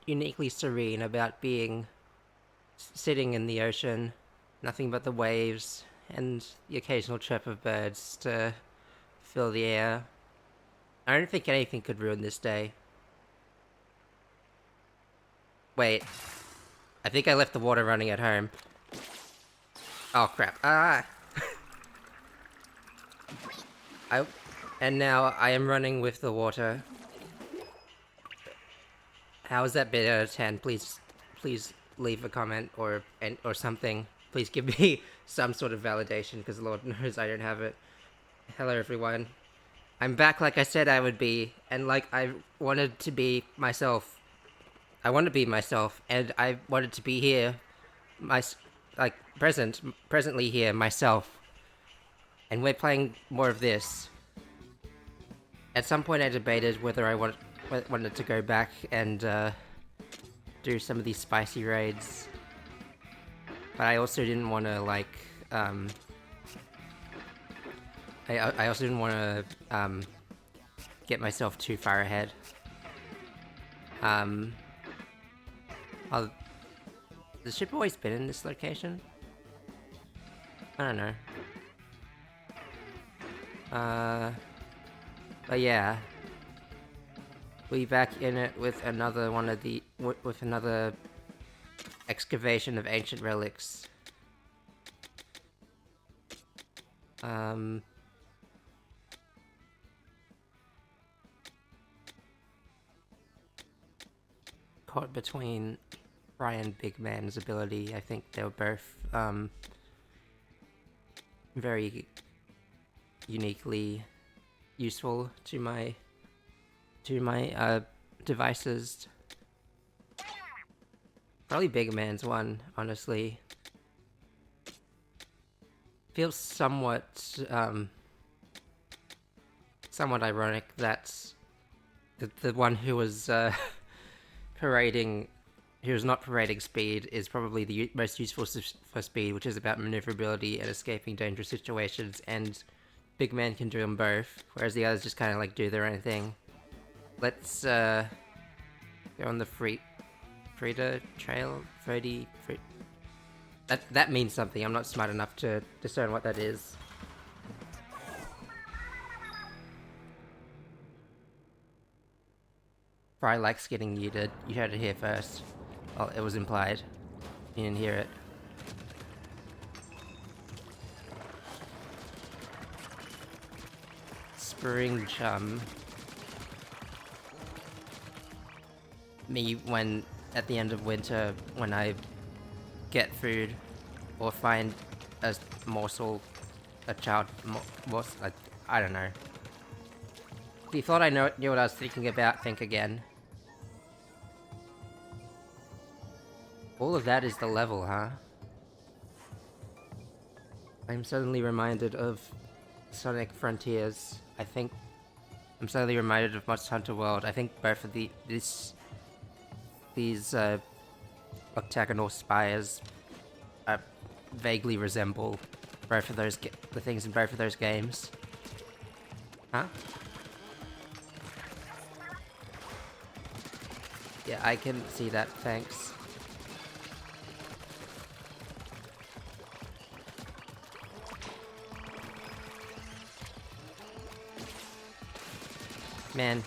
uniquely serene about being sitting in the ocean, nothing but the waves and the occasional chirp of birds to fill the air. I don't think anything could ruin this day. Wait, I think I left the water running at home. Oh crap. Ah! I, and now I am running with the water. How is that bit out of 10? Please leave a comment or something. Please give me some sort of validation, because Lord knows I don't have it. Hello everyone. I'm back like I said I would be, and like I wanted to be myself. I want to be myself, and I wanted to be here, presently here, myself. And we're playing more of this. At some point I debated whether I wanted to go back and do some of these spicy raids. But I also didn't want to, like, I also didn't want to get myself too far ahead. Has the ship always been in this location? I don't know. But yeah, we back in it with another one of the with another excavation of ancient relics. Caught between Fry and Big Man's ability. I think they were both very uniquely useful to my devices. Probably Big Man's one, honestly. Feels somewhat ironic that the one who was who's not parading speed is probably the most useful for speed, which is about maneuverability and escaping dangerous situations, and Big Man can do them both, whereas the others just kind of like do their own thing. Let's go on the Frida trail. That means something. I'm not smart enough to discern what that is. Fry likes getting muted. You heard it here first. Well, it was implied. You didn't hear it. Spring chum. Me when at the end of winter, when I get food or find a morsel, a child morsel, I don't know. If you thought I knew what I was thinking about, think again. All of that is the level, huh? I'm suddenly reminded of Sonic Frontiers. I think I'm suddenly reminded of Monster Hunter World. I think both of these octagonal spires vaguely resemble both of those the things in both of those games. Huh? Yeah, I can see that. Thanks. Man.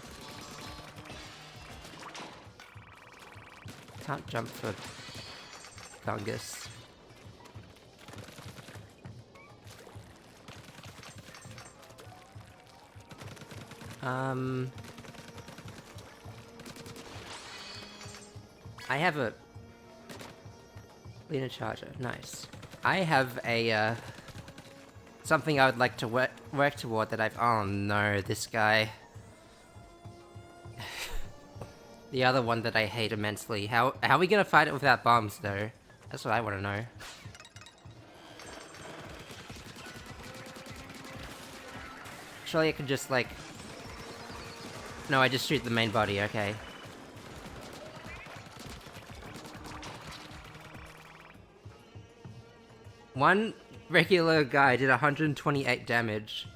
Can't jump for Gungus. I have a Lena Charger, nice. I have a something I would like to work toward that oh no, this guy. The other one that I hate immensely. How are we gonna fight it without bombs, though? That's what I want to know. Surely I could just, like... No, I just shoot the main body, okay. One regular guy did 128 damage.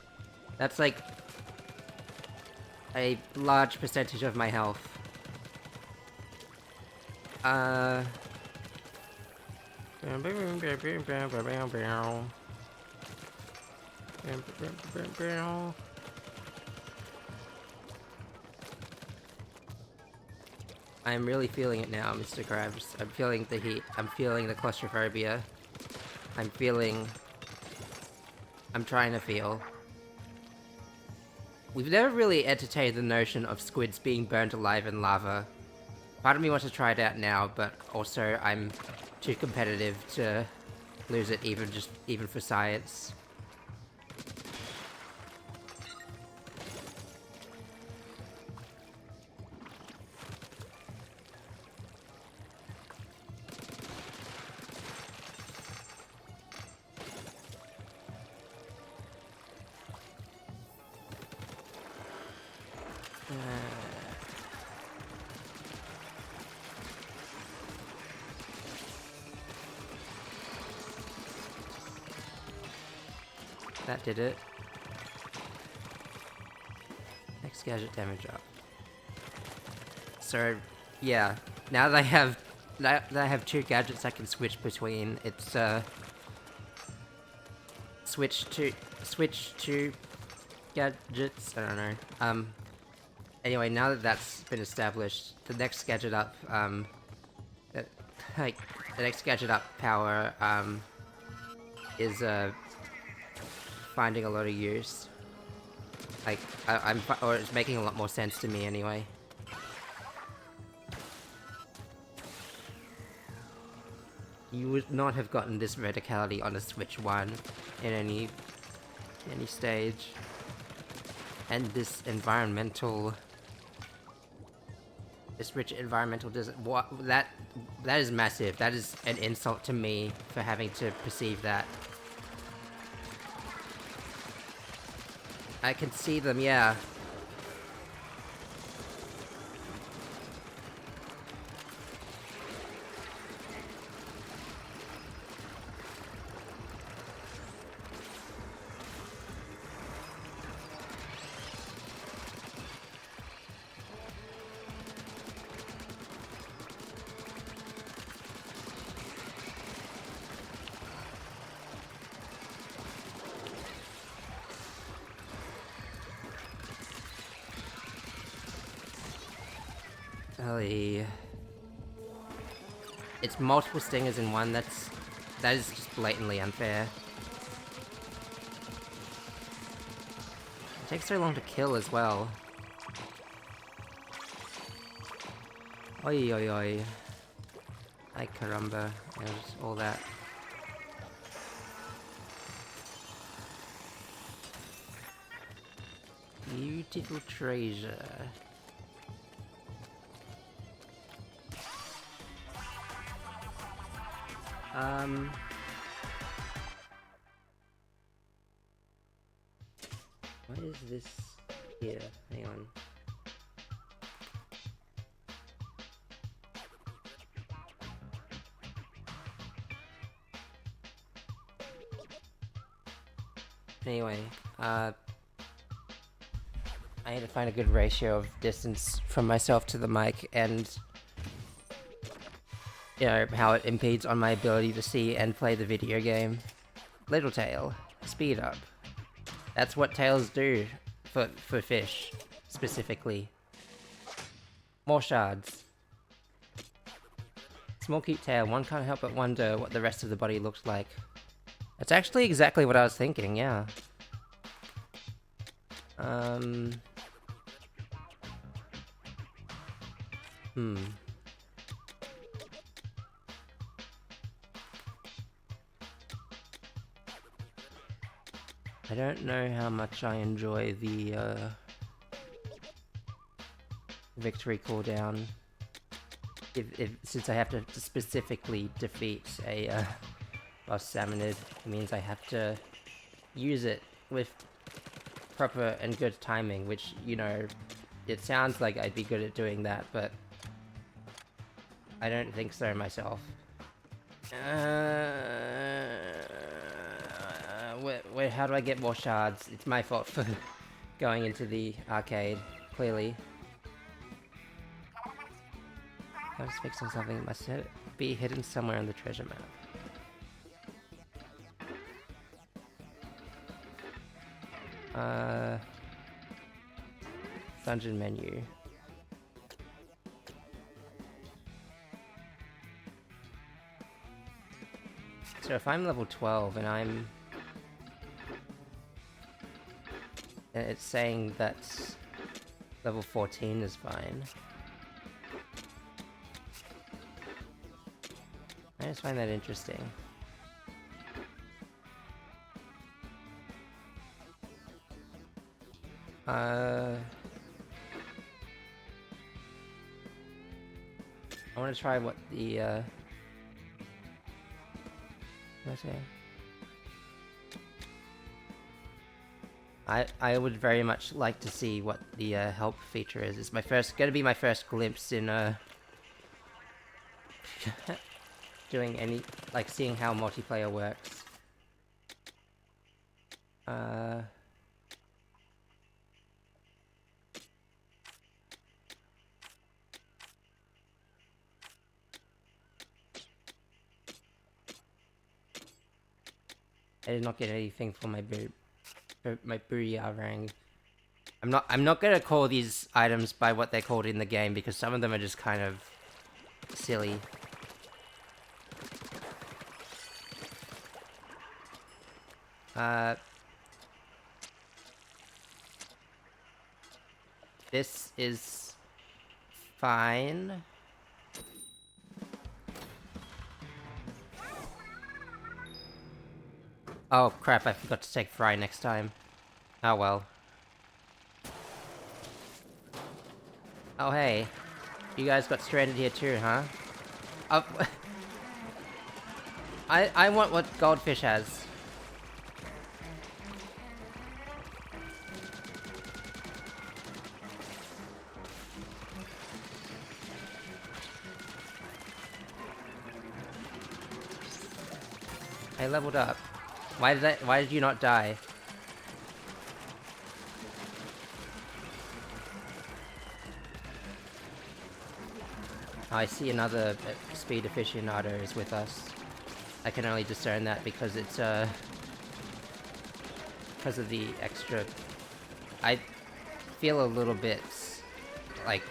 That's, like... a large percentage of my health. Uh... I'm really feeling it now, Mr. Krabs. I'm feeling the heat. I'm feeling the claustrophobia. I'm trying to feel. We've never really entertained the notion of squids being burnt alive in lava. Part of me wants to try it out now, but also I'm too competitive to lose it even for science. That did it. Next gadget damage up. So, yeah. Now that I have two gadgets I can switch between, it's switch to gadgets. I don't know. Anyway, now that that's been established, the next gadget up, the next gadget up power, is finding a lot of use. Like, or it's making a lot more sense to me anyway. You would not have gotten this verticality on a Switch 1 in any stage. And this rich environmental that is massive. That is an insult to me for having to perceive that. I can see them, yeah. It's multiple stingers in one. That is just blatantly unfair. It takes so long to kill as well. Oi oi oi. Ay caramba. There's all that. Beautiful treasure. What is this here? Hang on. Anyway, I need to find a good ratio of distance from myself to the mic and, you know, how it impedes on my ability to see and play the video game. Little tail. Speed up. That's what tails do for fish, specifically. More shards. Small cute tail. One can't help but wonder what the rest of the body looks like. That's actually exactly what I was thinking, yeah. I don't know how much I enjoy the victory cooldown. Since I have to specifically defeat a boss salmonid, it means I have to use it with proper and good timing, which, you know, it sounds like I'd be good at doing that, but I don't think so myself. Wait, how do I get more shards? It's my fault for going into the arcade, clearly. I was fixing something that must be hidden somewhere on the treasure map. Dungeon menu. So if I'm level 12 and it's saying that level 14 is fine. I just find that interesting. I want to try what the, what was I saying? I would very much like to see what the, help feature is. It's gonna be my first glimpse in, doing any, like, seeing how multiplayer works. I did not get anything for my booyah. I'm not gonna call these items by what they're called in the game because some of them are just kind of silly. This is fine. Oh crap, I forgot to take Fry next time. Oh well. Oh hey. You guys got stranded here too, huh? I want what Goldfish has. I leveled up. Why did you not die? Oh, I see another speed aficionado is with us. I can only discern that because it's because of the extra. I feel a little bit like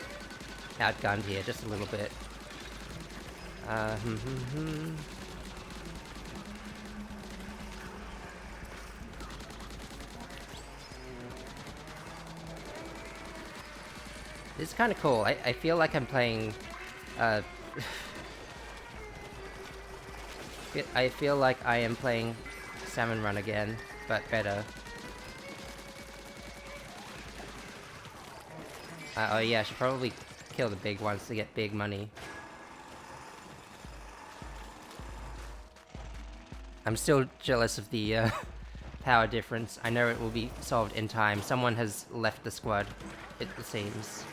outgunned here, just a little bit. This is kind of cool. I feel like I'm playing, I feel like I am playing Salmon Run again, but better. Oh yeah, I should probably kill the big ones to get big money. I'm still jealous of the, power difference. I know it will be solved in time. Someone has left the squad, it seems.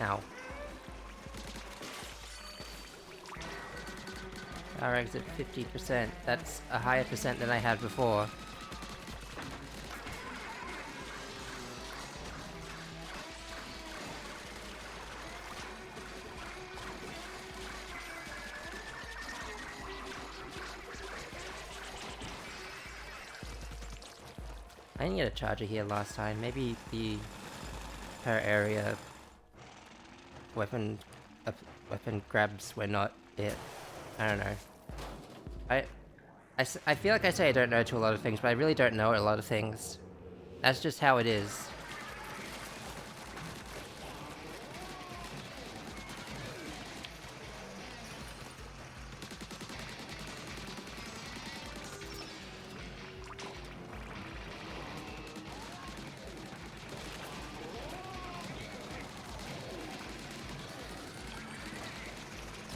Ow. Power exit 50%. That's a higher percent than I had before. I didn't get a charger here last time. Maybe the per area weapon grabs were not it. I don't know. I feel like I say I don't know to a lot of things, but I really don't know a lot of things. That's just how it is.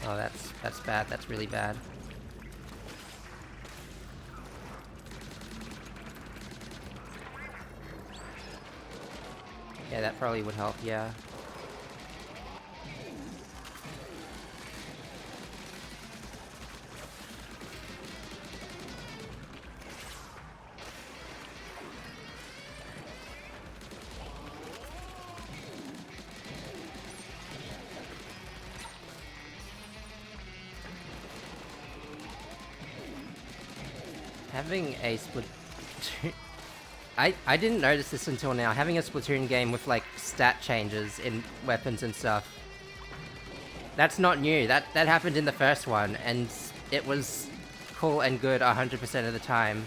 Oh, that's bad. That's really bad. Yeah, that probably would help, yeah. Having a Splatoon... I didn't notice this until now. Having a Splatoon game with, like, stat changes in weapons and stuff. That's not new. That happened in the first one, and it was cool and good 100% of the time.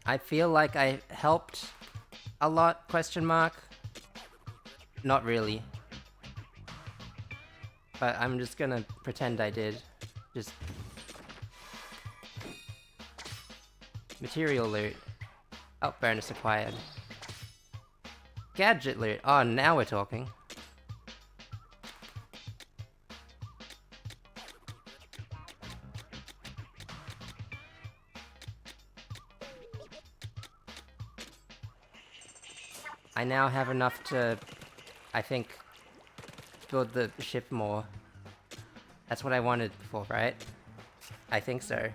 I feel like I helped a lot, question mark. Not really. But I'm just gonna pretend I did. Just... Material loot. Oh, bonus acquired. Gadget loot. Oh, now we're talking. I now have enough to, I think, build the ship more. That's what I wanted before, right? I think so.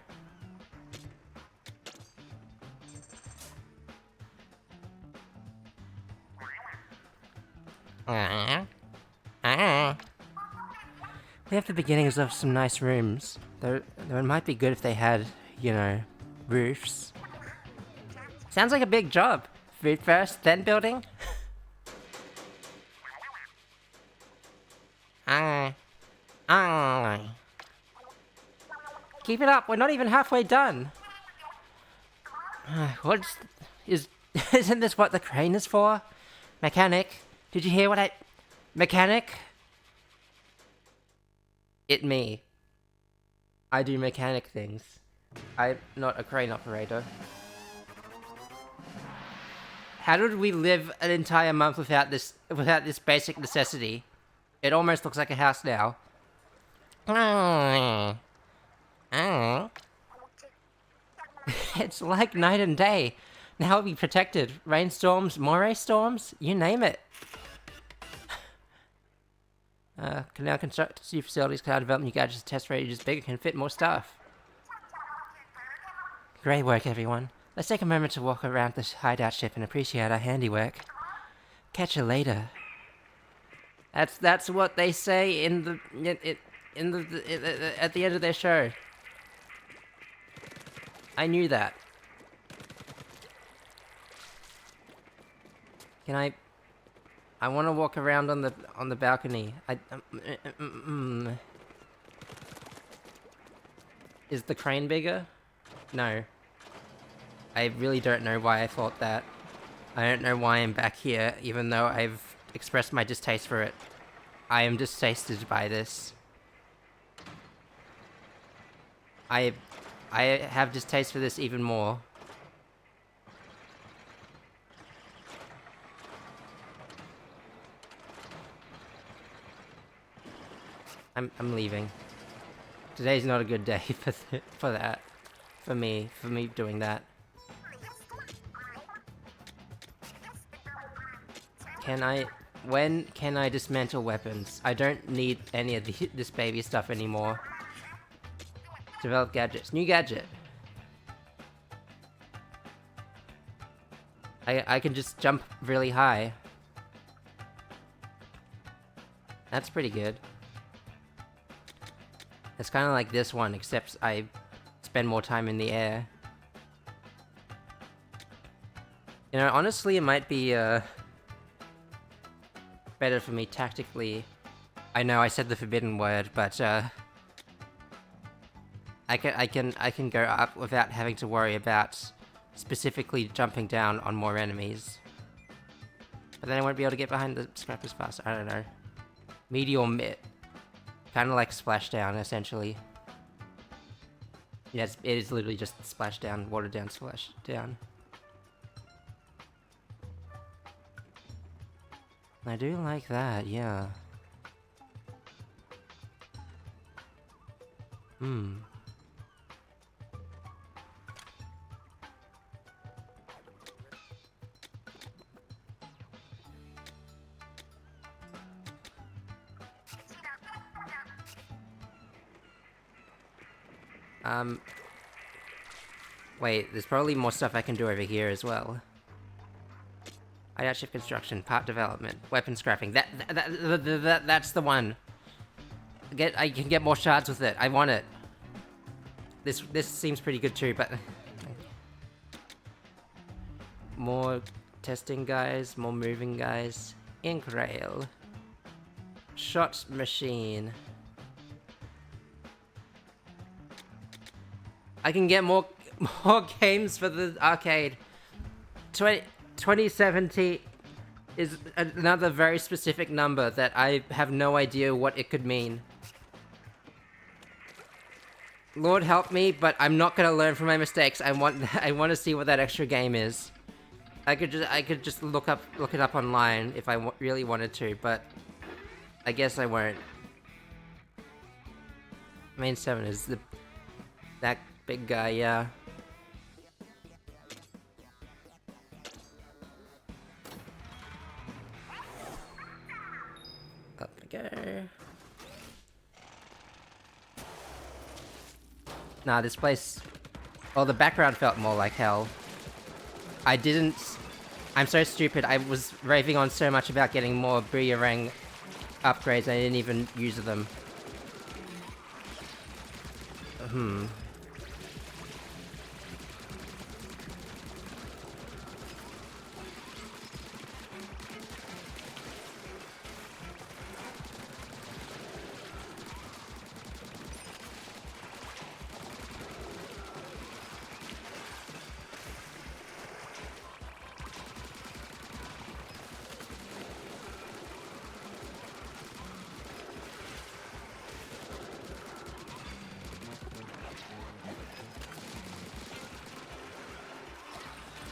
We have the beginnings of some nice rooms. Though it might be good if they had, you know, roofs. Sounds like a big job. Food first, then building? Keep it up, we're not even halfway done. Isn't this what the crane is for? Mechanic, did you hear what I... Mechanic? It me. I do mechanic things. I'm not a crane operator. How did we live an entire month without this basic necessity? It almost looks like a house now. It's like night and day. Now we'll be protected. Rainstorms, moray storms, you name it. Can now construct new facilities, cloud develop new gadgets, test ranges bigger, can fit more stuff. Great work, everyone. Let's take a moment to walk around this hideout ship and appreciate our handiwork. Catch you later. That's what they say in the at the end of their show. I knew that. Can I want to walk around on the balcony. Is the crane bigger? No. I really don't know why I thought that. I don't know why I'm back here, even though I've expressed my distaste for it. I am distasted by this. I have distaste for this even more. I'm leaving. Today's not a good day for that. For me doing that. When can I dismantle weapons? I don't need any of this baby stuff anymore. Develop gadgets. New gadget. I can just jump really high. That's pretty good. It's kind of like this one, except I spend more time in the air. You know, honestly, it might be, better for me tactically. I know I said the forbidden word, but, I can go up without having to worry about specifically jumping down on more enemies. But then I won't be able to get behind the scrappers fast. I don't know. Meteor mitt. Kind of like Splashdown, essentially. Yes, it is literally just splash down, water down, splash down. I do like that, yeah. Hmm. Wait, there's probably more stuff I can do over here as well. IDAT shift construction, part development, weapon scrapping. That's the one. I can get more shards with it. I want it. This seems pretty good too, but more testing guys, more moving guys. Ink rail. Shot machine. I can get more games for the arcade. 2070 is another very specific number that I have no idea what it could mean. Lord help me, but I'm not gonna learn from my mistakes. I want to see what that extra game is. I could just look it up online if I really wanted to, but I guess I won't. Main 7 is that big guy, yeah. Up we go. Nah, this place... Well, the background felt more like hell. I'm so stupid. I was raving on so much about getting more Booyarang upgrades, I didn't even use them.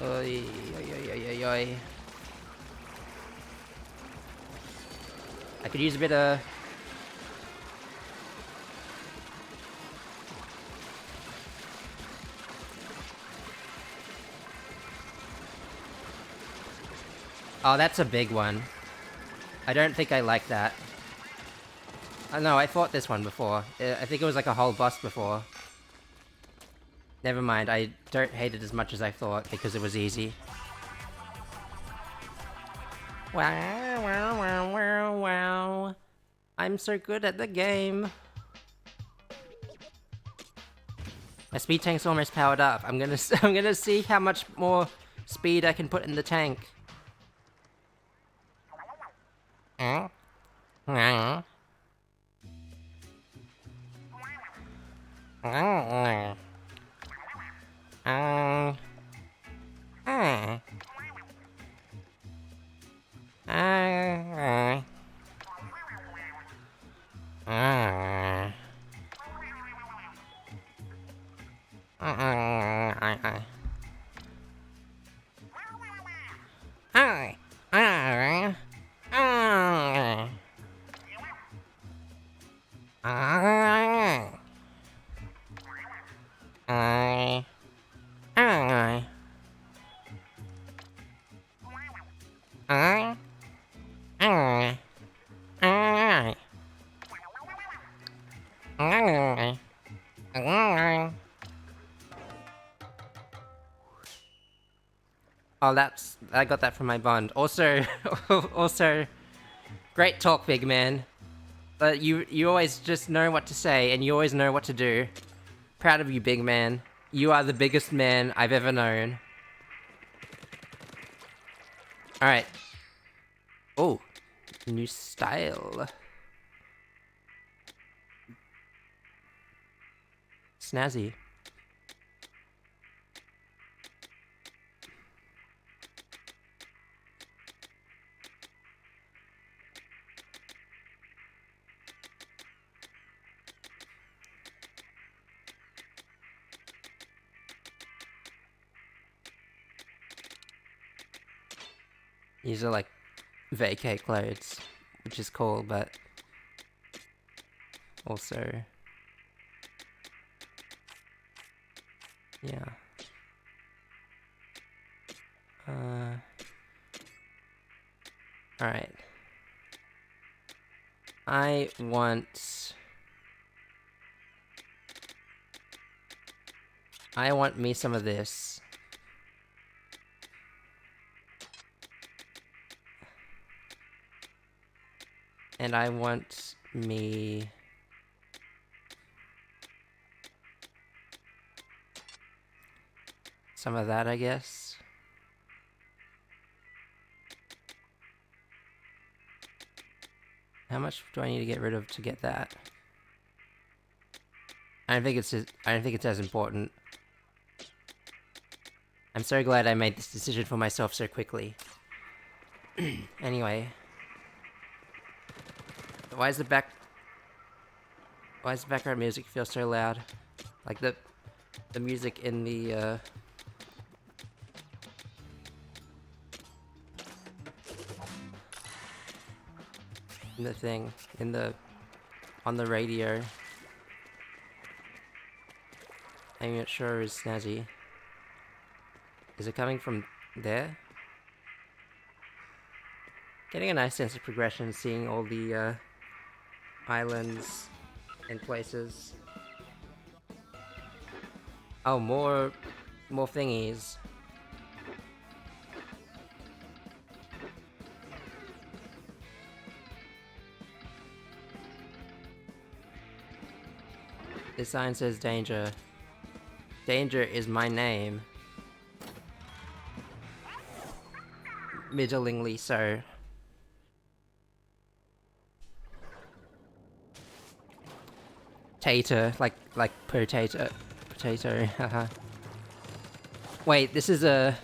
Oi, oi, oi, oi, oi, oi. I could use a bit of... Oh, that's a big one. I don't think I like that. No, I fought this one before. I think it was like a whole boss before. Never mind, I don't hate it as much as I thought because it was easy. Wow, wow, wow, wow, wow. I'm so good at the game. My speed tank's almost powered up. I'm gonna see how much more speed I can put in the tank. Oh, I got that from my bond. Also, also, great talk, big man. But you always just know what to say, and you always know what to do. Proud of you, big man. You are the biggest man I've ever known. Alright. Oh, new style. Snazzy. These are like vacay clothes, which is cool, but also, yeah. Alright. I want me some of this. And I want me some of that, I guess. How much do I need to get rid of to get that? I don't think it's as important. I'm so glad I made this decision for myself so quickly. Anyway. Why is the background music feel so loud? Like the music in the thing, on the radio. I'm not sure is snazzy. Is it coming from there? Getting a nice sense of progression, seeing all the islands and places. Oh, more thingies. This sign says danger. Danger is my name. Middlingly so. Tater, like potato, haha. Wait, this is a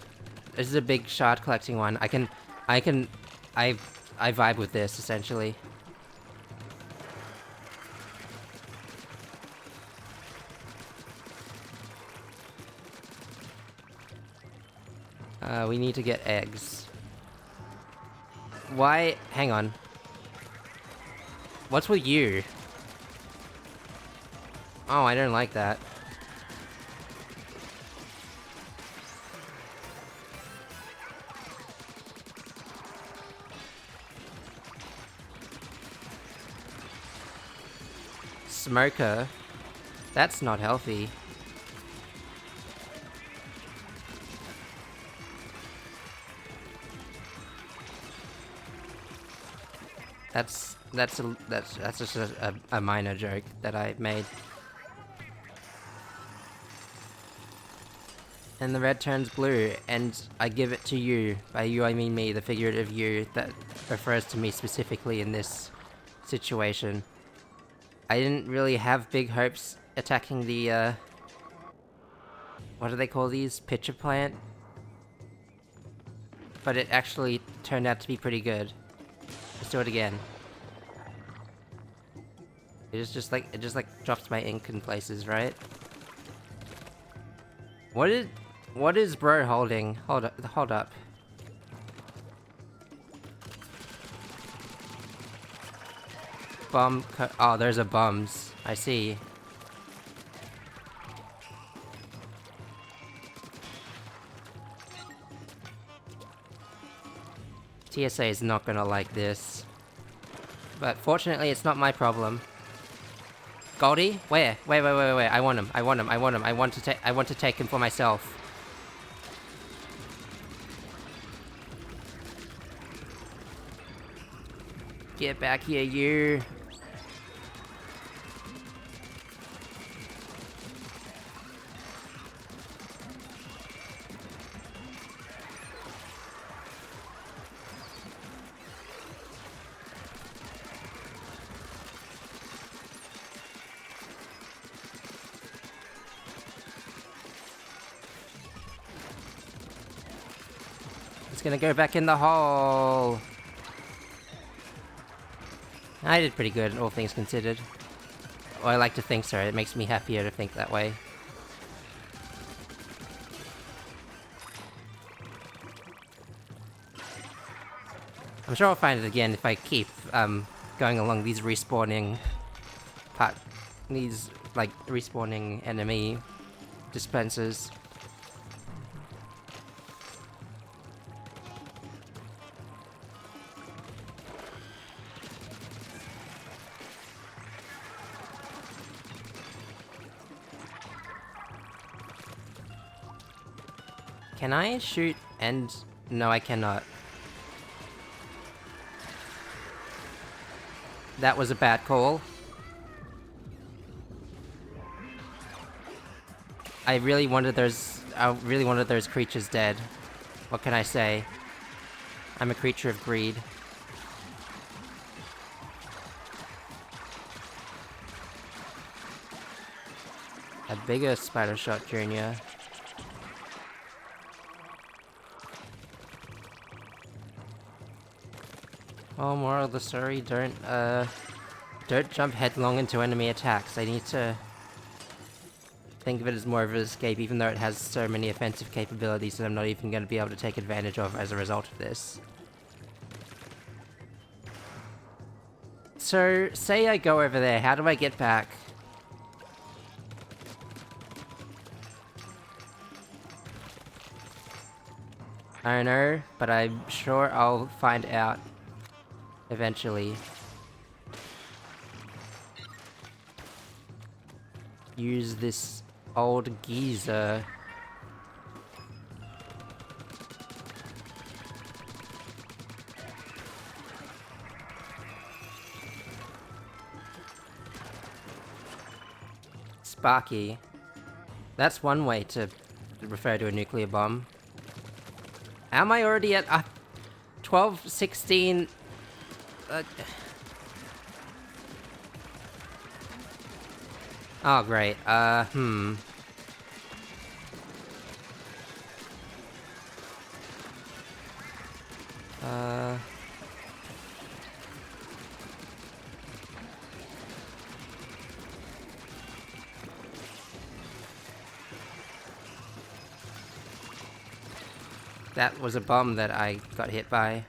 big shard collecting one. I vibe with this essentially. We need to get eggs. Why? Hang on. What's with you? Oh, I don't like that. Smoker? That's not healthy. That's just a minor joke that I made. And the red turns blue, and I give it to you. By you, I mean me, the figurative you that refers to me specifically in this situation. I didn't really have big hopes attacking the, what do they call these? Pitcher plant? But it actually turned out to be pretty good. Let's do it again. It just drops my ink in places, right? What is bro holding? Hold up. Oh, there's a bums. I see. TSA is not gonna like this. But fortunately, it's not my problem. Goldie? Where? Wait. I want him. I want to take him for myself. Get back here, you. It's gonna go back in the hole. I did pretty good, all things considered. Well, I like to think so. It makes me happier to think that way. I'm sure I'll find it again if I keep going along these respawning like respawning enemy dispensers. Can I shoot and... No, I cannot. That was a bad call. I really wanted those creatures dead. What can I say? I'm a creature of greed. A bigger spider shot, Junior. Oh, moral of the story, don't jump headlong into enemy attacks. I need to think of it as more of an escape, even though it has so many offensive capabilities that I'm not even going to be able to take advantage of as a result of this. So, say I go over there, how do I get back? I don't know, but I'm sure I'll find out eventually. Use this old geezer. Sparky. That's one way to refer to a nuclear bomb. Am I already at 12, 16... Oh, great. That was a bomb that I got hit by.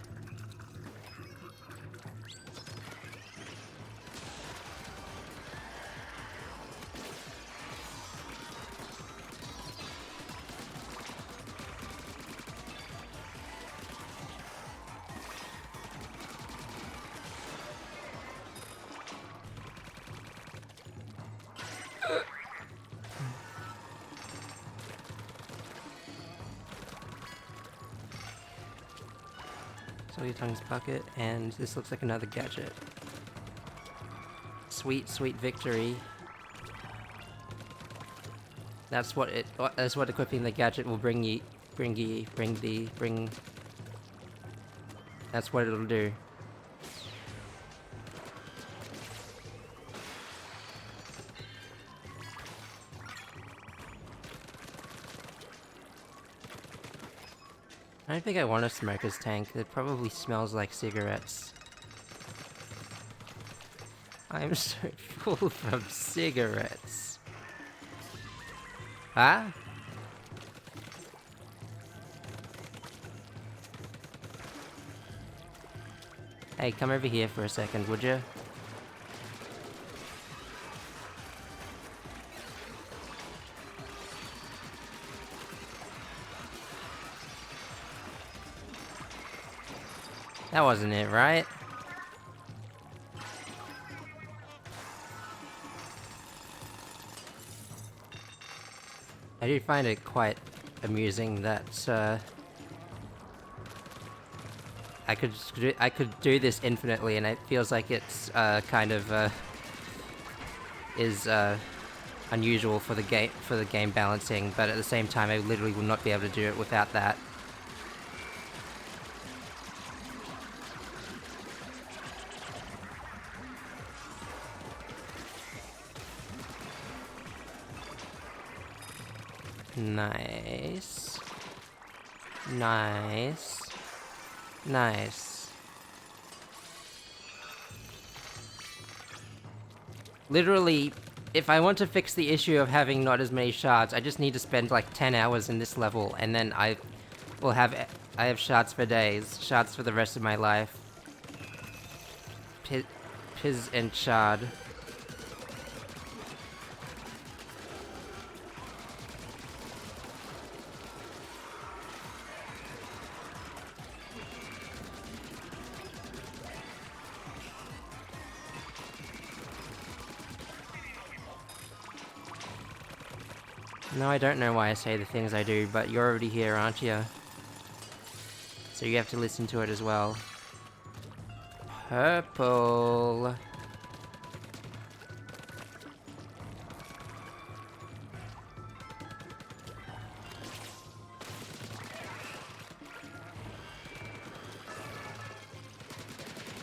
Tongue's bucket, and this looks like another gadget. Sweet, sweet victory. That's what equipping the gadget will bring. That's what it'll do. I don't think I want a smoker's tank. It probably smells like cigarettes. I'm so full from cigarettes. Huh? Hey, come over here for a second, would you? That wasn't it, right? I do find it quite amusing that I could do this infinitely, and it feels like it's kind of unusual for the game balancing, but at the same time I literally will not be able to do it without that. Nice. Nice. Nice. Literally, if I want to fix the issue of having not as many shards, I just need to spend like 10 hours in this level, and then I have shards for days, shards for the rest of my life. Piz and Chard. No, I don't know why I say the things I do, but you're already here, aren't you? So you have to listen to it as well. Purple.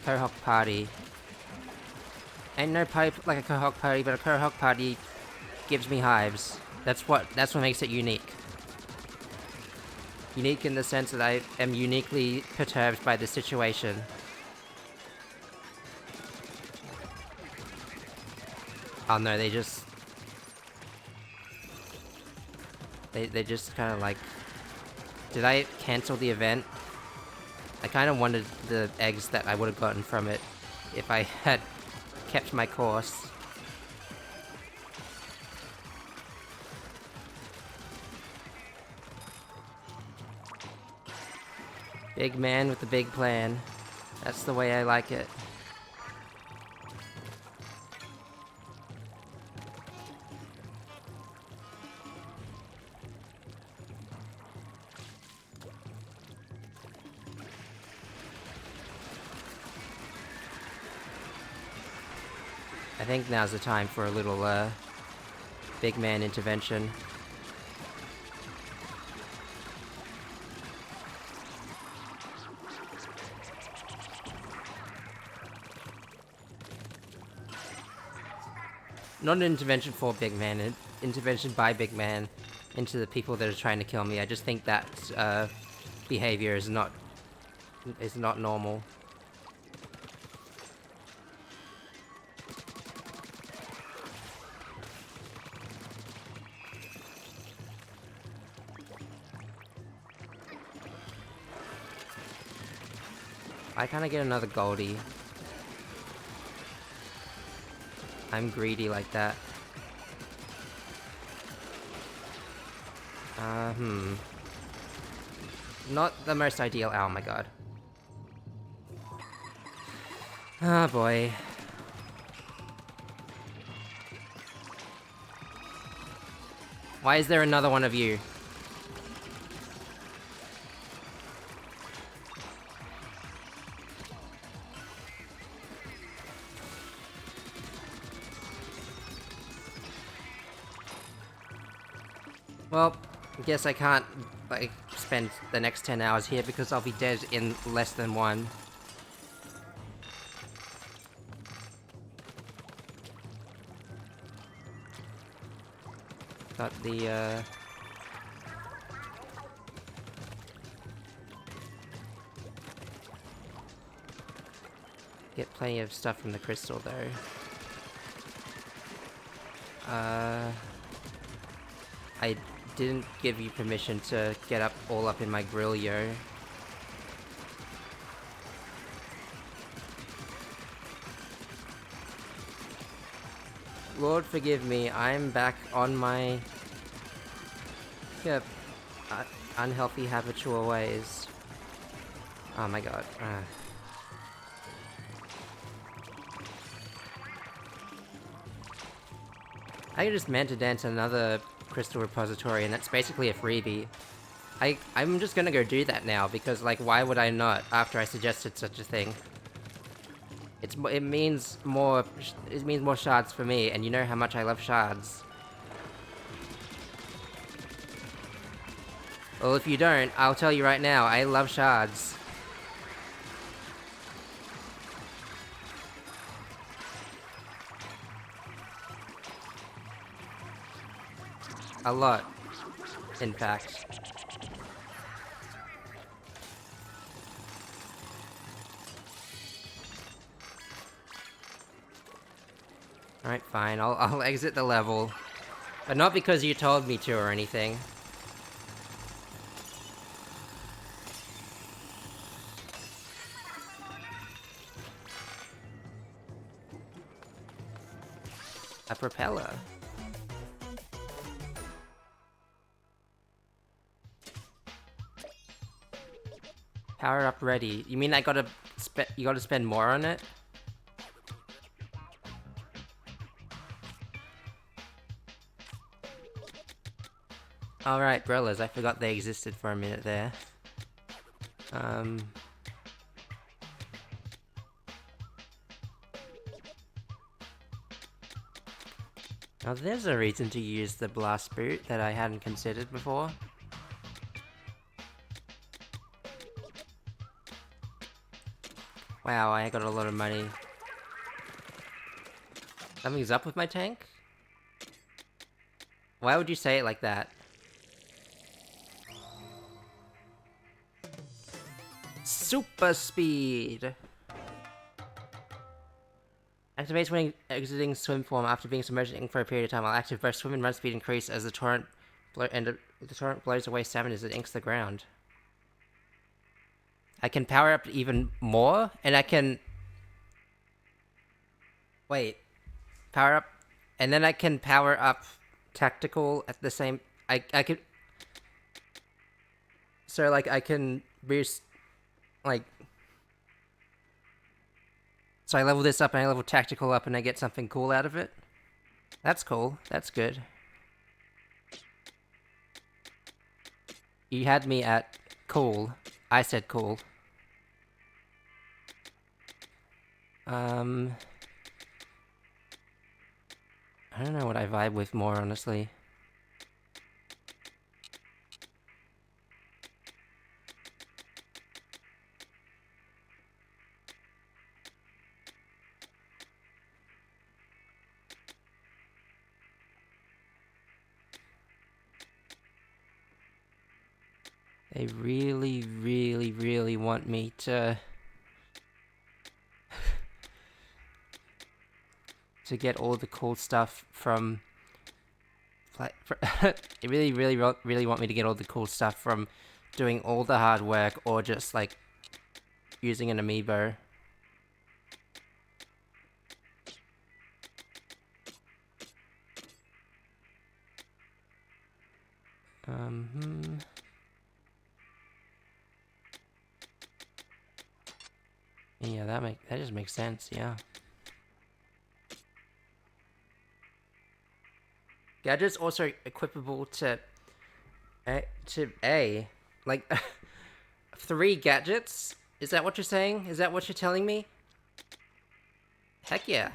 Cohawk party. Ain't no party like a Cohawk party, but a Cohawk party gives me hives. That's what makes it unique. Unique in the sense that I am uniquely perturbed by the situation. Oh no, they just... They just kind of like... Did I cancel the event? I kind of wanted the eggs that I would have gotten from it if I had kept my course. Big man with the big plan. That's the way I like it. I think now's the time for a little, big man intervention. Not an intervention for big man, an intervention by big man into the people that are trying to kill me. I just think that, behavior is not normal. I kinda get another Goldie. I'm greedy like that. Not the most ideal. Oh my god. Oh boy. Why is there another one of you? Well, I guess I can't, like, spend the next 10 hours here because I'll be dead in less than one. Got the, get plenty of stuff from the crystal, though. I didn't give you permission to get all up in my grill, yo. Lord forgive me, I'm back on my... unhealthy habitual ways. Oh my god. I just meant to dance another crystal repository, and that's basically a freebie. I'm just gonna go do that now, because, like, why would I not, after I suggested such a thing? It means more shards for me, and you know how much I love shards. Well, if you don't, I'll tell you right now, I love shards. A lot, in fact. Alright, fine, I'll exit the level. But not because you told me to or anything. A propeller. Power up ready. You mean I gotta you gotta spend more on it? Alright, Brellas, I forgot they existed for a minute there. Now there's a reason to use the blast boot that I hadn't considered before. Wow, I got a lot of money. Something's up with my tank? Why would you say it like that? Super speed! Activates when exiting swim form after being submerged in for a period of time. While active, burst swim and run speed increase as the torrent blows away stamina as it inks the ground. I can power up even more, and I can... Wait. Power up... And then I can power up tactical at the same... I could... So, like, I can boost... Like... So I level this up, and I level tactical up, and I get something cool out of it? That's cool. That's good. You had me at cool. I said cool. I don't know what I vibe with more, honestly. They really, really, really want me to... to get all the cool stuff from... They really, really, really want me to get all the cool stuff from doing all the hard work or just, like, using an amiibo. Yeah, that just makes sense, yeah. Gadgets also equipable to A. Like, 3 gadgets? Is that what you're saying? Is that what you're telling me? Heck yeah.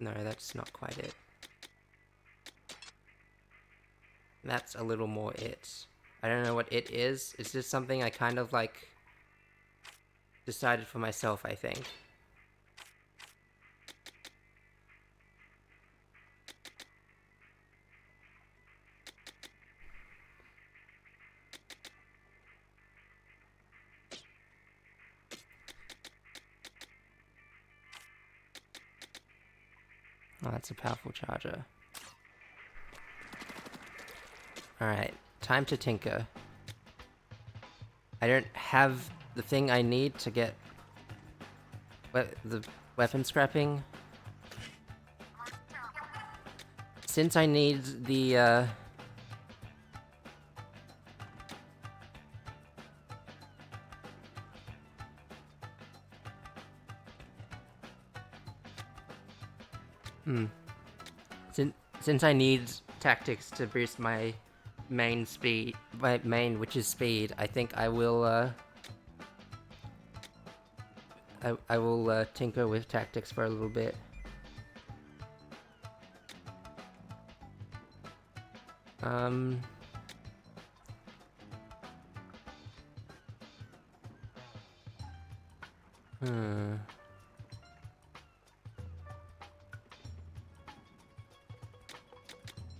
No, that's not quite it. That's a little more it. I don't know what it is. It's just something I kind of, like, decided for myself, I think. Oh, that's a powerful charger. Alright, time to tinker. I don't have the thing I need to get the weapon scrapping. Since I need the, Since I need tactics to boost my main speed, which is speed, I think I will, I will, tinker with tactics for a little bit.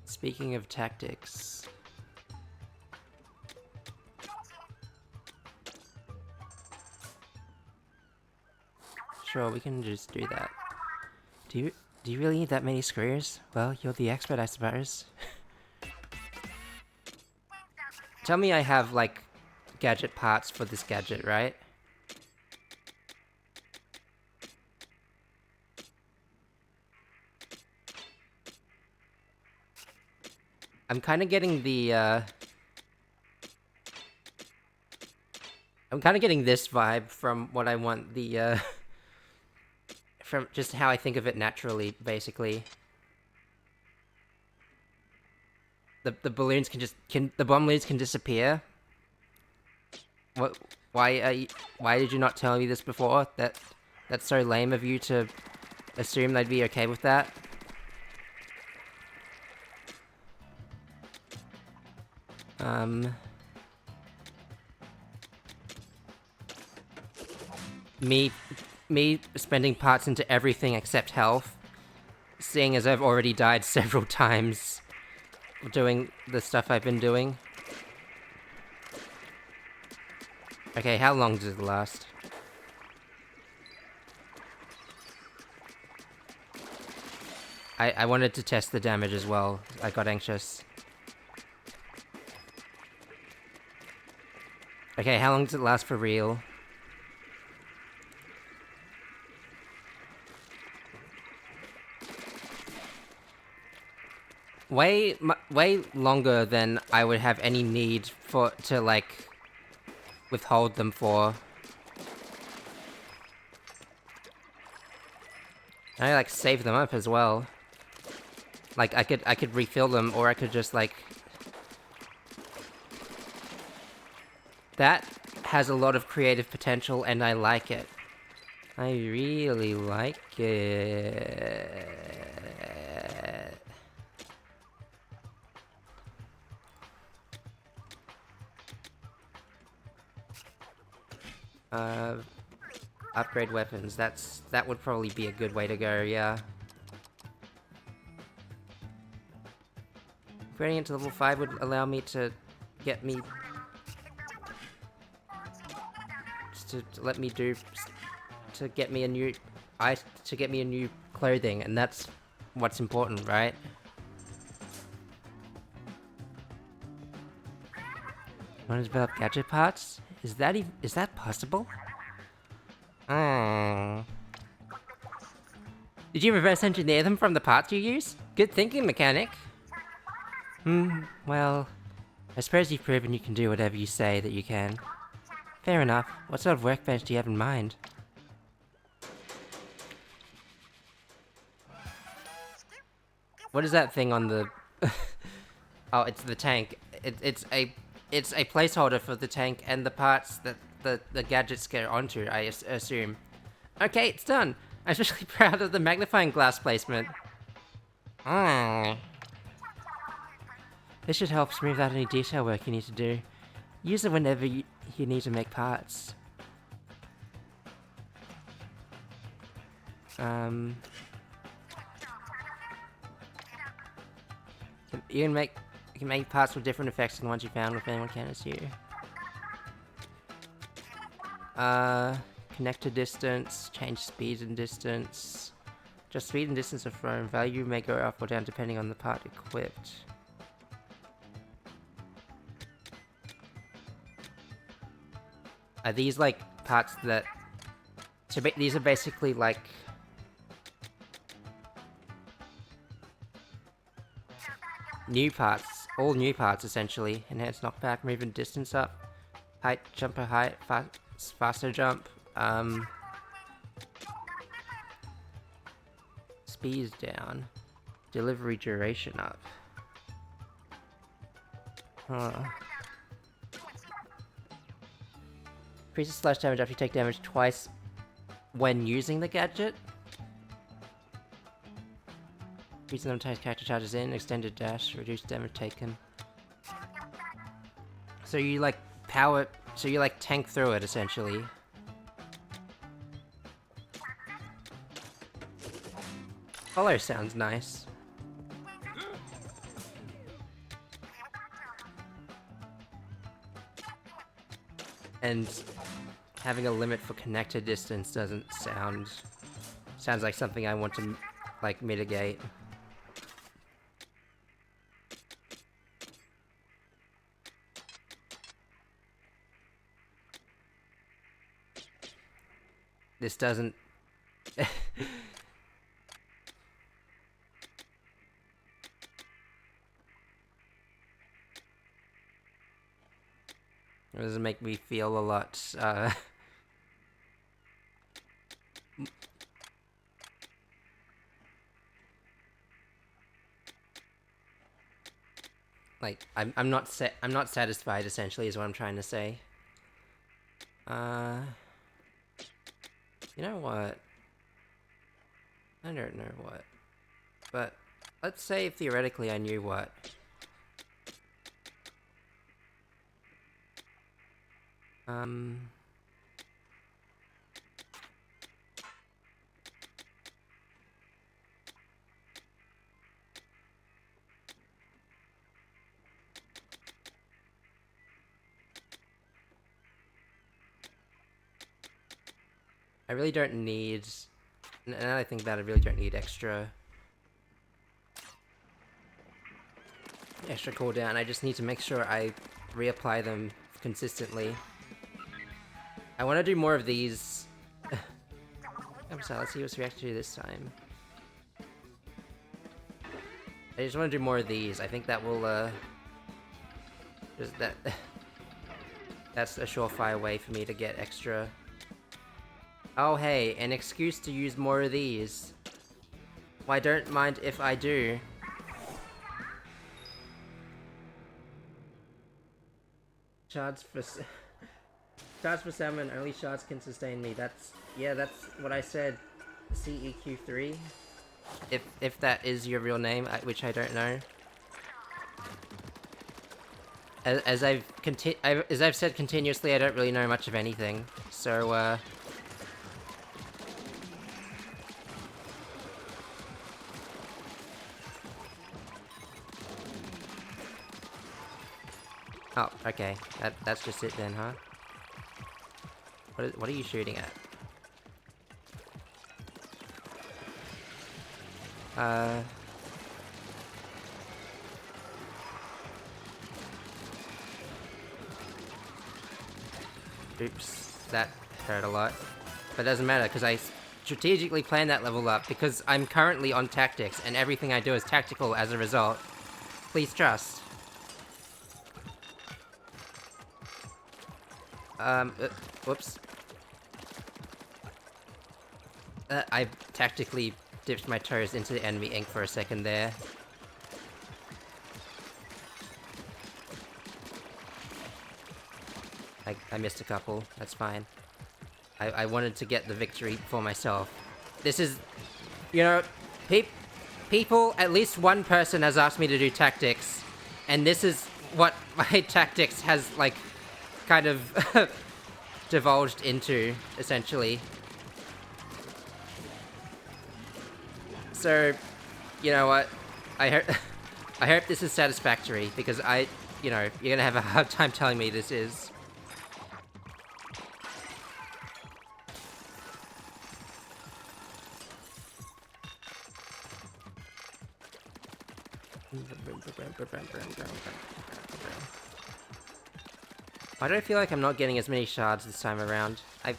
Speaking of tactics... Sure, we can just do that. Do you really need that many screws? Well, you're the expert, I suppose. Tell me I have, like, gadget parts for this gadget, right? I'm kind of getting the, I'm kind of getting this vibe from what I want the, from just how I think of it naturally, basically. The balloons the bomb balloons can disappear. What? Why did you not tell me this before? That's so lame of you to assume they'd be okay with that. Me spending parts into everything except health, seeing as I've already died several times doing the stuff I've been doing. Okay, how long does it last? I wanted to test the damage as well. I got anxious. Okay, how long does it last for real? Way longer than I would have any need to like withhold them for. I like save them up as well. Like I could refill them, or I could just like. That has a lot of creative potential, and I like it. I really like it. Upgrade weapons. That would probably be a good way to go, yeah. Upgrading it to level 5 would allow me to get me... to let me do... to get me a new... to get me a new clothing, and that's what's important, right? Want to develop gadget parts? Is that possible? Did you reverse engineer them from the parts you use? Good thinking, mechanic. Well, I suppose you've proven you can do whatever you say that you can. Fair enough. What sort of workbench do you have in mind? What is that thing on the... Oh, it's the tank. It's a placeholder for the tank and the parts that the gadgets go onto, I assume. Okay, it's done. I'm especially proud of the magnifying glass placement. This should help smooth out any detail work you need to do. Use it whenever you need to make parts. You can make parts with different effects than the ones you found with anyone can as you. Connect to distance, change speed and distance. Just speed and distance of thrown. Value may go up or down depending on the part equipped. Are these like parts that... So these are basically like... new parts. All new parts essentially. Enhanced knockback, movement distance up. Height, jumper height, faster jump. Speed down. Delivery duration up. Increases slash damage after you take damage twice when using the gadget. Increasing the number of times character charges in, extended dash, reduced damage taken. So you like power, so you like tank through it essentially. Hollow sounds nice. And having a limit for connector distance doesn't sound... Sounds like something I want to, like, mitigate. This doesn't... It doesn't make me feel a lot, like, I'm not satisfied, essentially, is what I'm trying to say. You know what? I don't know what. But, let's say theoretically I knew what. I really don't need... Now I think about it, I really don't need extra cooldown. I just need to make sure I reapply them consistently. I want to do more of these. I'm sorry, let's see what's reaction to this time. I just want to do more of these. I think that will, just that... That's a surefire way for me to get extra... Oh hey, an excuse to use more of these. Well, I don't mind if I do. Shards for salmon, only shards can sustain me. That's what I said. CEQ3. If that is your real name, which I don't know. As I've said continuously, I don't really know much of anything. So oh, okay. That's just it then, huh? What are you shooting at? Oops, that hurt a lot. But it doesn't matter, because I strategically planned that level up, because I'm currently on tactics, and everything I do is tactical as a result. Please trust. Whoops. I tactically dipped my toes into the enemy ink for a second there. I missed a couple, that's fine. I wanted to get the victory for myself. This is... You know, people, at least one person has asked me to do tactics, and this is what my tactics has, like, kind of divulged into, essentially. So, you know what? I hope this is satisfactory, because you know, you're gonna have a hard time telling me this is. Why do I feel like I'm not getting as many shards this time around? I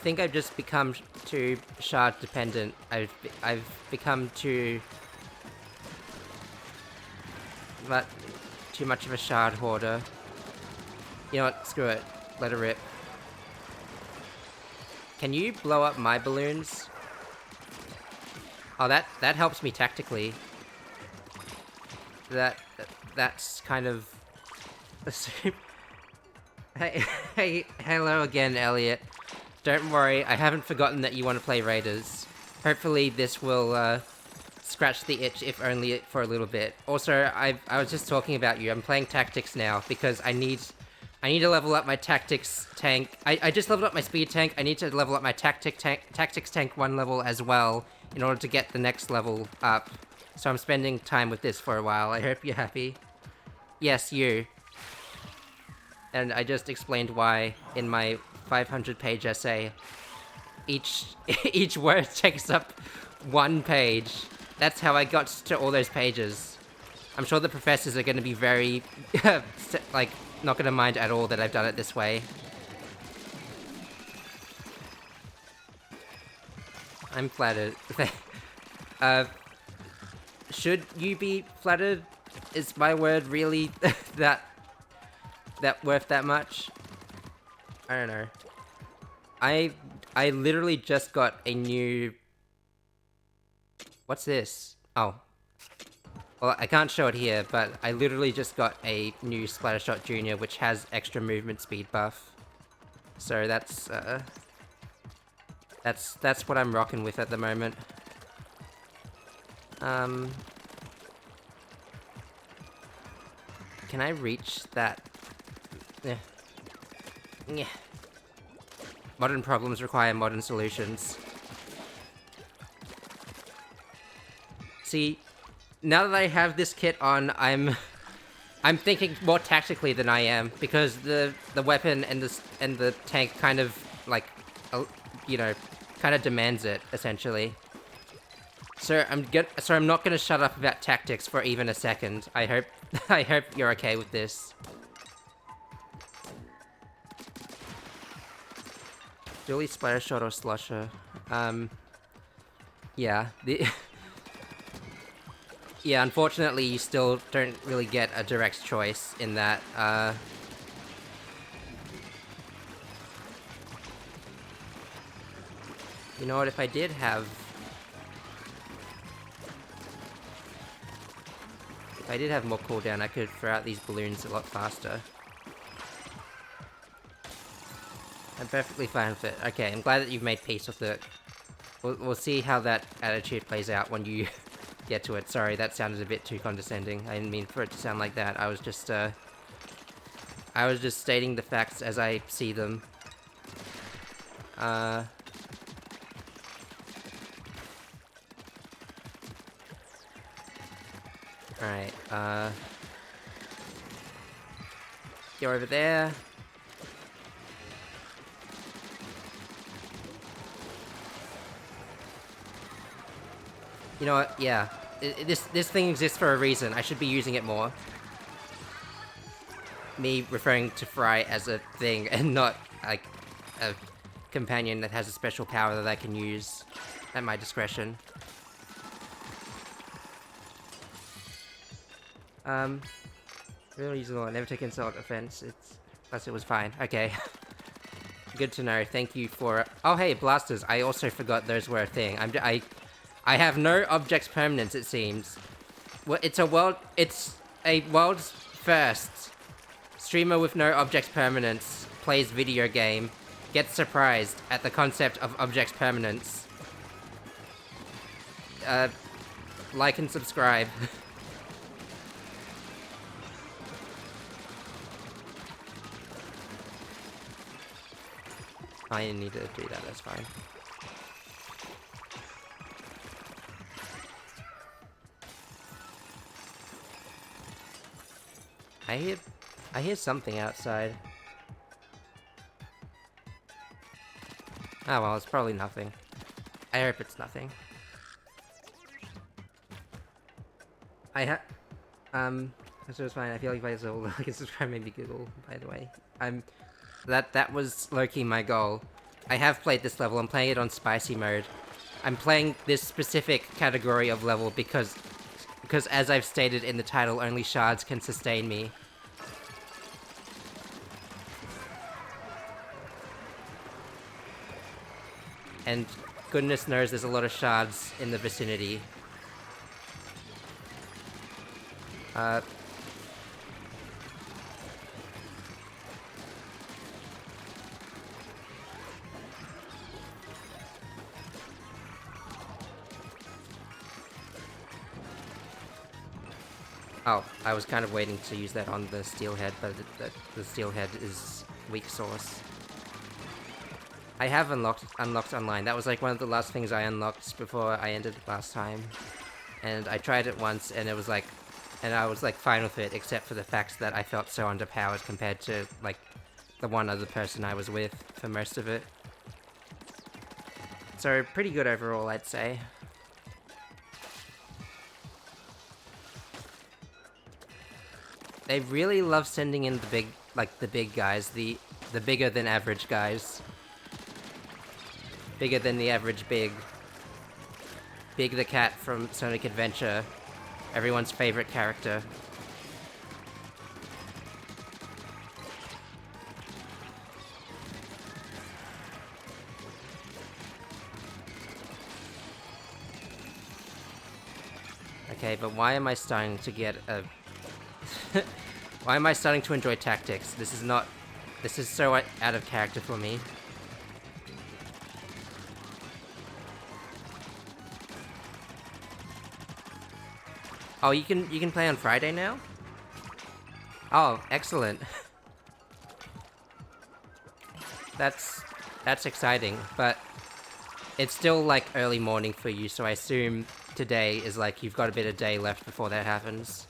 think I've just become too shard dependent. I've become too much of a shard hoarder. You know what? Screw it. Let it rip. Can you blow up my balloons? Oh, that helps me tactically. That's kind of... Hey, hello again, Elliot. Don't worry, I haven't forgotten that you want to play Raiders. Hopefully this will, scratch the itch, if only for a little bit. Also, I was just talking about you. I'm playing Tactics now, because I need to level up my Tactics tank. I just leveled up my Speed tank. I need to level up my Tactics tank 1 level as well, in order to get the next level up. So I'm spending time with this for a while. I hope you're happy. Yes, you. and I just explained why in my 500-page essay. Each each word takes up 1 page. That's how I got to all those pages. I'm sure the professors are going to be very, like, not going to mind at all that I've done it this way. I'm flattered. Should you be flattered? Is my word really that worth that much? I don't know. I literally just got a new... What's this? Oh. Well, I can't show it here, but I literally just got a new Splattershot Junior, which has extra movement speed buff. So that's what I'm rocking with at the moment. Can I reach that? Yeah. Yeah. Modern problems require modern solutions. See, now that I have this kit on, I'm thinking more tactically than I am, because the weapon and the tank kind of like, you know, kind of demands it essentially. So I'm not gonna shut up about tactics for even a second. I hope you're okay with this. Dually Splattershot or Slusher? Yeah. Yeah, unfortunately, you still don't really get a direct choice in that. You know what? If I did have more cooldown, I could throw out these balloons a lot faster. I'm perfectly fine with it. Okay, I'm glad that you've made peace with it. We'll see how that attitude plays out when you get to it. Sorry, that sounded a bit too condescending. I didn't mean for it to sound like that. I was just stating the facts as I see them. Alright, go over there. You know what? Yeah. This thing exists for a reason. I should be using it more. Me referring to Fry as a thing and not, like, a companion that has a special power that I can use at my discretion. Really using never take insult offense. Plus it was fine. Okay. Good to know. Thank you for... Oh, hey, blasters. I also forgot those were a thing. I have no objects permanence, it seems. Well, it's a world's first. Streamer with no objects permanence plays video game, gets surprised at the concept of objects permanence. Like and subscribe. I didn't need to do that, that's fine. I hear something outside. Oh well, it's probably nothing. I hope it's nothing. So it's fine. I feel like if I still like and subscribe, maybe Google, by the way. That was low-key my goal. I have played this level. I'm playing it on spicy mode. I'm playing this specific category of level because as I've stated in the title, only shards can sustain me. And goodness knows there's a lot of shards in the vicinity. Oh, I was kind of waiting to use that on the steelhead, but the steelhead is weak source. I have unlocked online. That was like one of the last things I unlocked before I ended last time. And I tried it once, and it was like and I was like fine with it, except for the fact that I felt so underpowered compared to like the one other person I was with for most of it. So pretty good overall, I'd say. They really love sending in the big guys, the bigger than average guys. Bigger than the average big. Big the cat from Sonic Adventure. Everyone's favorite character. Okay, but why am I starting to get a... Why am I starting to enjoy tactics? This is not... This is so out of character for me. Oh, you can play on Friday now? Oh, excellent. That's exciting, but it's still like early morning for you, so I assume today is like you've got a bit of day left before that happens.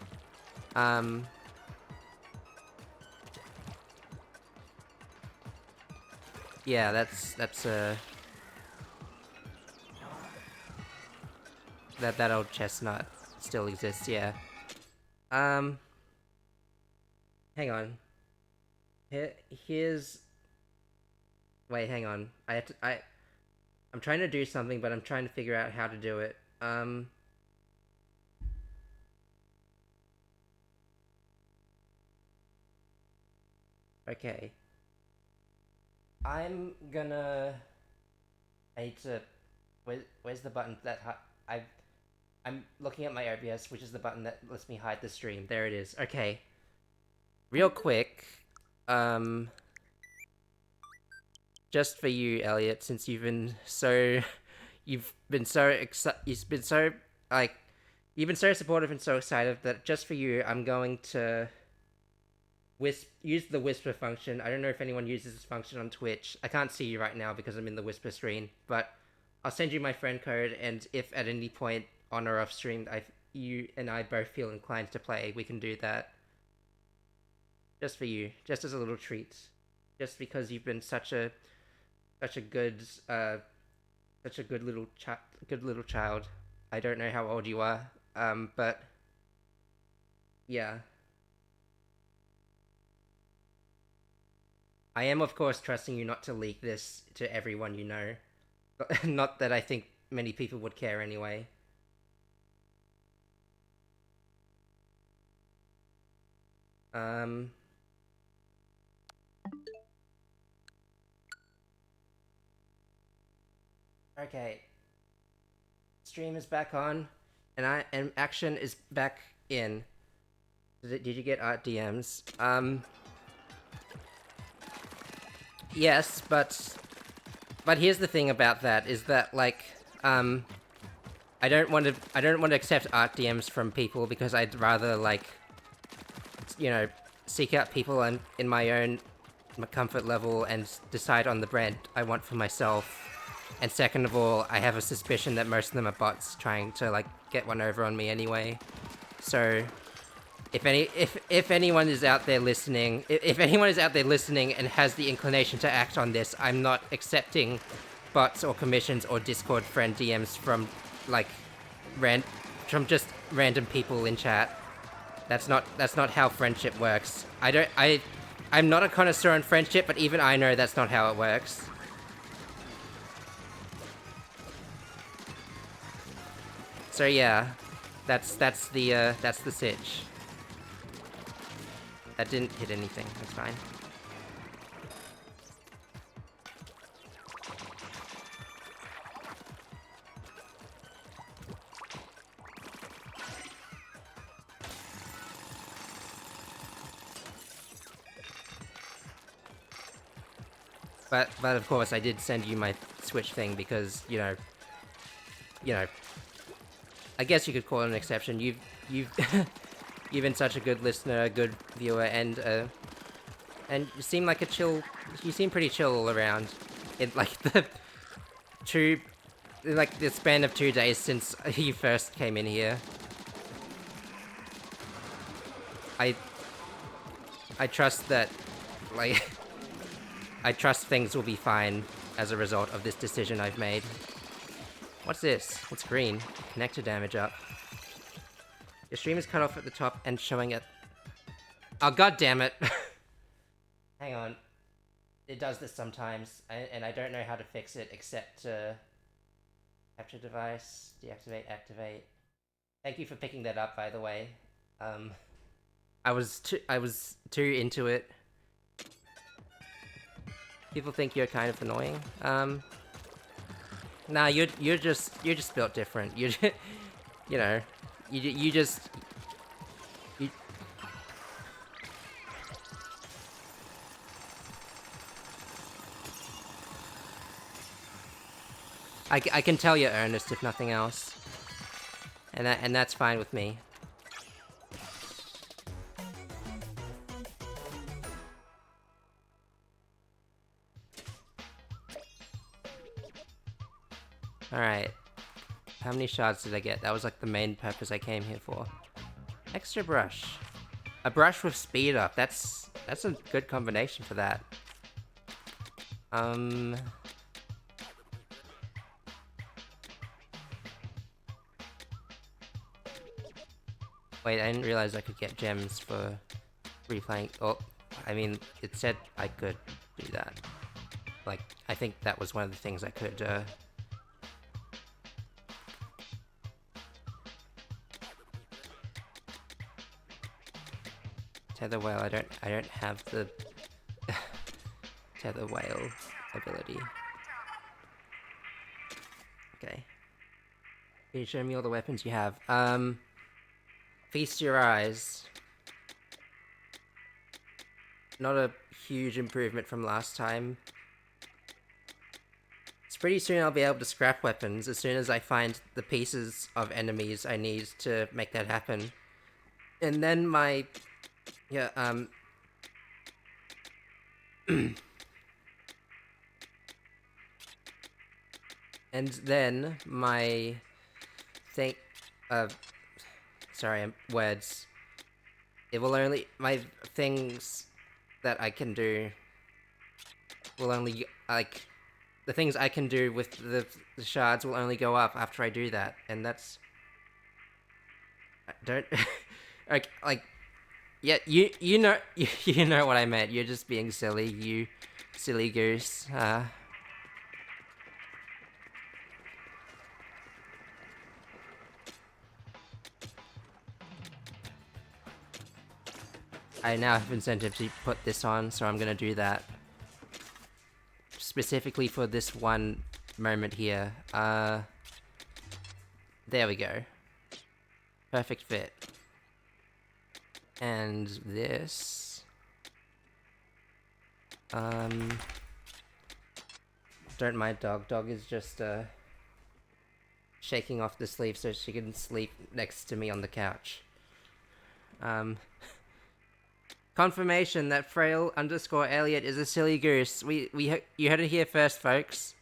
Yeah, that's that old chestnut still exists, yeah. Hang on. Here's... Wait, hang on. I'm trying to do something, but I'm trying to figure out how to do it. Okay. I'm gonna... I need to... Where's the button that... I'm looking at my OBS, which is the button that lets me hide the stream. There it is. Okay. Real quick. Just for you, Elliot, since you've been so... You've been so like... You've been so supportive and so excited that just for you, I'm going to... use the whisper function. I don't know if anyone uses this function on Twitch. I can't see you right now because I'm in the whisper screen, but I'll send you my friend code, and if at any point on or off stream you and I both feel inclined to play, we can do that. Just for you, just as a little treat. Just because you've been such a good little child. I don't know how old you are, but yeah. I am, of course, trusting you not to leak this to everyone you know. Not that I think many people would care anyway. Okay. Stream is back on, and action is back in. Did you get art DMs? Yes, but here's the thing about that is that like I don't want to accept art DMs from people because I'd rather like seek out people in my own comfort level and decide on the brand I want for myself. And second of all, I have a suspicion that most of them are bots trying to like get one over on me anyway. So if anyone is out there listening, and has the inclination to act on this, I'm not accepting bots or commissions or Discord friend DMs from like from just random people in chat. That's not how friendship works. I'm not a connoisseur in friendship, but even I know that's not how it works. So yeah, that's the sitch. That didn't hit anything. That's fine. But of course, I did send you my Switch thing because you know, I guess you could call it an exception. You've you've been such a good listener, a good viewer, and you seem like a chill. You seem pretty chill all around. In like the span of 2 days since you first came in here. I trust that, like, I trust things will be fine as a result of this decision I've made. What's this? It's green. Connector damage up. Your stream is cut off at the top and showing it. Oh, god damn it. Hang on. It does this sometimes, and I don't know how to fix it except to capture device, deactivate, activate. Thank you for picking that up, by the way. I was too into it. People think you're kind of annoying. Nah, you're just built different. You're just, you know, you just you. I can tell you're earnest if nothing else, and that's fine with me. Alright. How many shards did I get? That was like the main purpose I came here for. Extra brush. A brush with speed up. That's a good combination for that. Wait, I didn't realize I could get gems for replaying. Oh, I mean, it said I could do that. Like, I think that was one of the things I could, Tether whale, I don't have the tether whale ability. Okay. Can you show me all the weapons you have? Feast your eyes. Not a huge improvement from last time. It's pretty soon I'll be able to scrap weapons as soon as I find the pieces of enemies I need to make that happen. And then my... Yeah, and then my thing... Sorry, words. It will only... My things that I can do will only, like... The things I can do with the shards will only go up after I do that, and that's... Don't... like... Yeah, you know you know what I meant. You're just being silly, you silly goose. I now have incentive to put this on, so I'm gonna do that. Specifically for this one moment here. There we go. Perfect fit. And this... Don't mind Dog. Dog is just, shaking off the sleeve so she can sleep next to me on the couch. Confirmation that Frail_Elliot is a silly goose. You heard it here first, folks.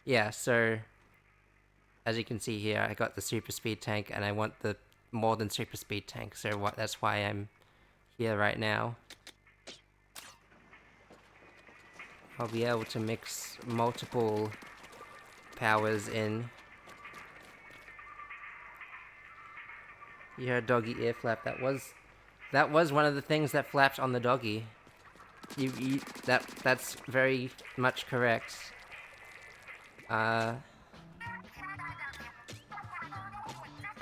Yeah, so... As you can see here, I got the super speed tank, and I want the more than super speed tank, so that's why I'm here right now. I'll be able to mix multiple powers in. You heard doggy ear flap. That was one of the things that flapped on the doggy. That's very much correct. I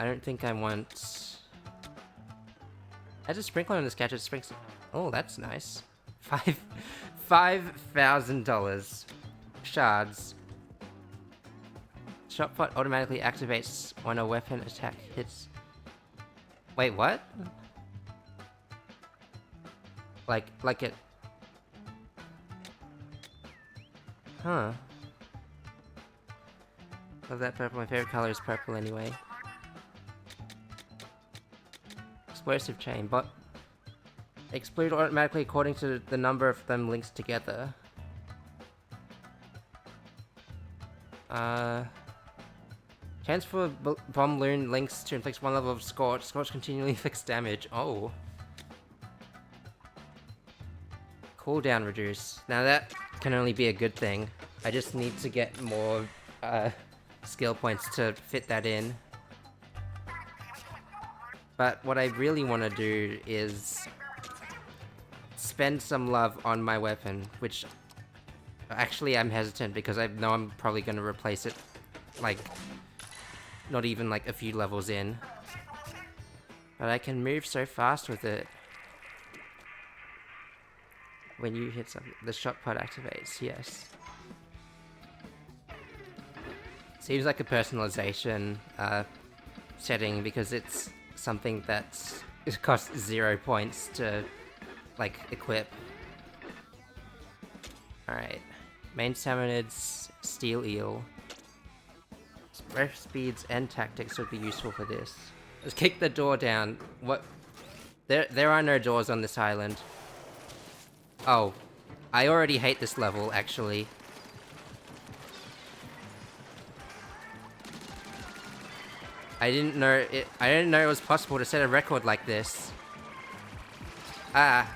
don't think I want... As a sprinkler on this catcher, sprinkles... Oh, that's nice. $5,000. Shards. Shotpot automatically activates when a weapon attack hits... Wait, what? Like it... Huh. Love that purple. My favorite color is purple anyway. Explosive chain, but explode automatically according to the number of them linked together. Chance for bomb loon links to inflict 1 level of scorch. Scorch continually inflicts damage. Oh. Cooldown reduce. Now that can only be a good thing. I just need to get more skill points to fit that in. But what I really want to do is spend some love on my weapon, which actually I'm hesitant because I know I'm probably going to replace it, like, not even like a few levels in. But I can move so fast with it. When you hit something, the shot pod activates, yes. Seems like a personalization setting because it's something that it costs 0 points to, like, equip. Alright. Main Salmonids, Steel Eel. Breath speeds and tactics would be useful for this. Let's kick the door down. What? There are no doors on this island. Oh. I already hate this level, actually. I didn't know it was possible to set a record like this. Ah.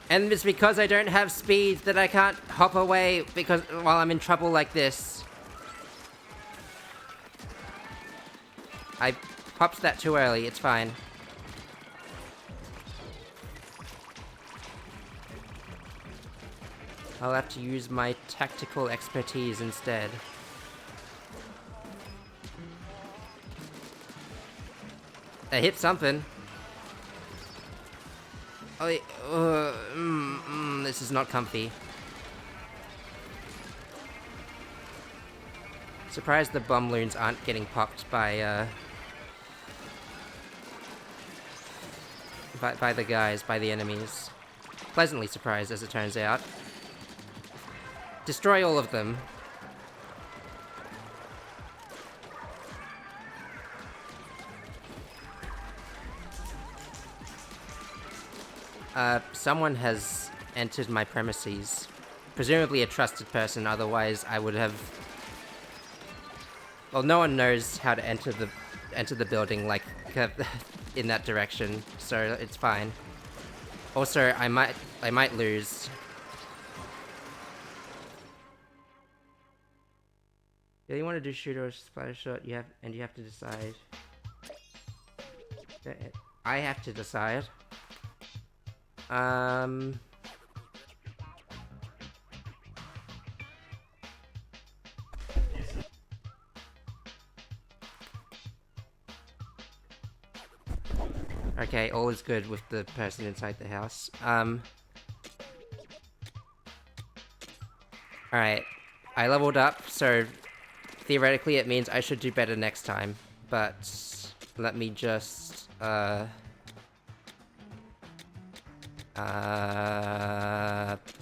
And it's because I don't have speed that I can't hop away because while I'm in trouble like this. I popped that too early, it's fine. I'll have to use my tactical expertise instead. I hit something. Oh, this is not comfy. Surprised the bomb loons aren't getting popped by the guys, by the enemies. Pleasantly surprised, as it turns out. Destroy all of them. Someone has entered my premises. Presumably a trusted person, otherwise I would have... Well, no one knows how to enter the building, like, in that direction, so it's fine. Also, I might lose. Do you want to do shoot or splatter shot? You have to decide. I have to decide. Okay, all is good with the person inside the house. Alright. I leveled up, so theoretically it means I should do better next time. But let me just,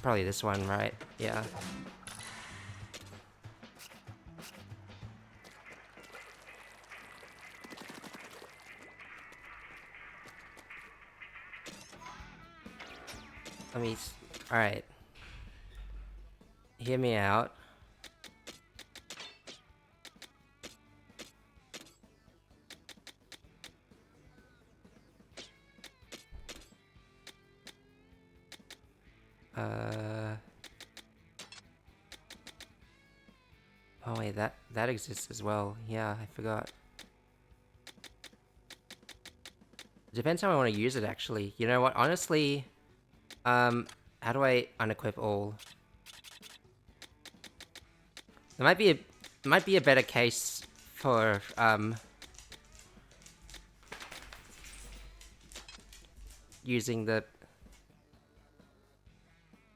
probably this one, right? Yeah. Let me... Alright. Hear me out. Oh wait, that exists as well. Yeah, I forgot. Depends how I want to use it, actually. You know what? Honestly, how do I unequip all? There might be a better case for using the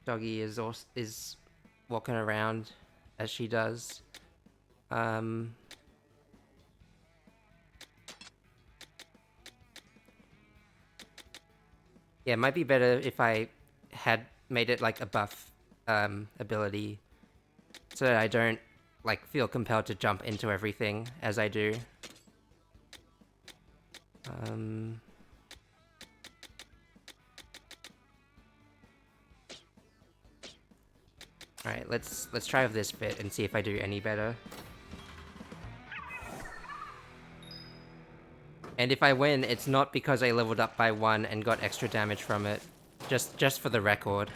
doggy is walking around as she does. Yeah, it might be better if I had made it like a buff ability so that I don't like feel compelled to jump into everything as I do. Alright, let's try with this bit and see if I do any better. And if I win, it's not because I leveled up by 1 and got extra damage from it. Just for the record.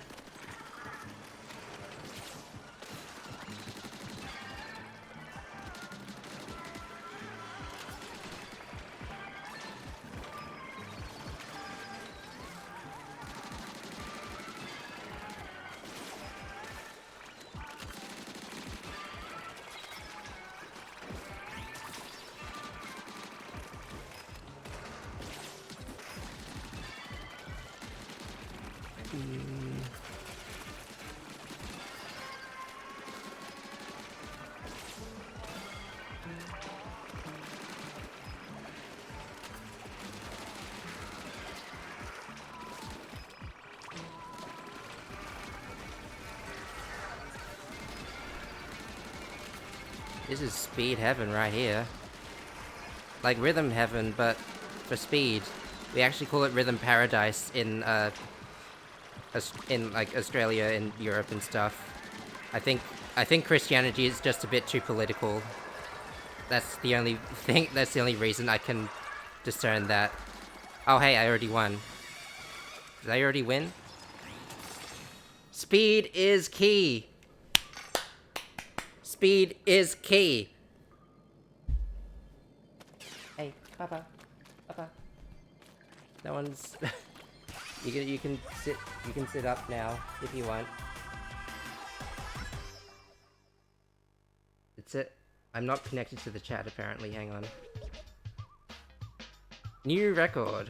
This is speed heaven right here. Like rhythm heaven, but for speed. We actually call it rhythm paradise in like Australia and Europe and stuff. I think Christianity is just a bit too political. That's the only thing. That's the only reason I can discern that. Oh hey, I already won. Did I already win? Speed is key. Speed is key. Hey, Papa. No one's. you can sit up now if you want. It's it. I'm not connected to the chat apparently. Hang on. New record.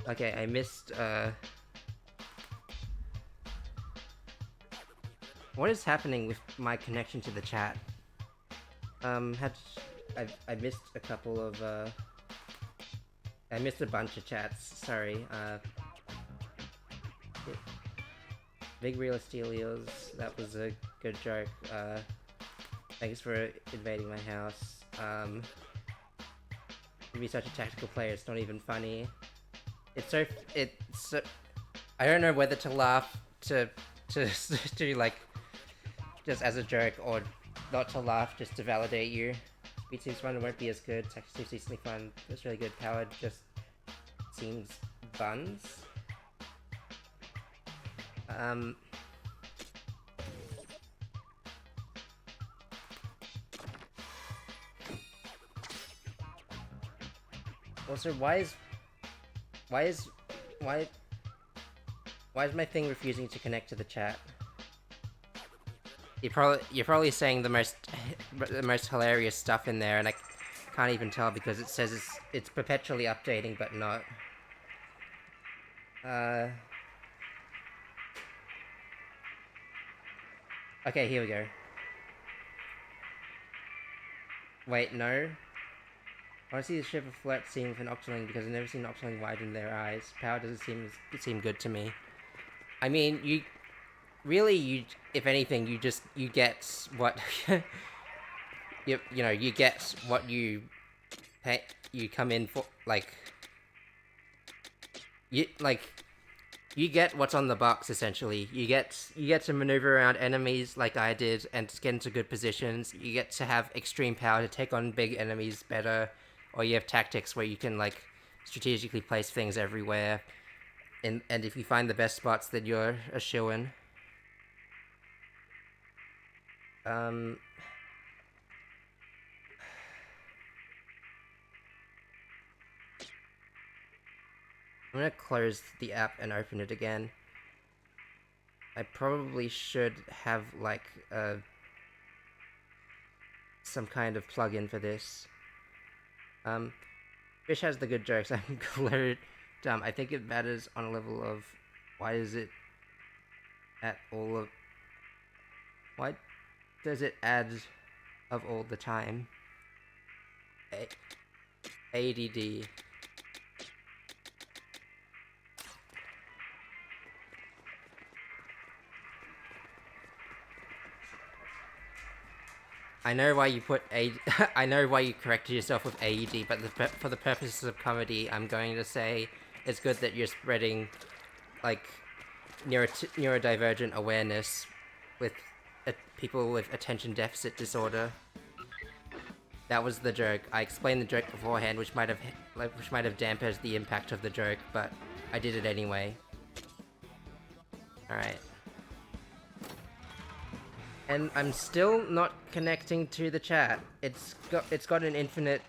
Okay, I missed. What is happening with my connection to the chat? I missed a couple of, I missed a bunch of chats, sorry, Big Real Estelios, that was a good joke, thanks for invading my house, to be such a tactical player, it's not even funny. It's so, I don't know whether to laugh to like, just as a joke, or not to laugh just to validate you. Speed seems fun, it won't be as good. It's actually decently fun. It's really good. Powered just seems buns. Also, why is my thing refusing to connect to the chat? You're probably saying the most hilarious stuff in there, and I can't even tell because it says it's perpetually updating, but not. Okay, here we go. Wait, no. I want to see the ship of flirt scene with an Octoling because I've never seen an Octoling widen their eyes. Power doesn't seem good to me. I mean, you if anything, you get what you get what you come in for, you get what's on the box essentially. You get to maneuver around enemies like I did and to get into good positions. You get to have extreme power to take on big enemies better, or you have tactics where you can like strategically place things everywhere. And if you find the best spots, then you're a shoo-in. I'm gonna close the app and open it again. I probably should have like some kind of plugin for this. Fish has the good jokes. I'm glad. I think it matters on a level of why is it at all of why does it add of all the time? ADD. I know why you put I know why you corrected yourself with AED, but for the purposes of comedy, I'm going to say it's good that you're spreading, like, neurodivergent awareness with people with attention deficit disorder. That was the joke. I explained the joke beforehand, which might have dampened the impact of the joke, but I did it anyway. Alright. And I'm still not connecting to the chat. It's got an infinite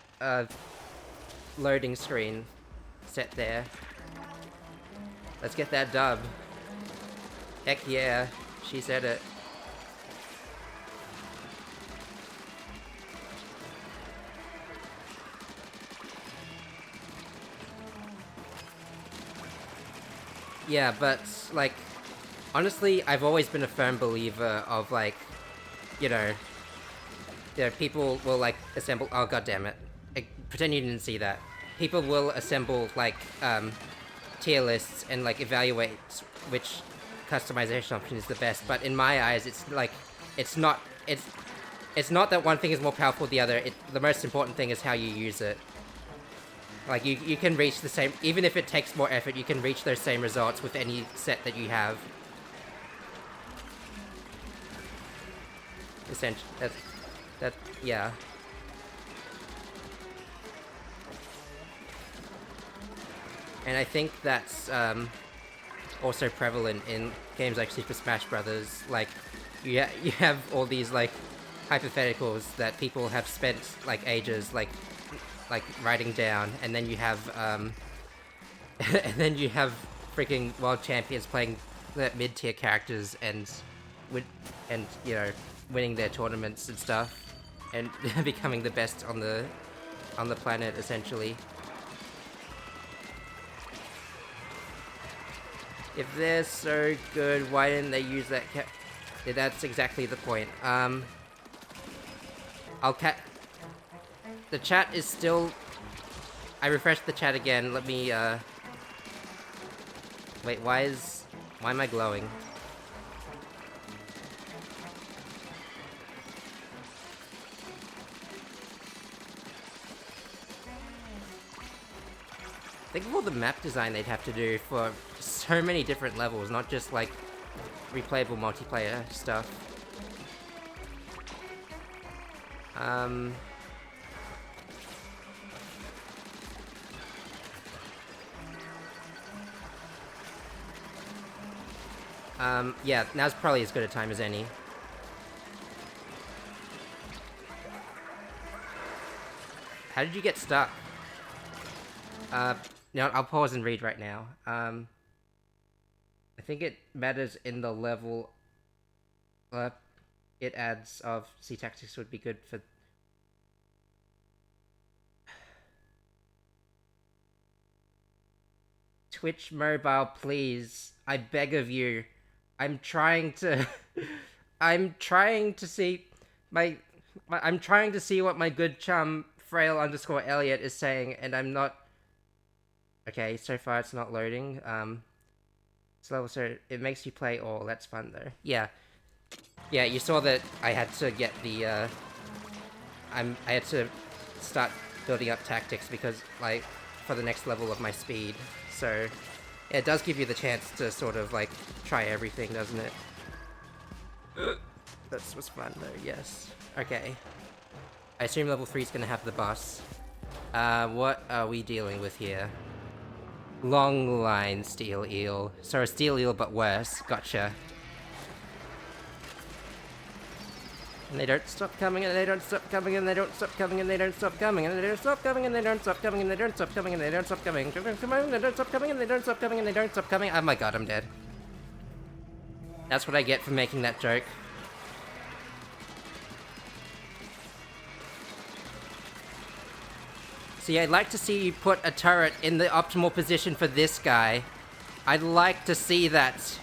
loading screen set there. Let's get that dub. Heck yeah, she said it. Yeah, but, like, honestly, I've always been a firm believer of, like, you know, people will, like, assemble... Oh, goddammit. Pretend you didn't see that. People will assemble, like, tier lists and, like, evaluate which customization option is the best, but in my eyes, it's, like, it's not that one thing is more powerful than the other. The most important thing is how you use it. Like, you can reach the same... Even if it takes more effort, you can reach those same results with any set that you have. Essentially, yeah. And I think that's, also prevalent in games like Super Smash Brothers. Like, you have all these, like, hypotheticals that people have spent, like, ages, like writing down, and then you have and then you have freaking world champions playing the mid-tier characters and you know, winning their tournaments and stuff and becoming the best on the planet, essentially. If they're so good, why didn't they use that yeah, that's exactly the point. The chat is still... I refreshed the chat again. Let me, Wait, why am I glowing? Think of all the map design they'd have to do for so many different levels, not just, like, replayable multiplayer stuff. Yeah, now's probably as good a time as any. How did you get stuck? No, I'll pause and read right now. I think it matters in the level it adds of C-Tactics would be good for... Twitch mobile, please. I beg of you. I'm trying to... I'm trying to see what my good chum, Frail_Elliot, is saying, and I'm not... Okay, so far it's not loading. So it makes you play all. That's fun, though. Yeah. Yeah, you saw that I had to get the, I had to start building up tactics because, like, for the next level of my speed. So, yeah, it does give you the chance to sort of, like, try everything, doesn't it? That was fun, though, yes. Okay. I assume level 3 is gonna have the boss. What are we dealing with here? Long line steel eel. So a steel eel, but worse. Gotcha. And they don't stop coming, and they don't stop coming, and they don't stop coming, and they don't stop coming, and they don't stop coming, and they don't stop coming, and they don't stop coming, and they don't stop coming, and they don't stop coming, and they don't stop coming, and they don't stop coming, and they don't stop coming. Oh my god, I'm dead. That's what I get for making that joke. See, I'd like to see you put a turret in the optimal position for this guy. I'd like to see that.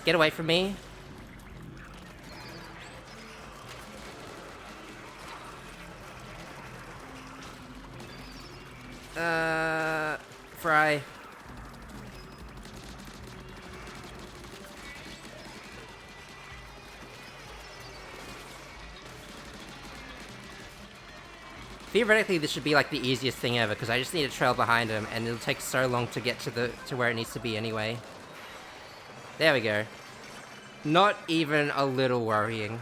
Get away from me. Fry. Theoretically, this should be like the easiest thing ever, because I just need to trail behind him, and it'll take so long to get to where it needs to be anyway. There we go. Not even a little worrying.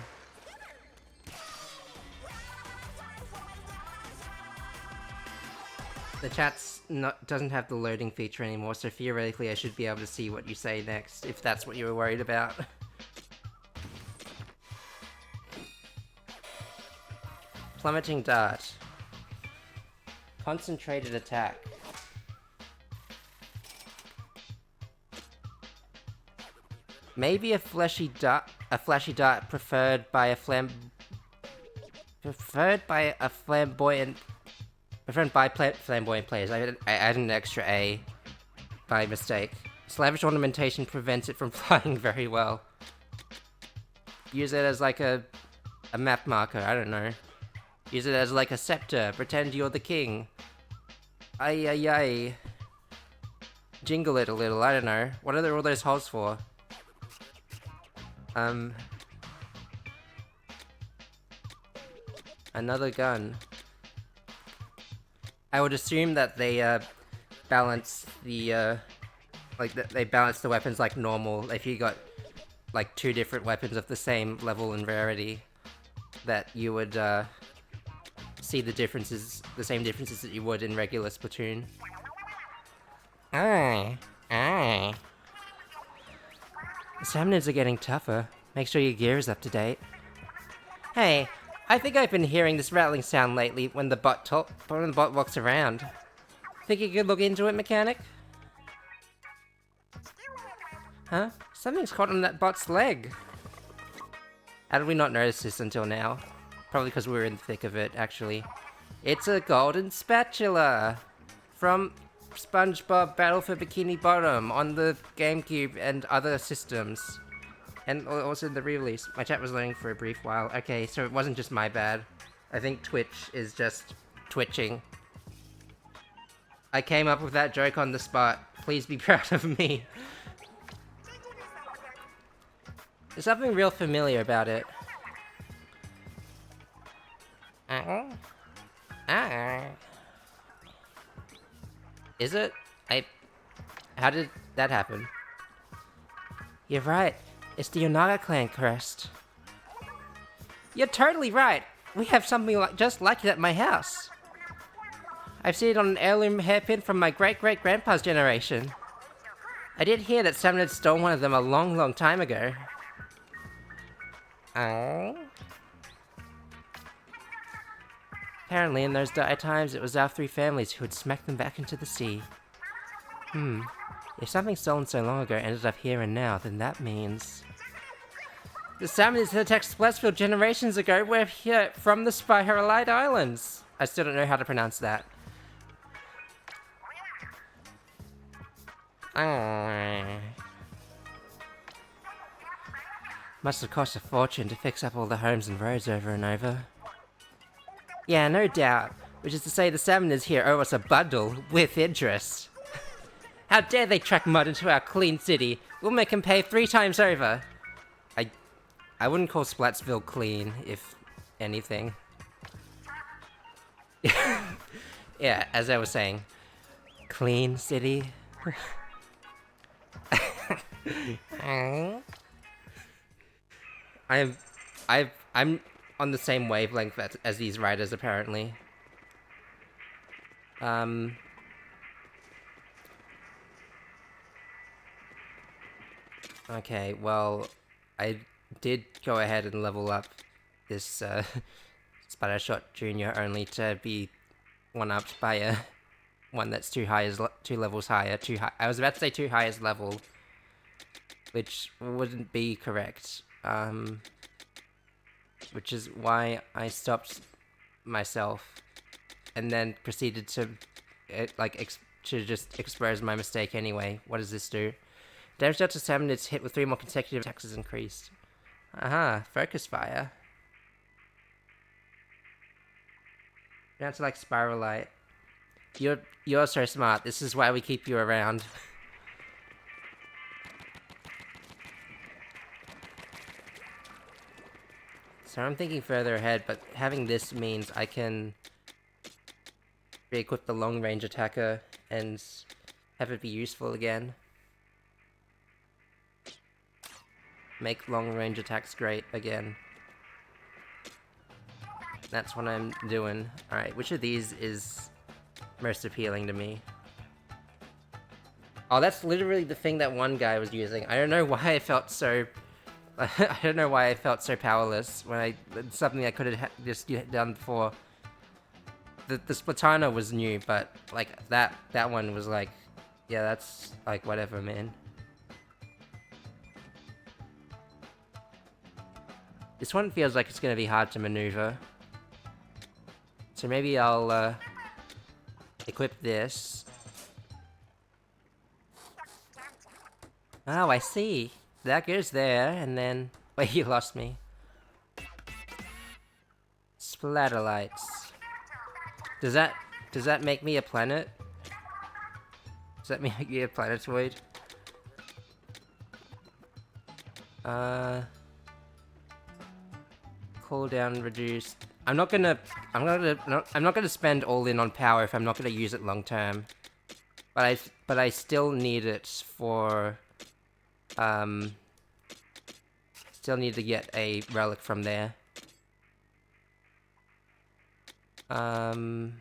The chat's doesn't have the loading feature anymore, so theoretically I should be able to see what you say next, if that's what you were worried about. Plummeting dart. Concentrated attack. Maybe a flashy dart preferred by a flamboyant players. I added an extra A by mistake. Slavish ornamentation prevents it from flying very well. Use it as like a map marker, I don't know. Use it as like a scepter, pretend you're the king. Ay ay ay. Jingle it a little, I don't know. What are all those holes for? Another gun. I would assume that they, balance the, they balance the weapons like normal. If you got, like, 2 different weapons of the same level and rarity, that you would, see the differences, the same differences that you would in regular Splatoon. Aye. The Salmonids are getting tougher. Make sure your gear is up to date. Hey, I think I've been hearing this rattling sound lately when the bot walks around. Think you could look into it, mechanic? Huh? Something's caught on that bot's leg. How did we not notice this until now? Probably because we were in the thick of it, actually. It's a golden spatula! From SpongeBob Battle for Bikini Bottom on the GameCube and other systems. And also the re-release. My chat was loading for a brief while. Okay, so it wasn't just my bad. I think Twitch is just twitching. I came up with that joke on the spot. Please be proud of me. There's something real familiar about it. Is it? How did that happen? You're right. It's the Onaga clan crest. You're totally right. We have something just like it at my house. I've seen it on an heirloom hairpin from my great-great-grandpa's generation. I did hear that someone had stolen one of them a long, long time ago. Oh? Apparently, in those dire times, it was our 3 families who had smacked them back into the sea. If something stolen so long ago ended up here and now, then that means... The Salmonids had attacked Splashville generations ago. We're here from the Spiralite Islands. I still don't know how to pronounce that. Must have cost a fortune to fix up all the homes and roads over and over. Yeah, no doubt. Which is to say the Salmonids here owe us a bundle with interest. How dare they track mud into our clean city? We'll make them pay 3 times over. I wouldn't call Splatsville clean, if anything. Yeah, as I was saying. Clean city. I'm on the same wavelength as these writers, apparently. Okay, well, I did go ahead and level up this Splattershot Junior only to be one-upped by a one that's 2 levels higher. I was about to say 2 highest level, which wouldn't be correct. Which is why I stopped myself and then proceeded to just expose my mistake anyway. What does this do? Damage dealt to Salmonids hit with 3 more consecutive attacks is increased. Aha, focus fire. Down to like Spiralite. You're so smart. This is why we keep you around. So I'm thinking further ahead, but having this means I can re-equip the long range attacker and have it be useful again. Make long range attacks great again. That's what I'm doing. Alright, which of these is most appealing to me? Oh, that's literally the thing that one guy was using. I don't know why I felt so... I don't know why I felt so powerless when it's something I could have just done before. The Splatana was new, but like that one was like, yeah, that's like whatever, man. This one feels like it's gonna be hard to maneuver. So maybe I'll equip this. Oh, I see. That goes there, and then... Wait, you lost me. Splatterlights. Does that make me a planet? Does that make me a planetoid? Cooldown reduced. I'm not gonna spend all in on power if I'm not gonna use it long term. But I still need it for still need to get a relic from there. I'm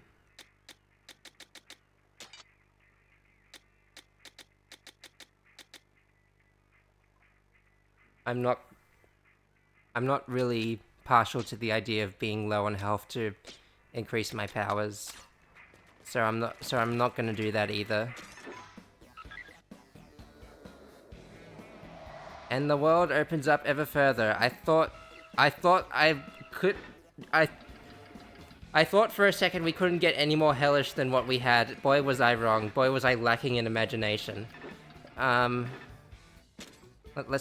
not really partial to the idea of being low on health to increase my powers. So I'm not gonna do that either. And the world opens up ever further. I thought for a second we couldn't get any more hellish than what we had. Boy, was I wrong. Boy, was I lacking in imagination. Let's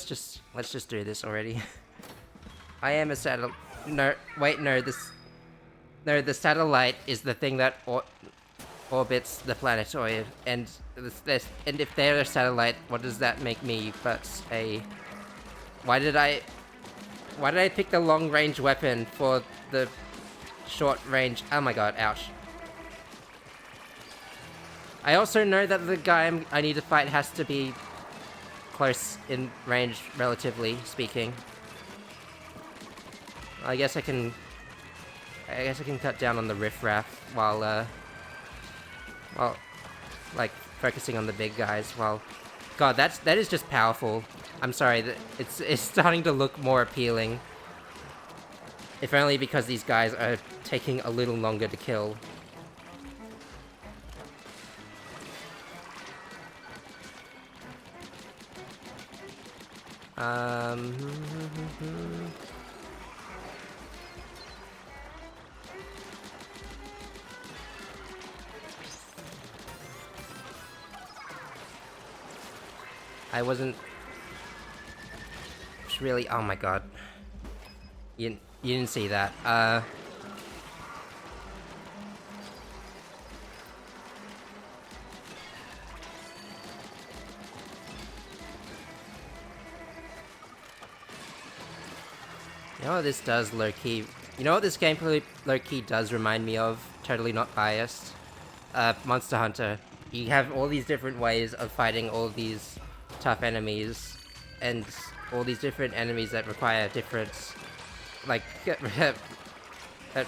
just do this already. I am a satellite. No, wait, no. The satellite is the thing that orbits the planetoid, and if they're a satellite, what does that make me but a... Why did I pick the long range weapon for the short range? Oh my god, ouch. I also know that the guy I need to fight has to be close in range, relatively speaking. I guess I can cut down on the riffraff while like focusing on the big guys. While, God, that is just powerful. I'm sorry, it's starting to look more appealing. If only because these guys are taking a little longer to kill. I wasn't really... Oh my god. You didn't see that. You know what this does, low-key? You know what this gameplay low-key does remind me of? Totally not biased. Monster Hunter. You have all these different ways of fighting all these tough enemies, and all these different enemies that require different, like, that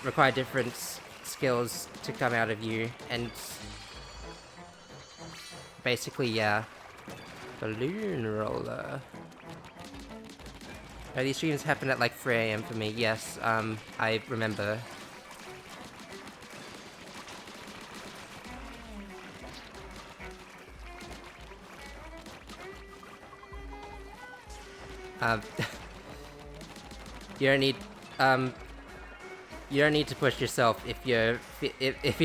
require different skills to come out of you, and basically, yeah. Balloon roller. Oh, these streams happen at like 3 AM for me. Yes, I remember. You don't need to push yourself if you're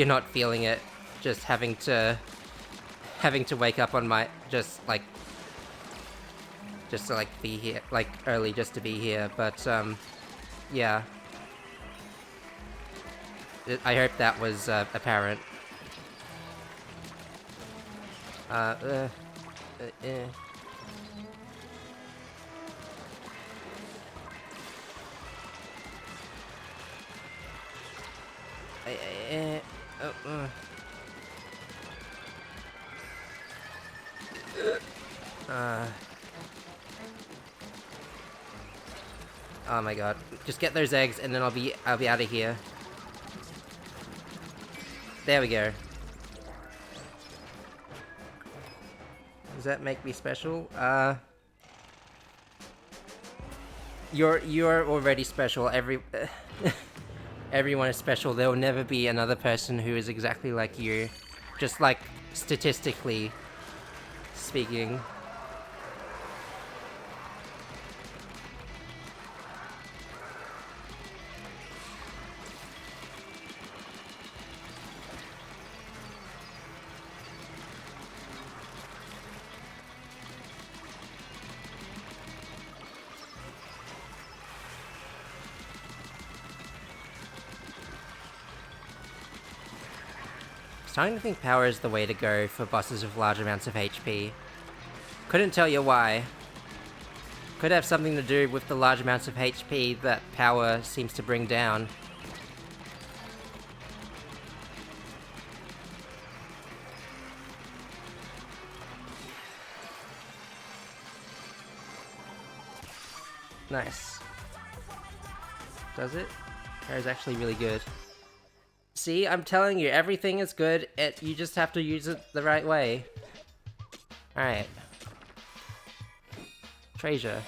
not feeling it. Just having to wake up on my just to be here like early just to be here. But yeah. I hope that was apparent. Oh my god. Just get those eggs and then I'll be out of here. There we go. Does that make me special? You're already special. Everyone is special. There will never be another person who is exactly like you. Just like statistically speaking. Starting to think power is the way to go for bosses with large amounts of HP. Couldn't tell you why. Could have something to do with the large amounts of HP that power seems to bring down. Nice. Does it? That is actually really good. See, I'm telling you, everything is good. You just have to use it the right way. Alright. Treasure.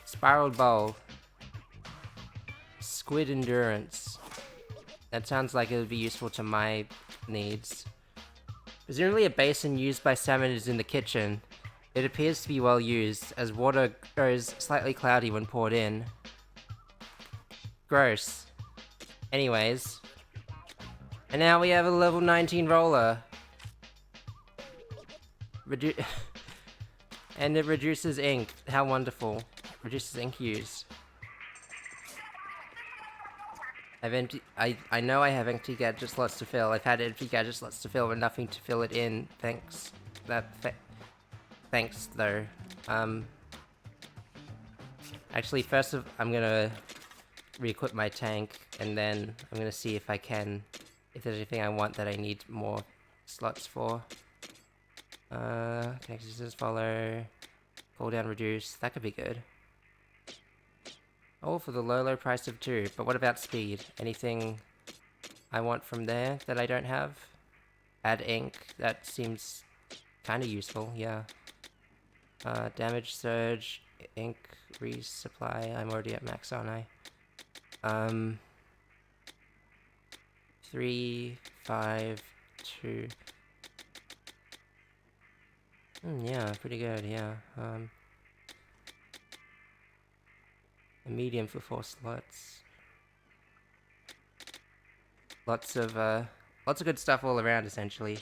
Spiraled bowl. Squid endurance. That sounds like it would be useful to my needs. Presumably a basin used by salmon is in the kitchen. It appears to be well used, as water goes slightly cloudy when poured in. Gross. Anyways. And now we have a level 19 roller. And it reduces ink. How wonderful. Reduces ink use. I know I have empty gadget slots to fill. I've had empty gadget slots to fill, but nothing to fill it in. Thanks. Thanks, though. Actually, first I'm gonna re-equip my tank, and then I'm gonna see if I can... If there's anything I want that I need more slots for. Connections follow. Cooldown reduce. That could be good. Oh, for the low price of 2. But what about speed? Anything I want from there that I don't have? Add ink. That seems kind of useful, yeah. Damage surge. Ink resupply. I'm already at max, aren't I? 3, 5, 2. Yeah, pretty good, yeah. A medium for 4 slots. Lots of good stuff all around, essentially.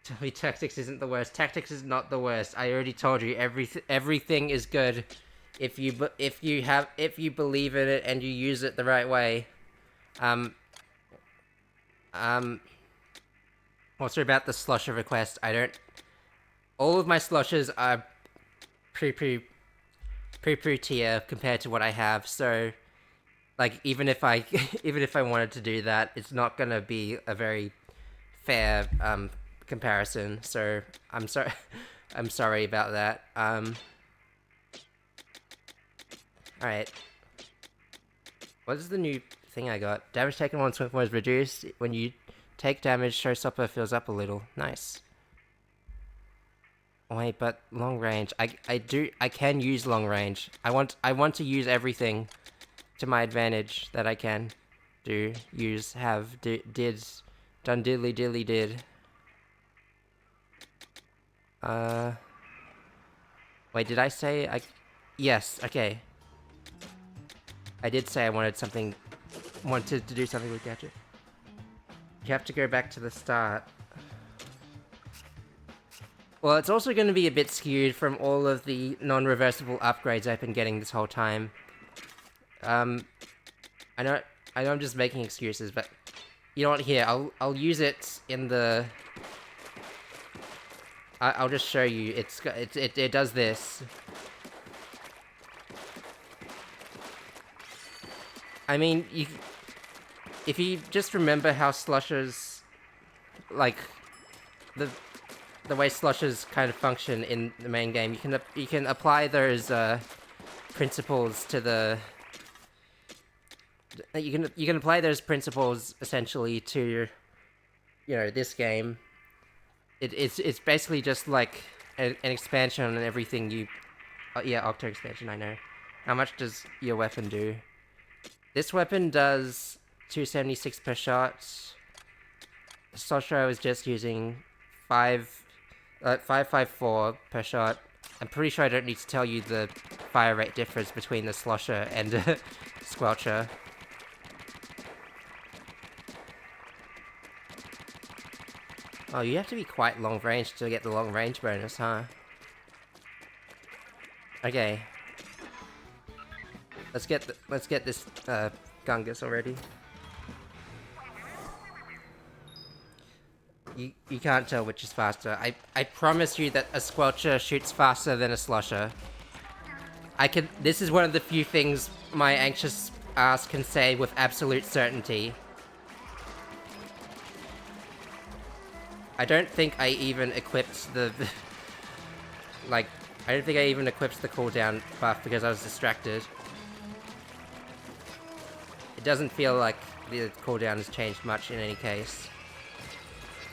Tell me tactics isn't the worst. Tactics is not the worst. I already told you, everything is good. If you believe in it and you use it the right way. Also about the slosher request, all of my sloshers are pre tier compared to what I have, so like even if I wanted to do that, it's not gonna be a very fair comparison, so I'm sorry about that. Alright. What is the new thing I got? Damage taken once swing is reduced. When you take damage, showstopper fills up a little. Nice. Wait, but long range. I can use long range. I want to use everything to my advantage that I can do, use, have, did, done diddly did. Wait, did I say yes, okay. I did say I wanted to do something with gadget. You have to go back to the start. Well, it's also going to be a bit skewed from all of the non-reversible upgrades I've been getting this whole time. I know I'm just making excuses, but you know what? Here, I'll use it in the. I'll just show you. It does this. I mean, if you just remember how slushers, like, the the way slushes kind of function in the main game. You can apply those principles to the. You can apply those principles essentially to, this game. It's basically just like an expansion on everything you. Yeah, Octo expansion. I know. How much does your weapon do? This weapon does 276 per shot. Sosha I was just using 554 per shot. I'm pretty sure I don't need to tell you the fire rate difference between the Slosher and Squelcher. Oh, you have to be quite long range to get the long range bonus, huh? Okay. Let's get this Gungus already. You can't tell which is faster. I promise you that a Squelcher shoots faster than a Slosher. This is one of the few things my anxious ass can say with absolute certainty. I don't think I even equipped the I don't think I even equipped the cooldown buff because I was distracted. It doesn't feel like the cooldown has changed much in any case.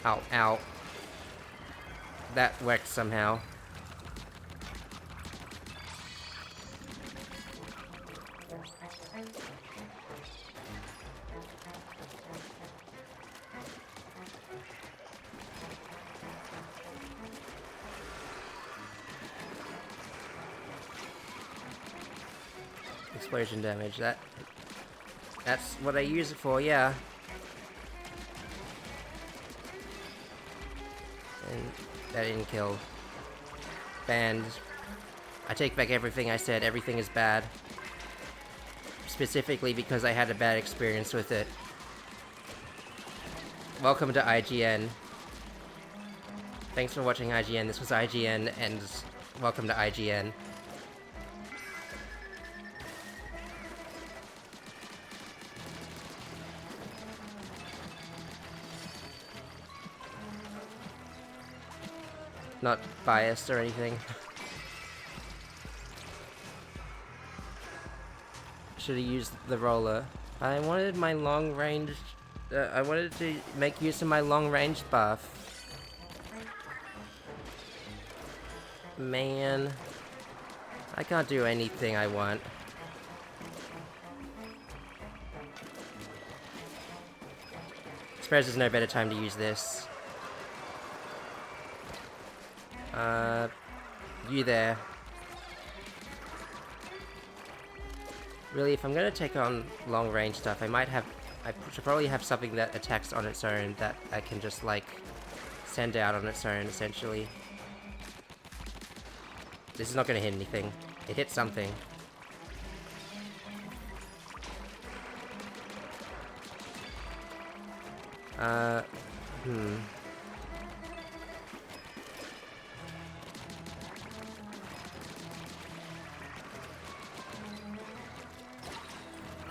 Ow, ow. That worked somehow. Explosion damage, that's what I use it for, yeah. And that didn't kill. Banned. I take back everything I said. Everything is bad. Specifically because I had a bad experience with it. Welcome to IGN. Thanks for watching IGN. This was IGN, and welcome to IGN. Not biased or anything. Should have used the roller. I wanted my long range. I wanted to make use of my long range buff. Man, I can't do anything I want. I suppose there's no better time to use this. You there. Really, if I'm gonna take on long range stuff, I should probably have something that attacks on its own that I can just, send out on its own, essentially. This is not gonna hit anything. It hit something.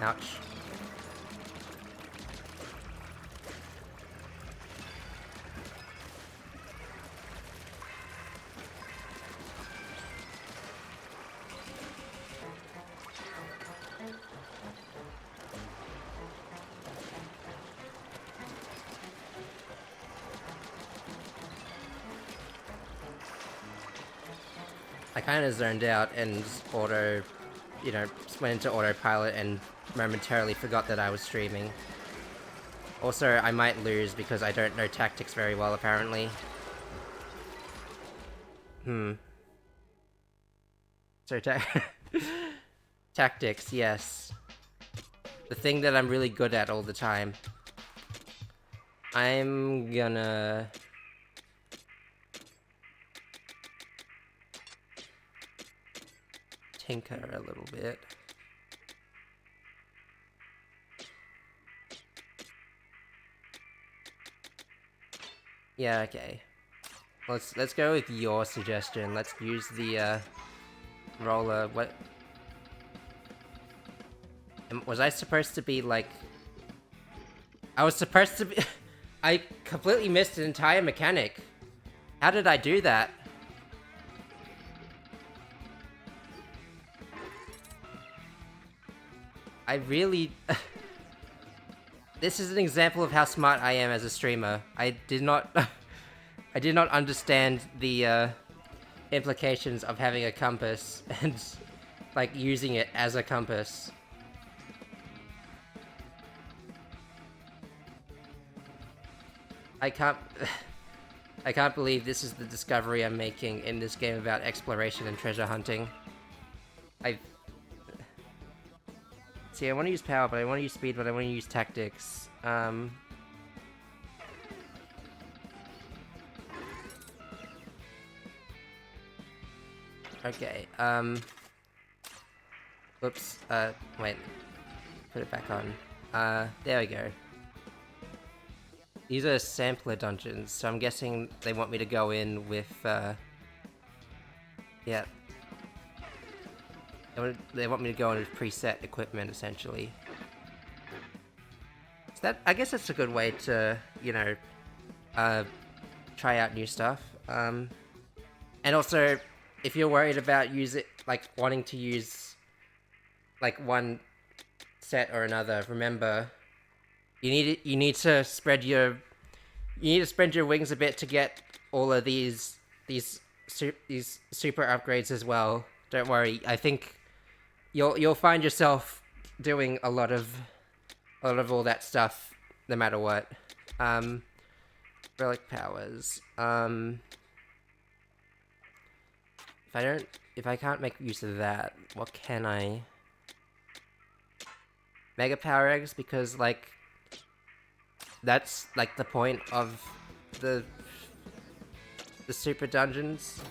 Ouch. I kind of zoned out and went into autopilot and momentarily forgot that I was streaming. Also, I might lose because I don't know tactics very well, apparently. So tactics, yes. The thing that I'm really good at all the time. I'm gonna... tinker a little bit. Yeah, okay. Let's go with your suggestion. Let's use the roller. What was I supposed to be like? I was supposed to be. I completely missed an entire mechanic. How did I do that? I really... This is an example of how smart I am as a streamer. I did not... I did not understand the implications of having a compass and like using it as a compass. I can't I can't believe this is the discovery I'm making in this game about exploration and treasure hunting. See, I want to use power, but I want to use speed, but I want to use tactics. Okay, Whoops, wait. Put it back on. There we go. These are sampler dungeons, so I'm guessing they want me to go in with, yeah. They want me to go in with preset equipment, essentially. So I guess that's a good way to, you know, try out new stuff. And also, if you're worried about wanting to use, like, one set or another, remember, you need to spread your wings a bit to get all of these super upgrades as well. Don't worry. I think you'll find yourself doing a lot of all that stuff no matter what. Relic powers. If I can't make use of that, what can I? Mega power eggs, because like that's like the point of the super dungeons.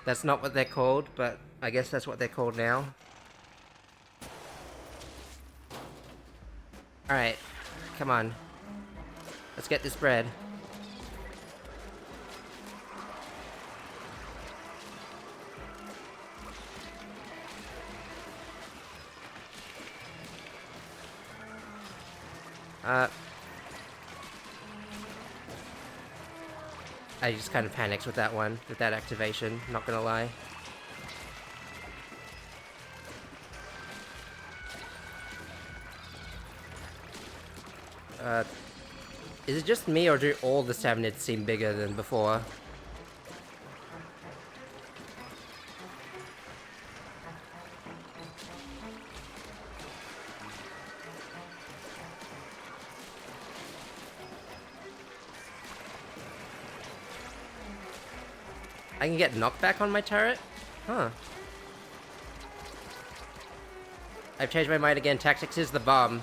That's not what they're called, but I guess that's what they're called now. Alright, come on. Let's get this bread. I just kind of panicked with that one, with that activation, not gonna lie. Is it just me, or do all the Savnids seem bigger than before? I can get knockback on my turret? Huh. I've changed my mind again. Tactics is the bomb.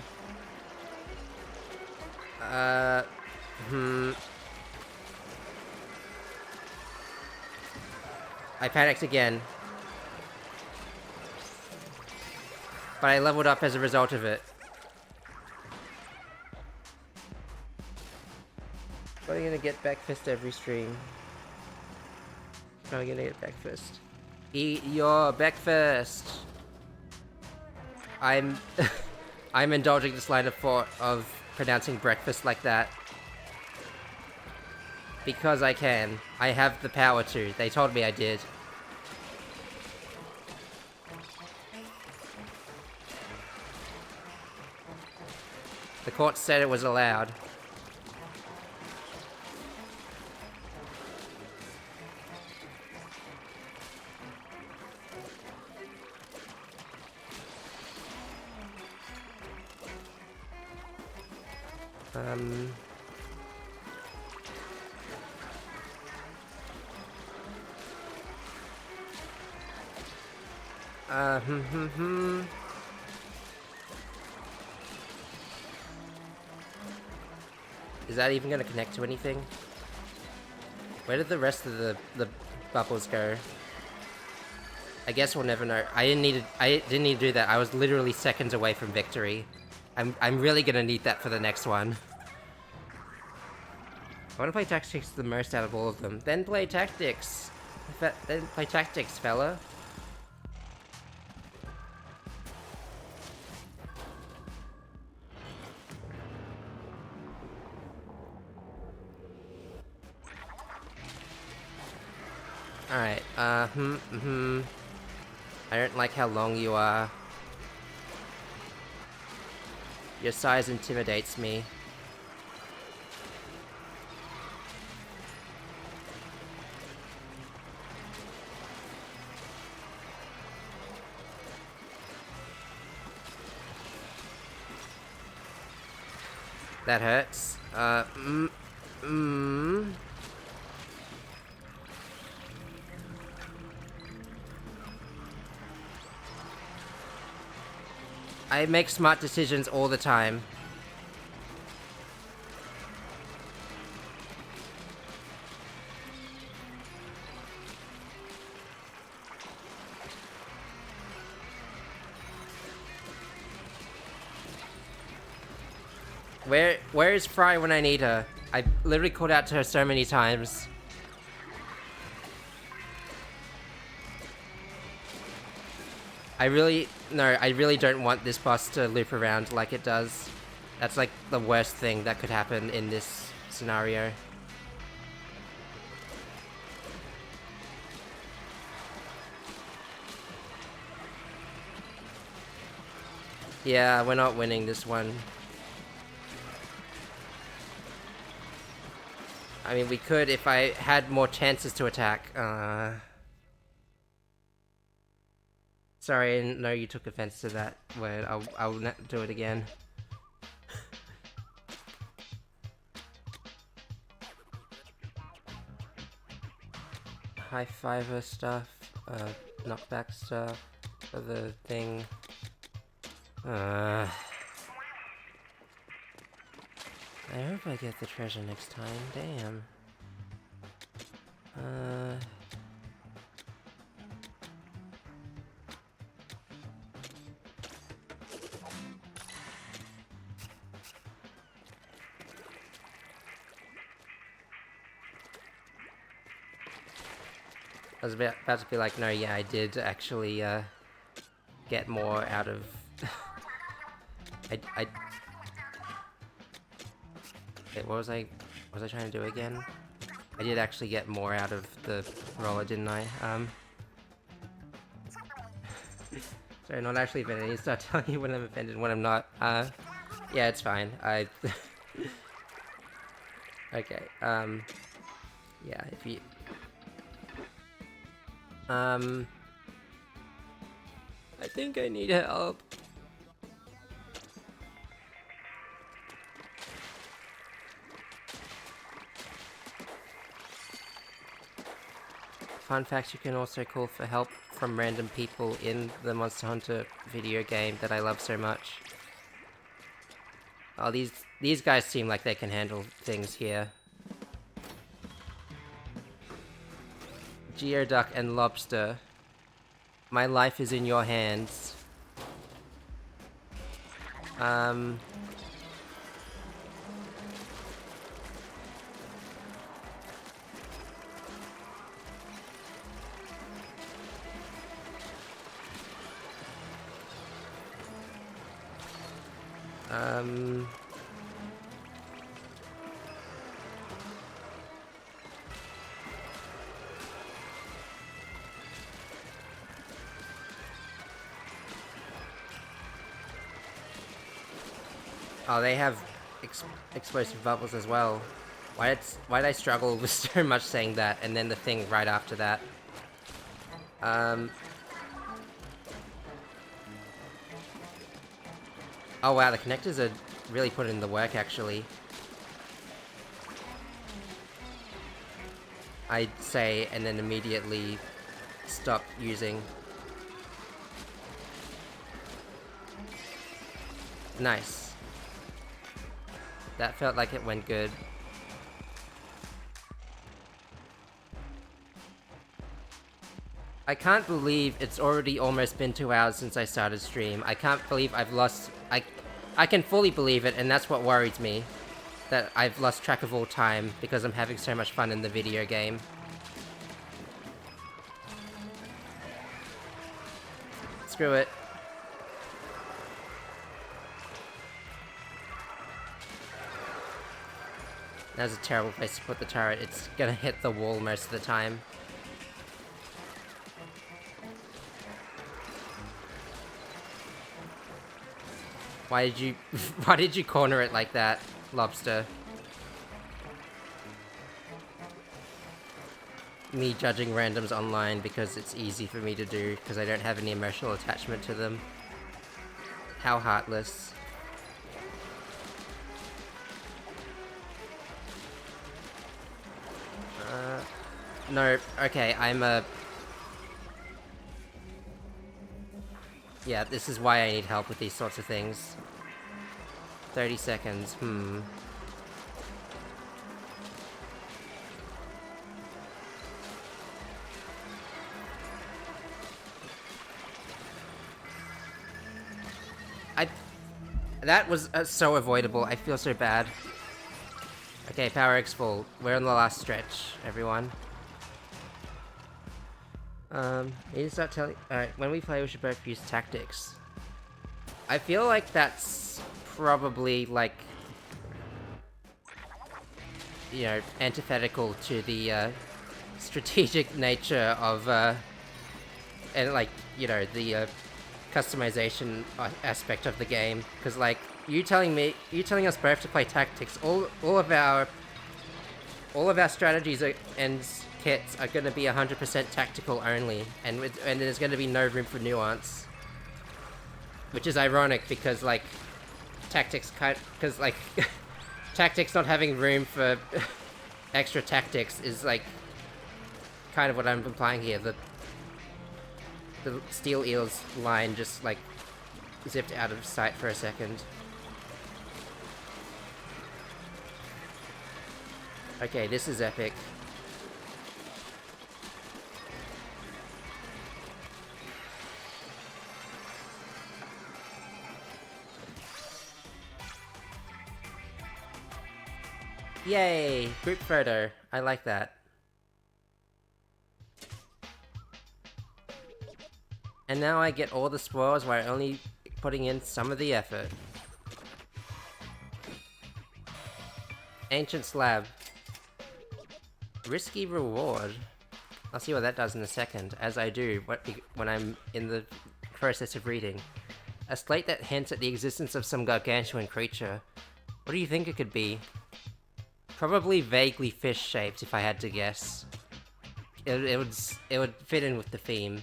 I panicked again. But I leveled up as a result of it. Probably gonna get Backfist every stream. Probably gonna get Backfist. Eat your Backfist! I'm indulging this line of thought of pronouncing breakfast like that. Because I can. I have the power to. They told me I did. The court said it was allowed. Is that even gonna connect to anything? Where did the rest of the bubbles go? I guess we'll never know. I didn't need to do that. I was literally seconds away from victory. I'm really gonna need that for the next one. I wanna play tactics the most out of all of them. Then play tactics. Then play tactics, fella. Alright, I don't like how long you are. Your size intimidates me. That hurts. I make smart decisions all the time. Where is Fry when I need her? I literally called out to her so many times. I really don't want this boss to loop around like it does. That's like the worst thing that could happen in this scenario. Yeah, we're not winning this one. I mean, we could if I had more chances to attack. Sorry, I didn't know you took offense to that word. I'll not do it again. High fiver stuff, knockback stuff for the thing. I hope I get the treasure next time. Damn. I was about to be like, no, yeah, I did actually, get more out of... Wait, what was I trying to do again? I did actually get more out of the roller, didn't I? Sorry, not actually offended. I need to start telling you when I'm offended and when I'm not. Yeah, it's fine. Okay, yeah, if you... I think I need help. Fun fact, you can also call for help from random people in the Monster Hunter video game that I love so much. Oh, these guys seem like they can handle things here. Geoduck and Lobster. My life is in your hands. Oh, they have explosive bubbles as well. Why did I struggle with so much saying that, and then the thing right after that? Oh wow, the connectors are really putting in the work, actually. I'd say, and then immediately stop using. Nice. That felt like it went good. I can't believe it's already almost been 2 hours since I started stream. I can't believe I've lost... I can fully believe it, and that's what worries me. That I've lost track of all time because I'm having so much fun in the video game. Screw it. That's a terrible place to put the turret. It's gonna hit the wall most of the time. Why did you... Why did you corner it like that, Lobster? Me judging randoms online because it's easy for me to do, because I don't have any emotional attachment to them. How heartless. No, okay, I'm a... Yeah, this is why I need help with these sorts of things. 30 seconds, That was so avoidable. I feel so bad. Okay, Power X full. We're on the last stretch, everyone. You need to start telling... Alright, when we play, we should both use tactics. I feel like that's probably, like... You know, antithetical to the, strategic nature of, and, like, you know, the, customization aspect of the game, because like you telling us both to play tactics, all of our strategies and kits are going to be 100% tactical only, and there's going to be no room for nuance, which is ironic because like tactics tactics not having room for extra tactics is like kind of what I'm implying here. The Steel Eels line just, like, zipped out of sight for a second. Okay, this is epic. Yay! Group photo. I like that. And now I get all the spoils while only putting in some of the effort. Ancient Slab. Risky reward. I'll see what that does in a second, as I do when I'm in the process of reading. A slate that hints at the existence of some gargantuan creature. What do you think it could be? Probably vaguely fish-shaped, if I had to guess. It would fit in with the theme.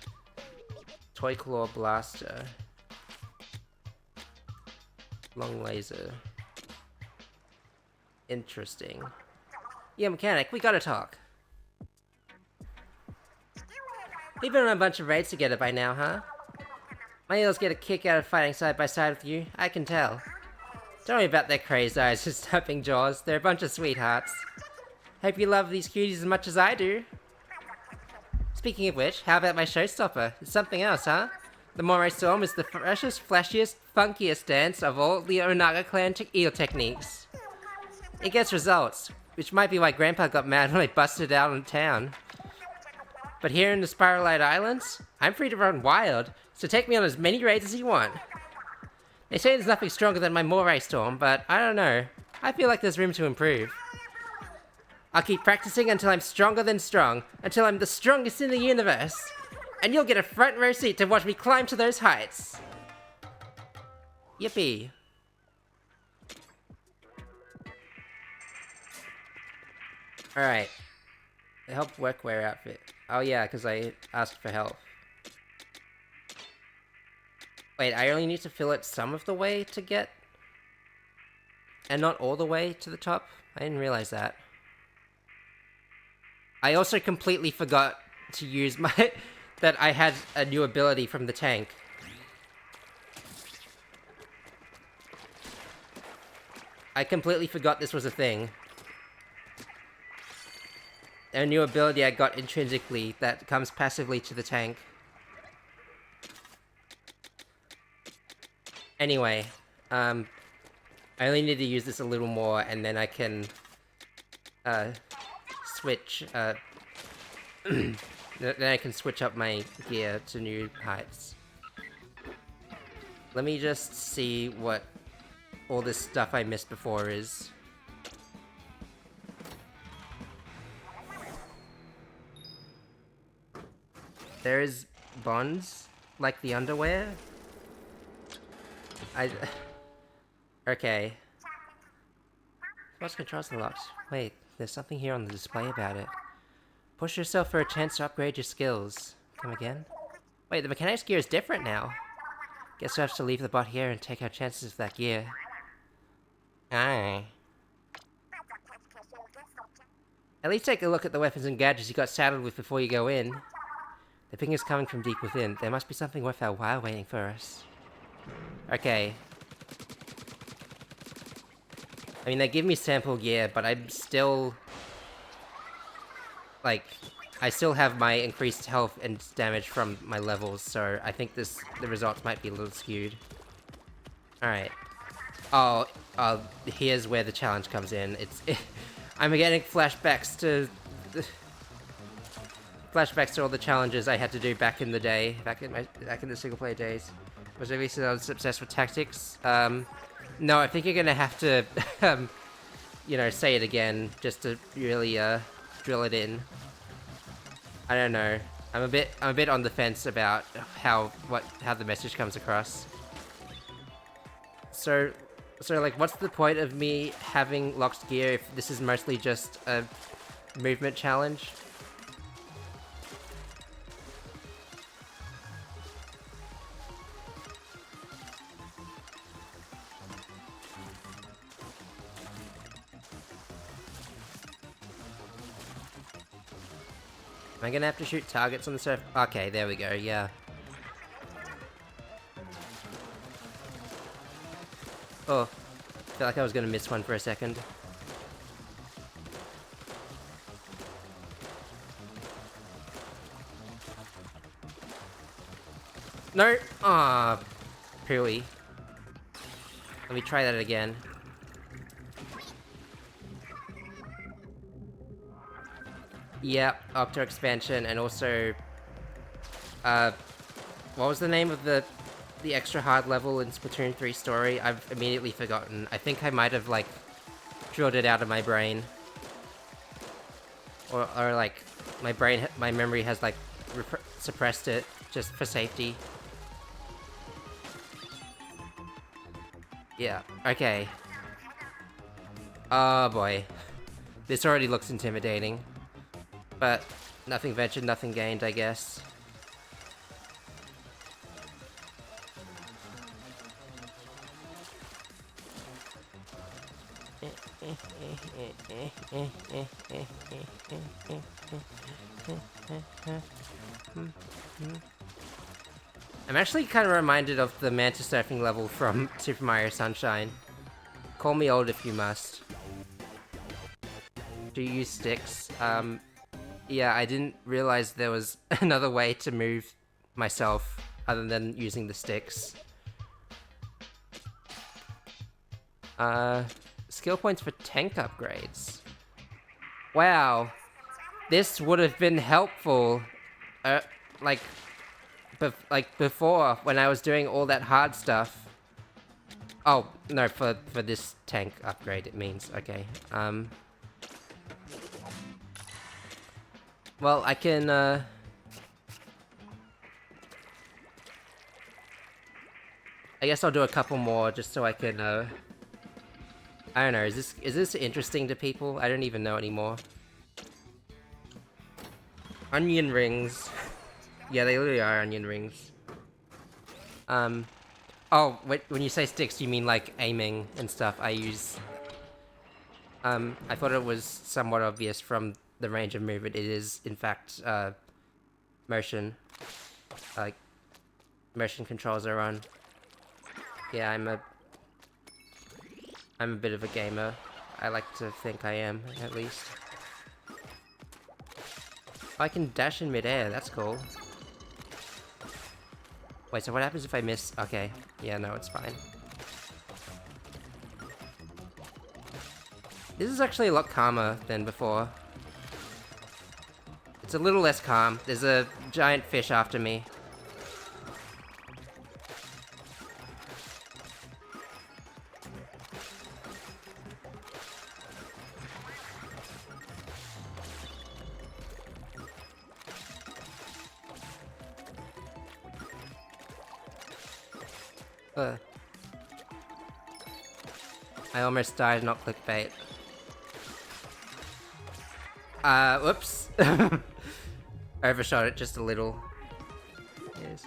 Toy Claw Blaster. Long laser. Interesting. Yeah, mechanic, we gotta talk. We've been on a bunch of raids together by now, huh? My eels get a kick out of fighting side by side with you, I can tell. Don't worry about their crazed eyes and snapping jaws, they're a bunch of sweethearts. Hope you love these cuties as much as I do. Speaking of which, how about my showstopper? It's something else, huh? The Moray Storm is the freshest, flashiest, funkiest dance of all the Onaga clan eel techniques. It gets results, which might be why Grandpa got mad when I busted out in town. But here in the Spiralite Islands, I'm free to run wild, so take me on as many raids as you want. They say there's nothing stronger than my Moray Storm, but I don't know. I feel like there's room to improve. I'll keep practicing until I'm stronger than strong, until I'm the strongest in the universe. And you'll get a front row seat to watch me climb to those heights. Yippee. Alright. Help workwear outfit. Oh yeah, because I asked for help. Wait, I only need to fill it some of the way to get... And not all the way to the top? I didn't realize that. I also completely forgot to use my... that I had a new ability from the tank. I completely forgot this was a thing. A new ability I got intrinsically that comes passively to the tank. Anyway, I only need to use this a little more and then I can, switch, then I can switch up my gear to new heights. Let me just see what all this stuff I missed before is. There is bonds, like the underwear. Okay. What's controls unlocked? Wait, there's something here on the display about it. Push yourself for a chance to upgrade your skills. Come again? Wait, the mechanics gear is different now. Guess we'll have to leave the bot here and take our chances with that gear. Aye. At least take a look at the weapons and gadgets you got saddled with before you go in. The ping is coming from deep within. There must be something worth our while waiting for us. Okay. I mean, they give me sample gear, but I'm still... like, I still have my increased health and damage from my levels, so I think the results might be a little skewed. Alright. Oh, here's where the challenge comes in. I'm getting flashbacks to all the challenges I had to do back in the day, back in the single player days. Was it recently I was obsessed with tactics? No, I think you're gonna have to, you know, say it again just to really drill it in. I don't know. I'm a bit on the fence about how the message comes across. So like, what's the point of me having locked gear if this is mostly just a movement challenge? Am I gonna have to shoot targets on the surface? Okay, there we go, yeah. Oh, I feel like I was gonna miss one for a second. No! Ah, pooey. Let me try that again. Yep, Octo expansion, and also, what was the name of the extra hard level in Splatoon 3 story? I've immediately forgotten. I think I might have, like, drilled it out of my brain. Or like, my memory has, like, suppressed it, just for safety. Yeah, okay. Oh boy. This already looks intimidating. But nothing ventured, nothing gained, I guess. I'm actually kind of reminded of the manta surfing level from Super Mario Sunshine. Call me old if you must. Do you use sticks? Yeah, I didn't realize there was another way to move myself other than using the sticks. Skill points for tank upgrades. Wow. This would have been helpful, like before, when I was doing all that hard stuff. Oh, no, for this tank upgrade it means, okay. Well, I can, I guess I'll do a couple more just so I can, I don't know, is this interesting to people? I don't even know anymore. Onion rings. Yeah, they literally are onion rings. Oh, wait, when you say sticks, you mean like aiming and stuff. I use... I thought it was somewhat obvious from the range of movement. It is, in fact, motion. Like, motion controls are on. Yeah, I'm a bit of a gamer. I like to think I am, at least. I can dash in midair, that's cool. Wait, so what happens if I miss? Okay, yeah, no, it's fine. This is actually a lot calmer than before. It's a little less calm. There's a giant fish after me. I almost died, not clickbait. Whoops. Overshot it just a little. Yes.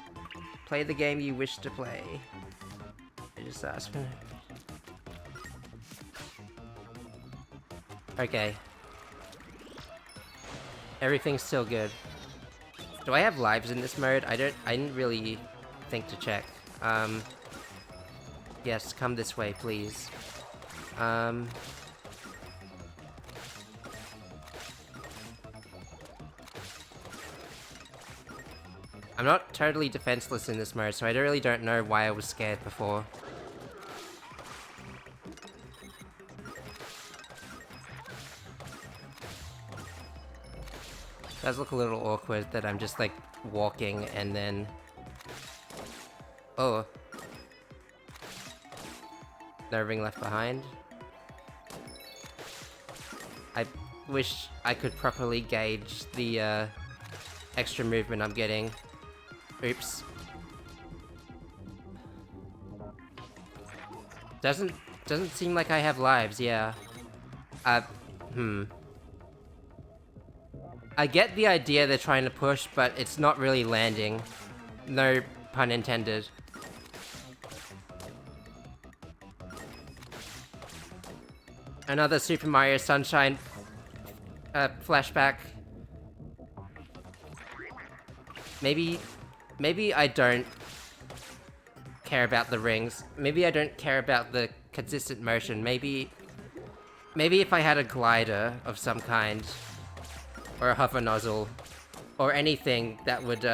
Play the game you wish to play. I just asked for... Okay. Everything's still good. Do I have lives in this mode? I didn't really think to check. Yes, come this way, please. I'm not totally defenseless in this mode, so I really don't know why I was scared before. It does look a little awkward that I'm just like walking and then... Oh. No ring left behind. I wish I could properly gauge the extra movement I'm getting. Oops. Doesn't seem like I have lives, yeah. I get the idea they're trying to push, but it's not really landing. No pun intended. Another Super Mario Sunshine flashback. Maybe I don't care about the rings. Maybe I don't care about the consistent motion. Maybe if I had a glider of some kind, or a hover nozzle, or anything that would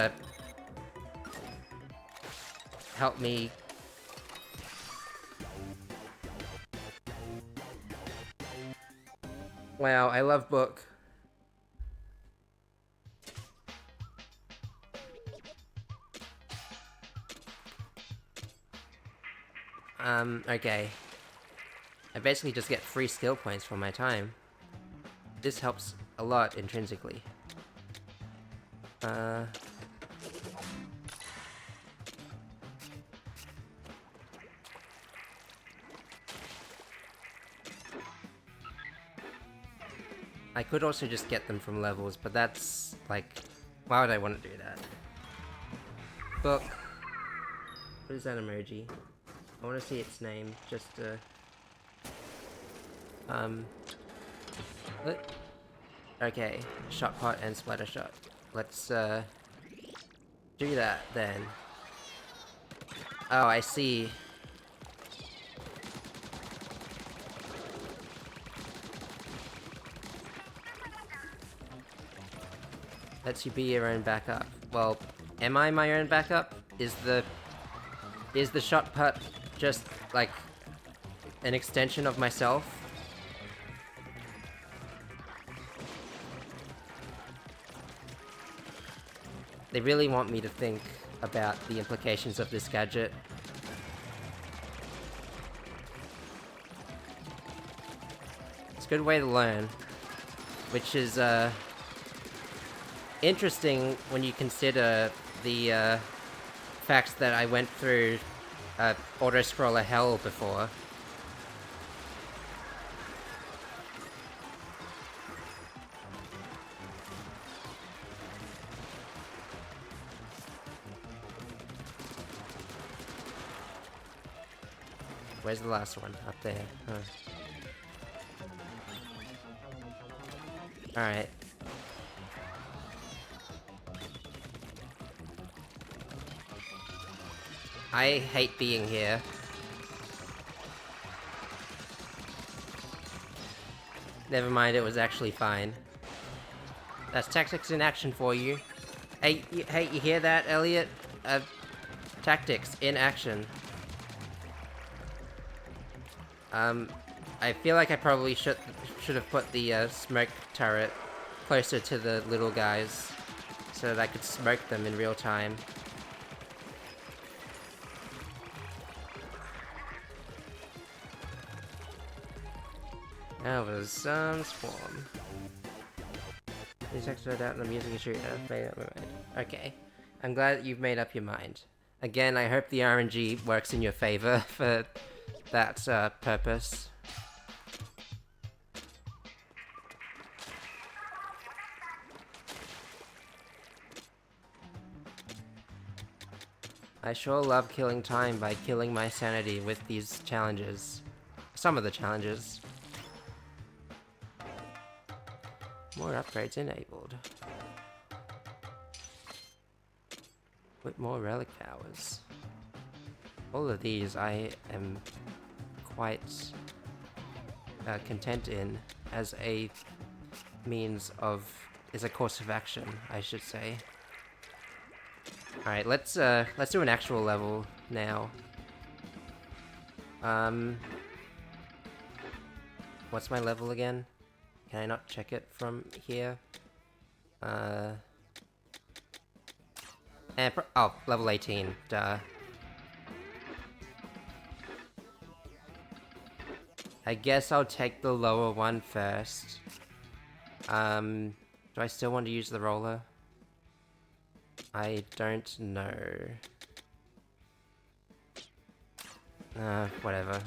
help me. Wow, I love book. Okay. I basically just get free skill points for my time. This helps a lot intrinsically. I could also just get them from levels, but that's, like... Why would I want to do that? Book. What is that emoji? I want to see its name, just what? Okay, shot pot and splatter shot. Let's, do that, then. Oh, I see. Lets you be your own backup. Well, am I my own backup? Is the shot put just, like, an extension of myself? They really want me to think about the implications of this gadget. It's a good way to learn, which is, interesting when you consider the, fact that I went through, auto-scroller hell before. Where's the last one? Up there. Huh. Alright. I hate being here. Never mind, it was actually fine. That's tactics in action for you. Hey, you hear that, Elliot? Tactics in action. I feel like I probably should have put the smoke turret closer to the little guys so that I could smoke them in real time. That was some swarm. These extra out in the music shooter. Made up my mind. Okay. I'm glad that you've made up your mind. Again, I hope the RNG works in your favor for that purpose. I sure love killing time by killing my sanity with these challenges. Some of the challenges. More upgrades enabled. With more relic powers. All of these I am quite content in as a as a course of action, I should say. Alright, let's do an actual level now. What's my level again? Can I not check it from here? Oh, level 18, duh. I guess I'll take the lower one first. Do I still want to use the roller? I don't know. Whatever.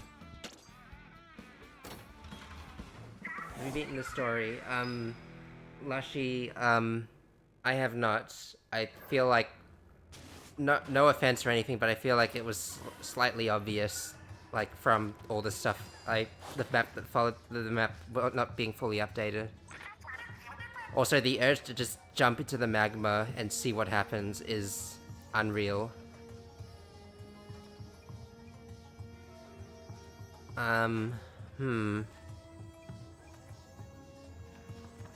Have you beaten the story? Lushy, I have not. I feel like... No offense or anything, but I feel like it was slightly obvious, like, from all the stuff the map that followed, the map not being fully updated. Also, the urge to just jump into the magma and see what happens is unreal.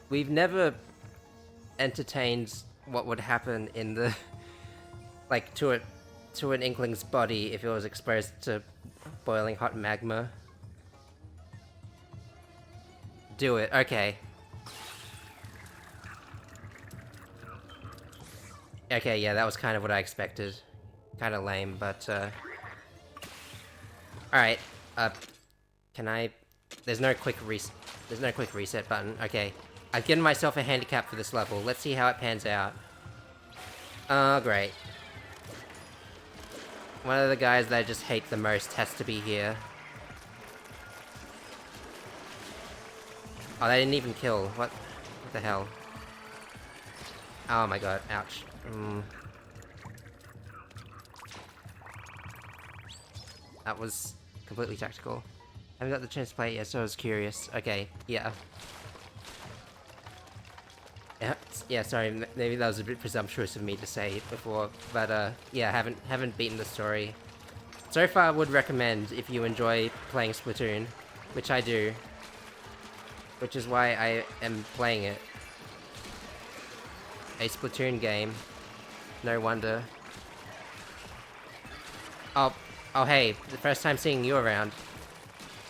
We've never entertained what would happen in the... like, to an Inkling's body if it was exposed to boiling hot magma. Do it, okay. Okay, yeah, that was kind of what I expected. Kind of lame, but, Alright, can I... There's no quick reset button. Okay. I've given myself a handicap for this level. Let's see how it pans out. Oh, great. One of the guys that I just hate the most has to be here. Oh, they didn't even kill. What the hell? Oh my god, ouch. That was completely tactical. I haven't got the chance to play it yet, so I was curious. Okay, yeah. Yeah, sorry, maybe that was a bit presumptuous of me to say before, but yeah, haven't beaten the story. So far, I would recommend if you enjoy playing Splatoon, which I do, which is why I am playing it. A Splatoon game, no wonder. Oh, hey, the first time seeing you around.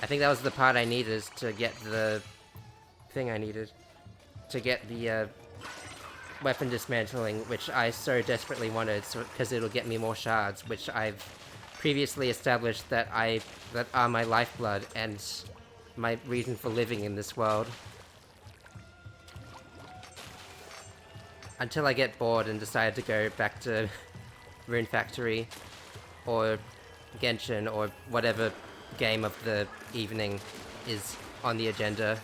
I think that was the part I needed to get the thing I needed. To get the weapon dismantling, which I so desperately wanted, because it'll get me more shards, which I've previously established that are my lifeblood and my reason for living in this world. Until I get bored and decide to go back to Rune Factory, or Genshin, or whatever game of the evening is on the agenda.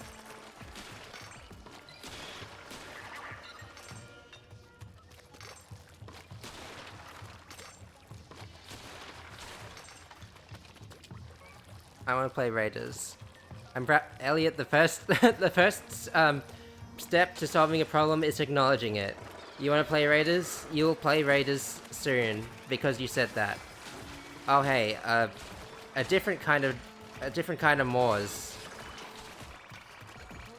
I want to play Raiders. Elliot, the first the first step to solving a problem is acknowledging it. You want to play Raiders? You'll play Raiders soon because you said that. Oh hey, a different kind of Moors.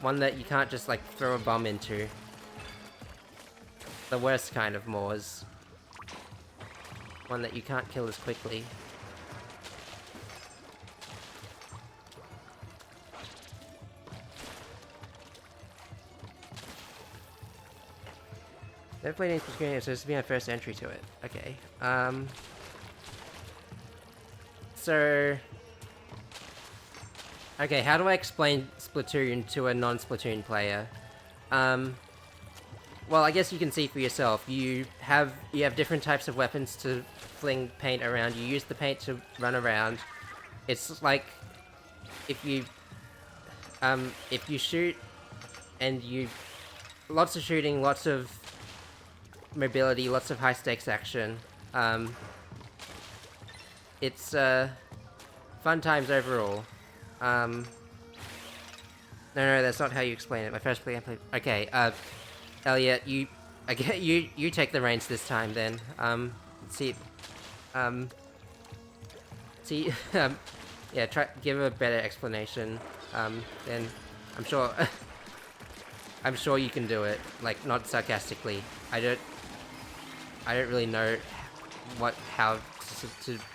One that you can't just like throw a bomb into. The worst kind of Moors. One that you can't kill as quickly. Never played any Splatoon games, so this will be my first entry to it. Okay. So... Okay, how do I explain Splatoon to a non-Splatoon player? Well, I guess you can see for yourself. You have different types of weapons to fling paint around. You use the paint to run around. It's like if you shoot and you lots of shooting, lots of mobility, lots of high stakes action. It's fun times overall. No, that's not how you explain it. My first play, okay. Elliot, you, okay, you take the reins this time. Then, see, um, see, yeah, try give a better explanation. Then, I'm sure, I'm sure you can do it. Like, not sarcastically. I don't really know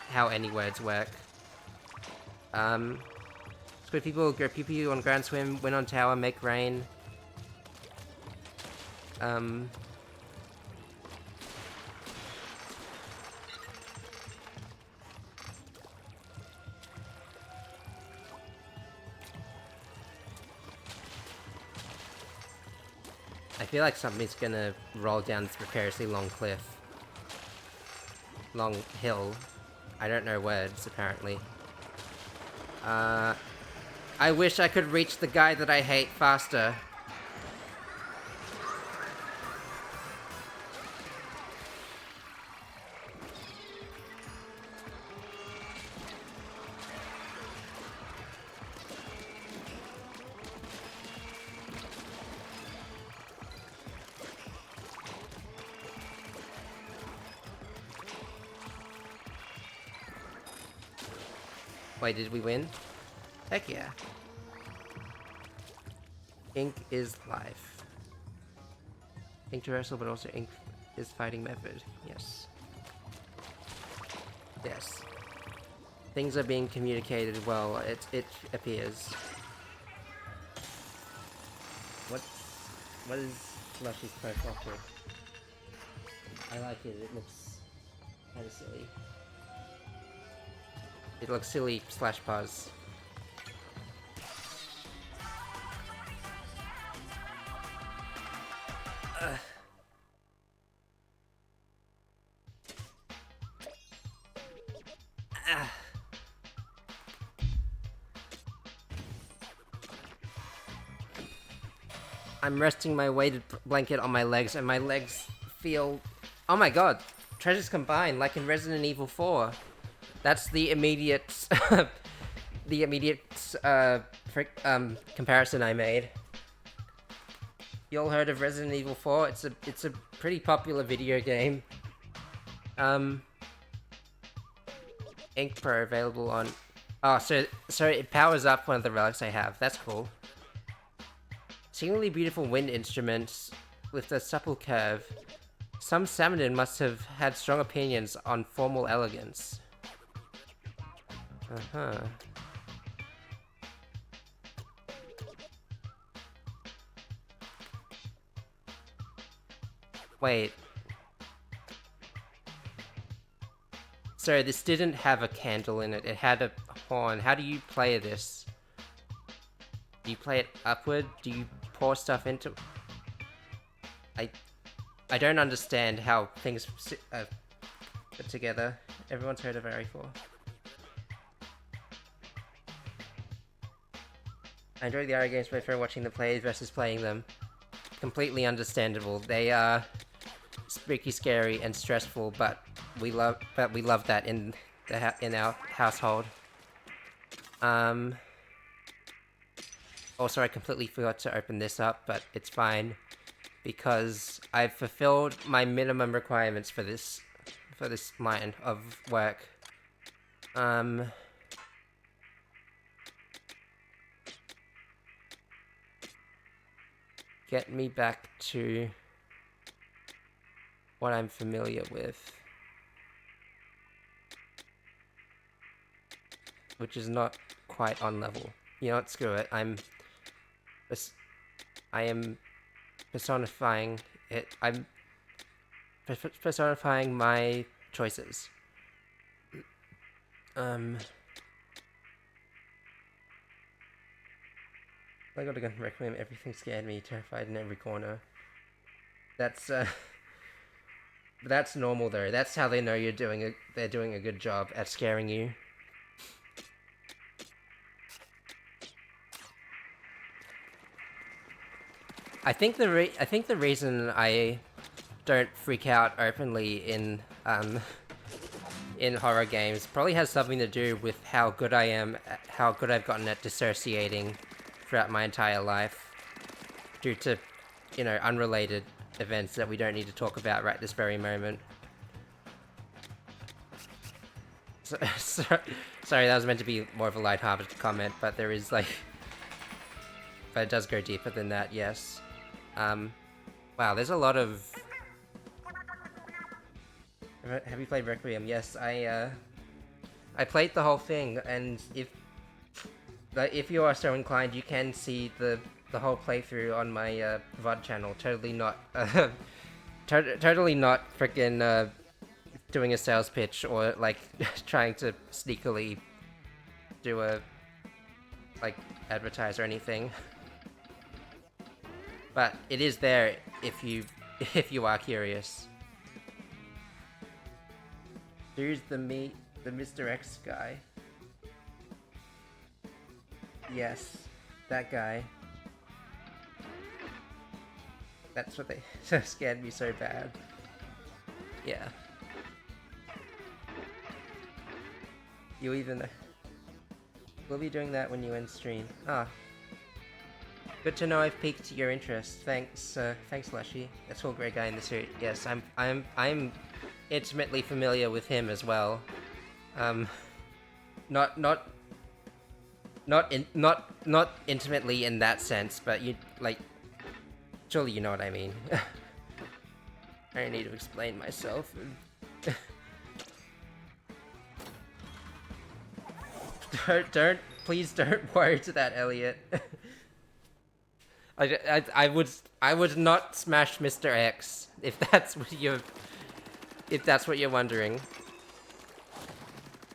how any words work. Squid people go pee pee on ground swim, win on tower, make rain. I feel like something's gonna roll down this precariously long cliff. Long hill. I don't know words, apparently. I wish I could reach the guy that I hate faster. Wait, did we win? Heck yeah. Ink is life. Ink traversal, but also ink is fighting method. Yes. Yes. Things are being communicated well, it appears. What is Lushy's profile pic? I like it, it looks kinda silly. It looks silly / pause. I'm resting my weighted blanket on my legs, and my legs feel... Oh my god! Treasures combined, like in Resident Evil 4. That's the immediate... the immediate, comparison I made. You all heard of Resident Evil 4? It's a pretty popular video game. Ink Pro available on... Oh, so it powers up one of the relics I have. That's cool. Singularly beautiful wind instruments with a supple curve. Some Samadin must have had strong opinions on formal elegance. Uh-huh. Wait. Sorry, this didn't have a candle in it. It had a horn. How do you play this? Do you play it upward? Do you pour stuff into... I don't understand how things put together. Everyone's heard of RE4. I enjoy the RE games, but I prefer watching the plays versus playing them. Completely understandable. They are spooky, scary, and stressful, but we love that in our household. Also, I completely forgot to open this up, but it's fine because I've fulfilled my minimum requirements for this line of work. Get me back to what I'm familiar with, which is not quite on level. You know what? Screw it. I am personifying it. I'm personifying my choices. I got a gun requiem. Everything scared me, terrified in every corner. That's normal though. That's how they know they're doing a good job at scaring you. I think the reason I don't freak out openly in horror games probably has something to do with how good I am, how good I've gotten at dissociating throughout my entire life, due to, you know, unrelated events that we don't need to talk about right this very moment. Sorry, that was meant to be more of a lighthearted comment, but there is like, but it does go deeper than that. Yes. Wow, there's a lot of. Have you played Requiem? Yes, I played the whole thing, and if you are so inclined, you can see the whole playthrough on my VOD channel. Totally not, totally not freaking doing a sales pitch or like trying to sneakily do a like advertise or anything. But it is there if you are curious. Who's the Mr. X guy? Yes, that guy. That's what they scared me so bad. Yeah. You even... We'll be doing that when you end stream. Ah. Good to know I've piqued your interest. Thanks, thanks Lushy. That's all great guy in the suit. Yes, I'm intimately familiar with him as well. Not intimately in that sense, but you, like, surely you know what I mean. I don't need to explain myself. Please don't worry to that, Elliot. I would not smash Mr. X if that's what you're wondering.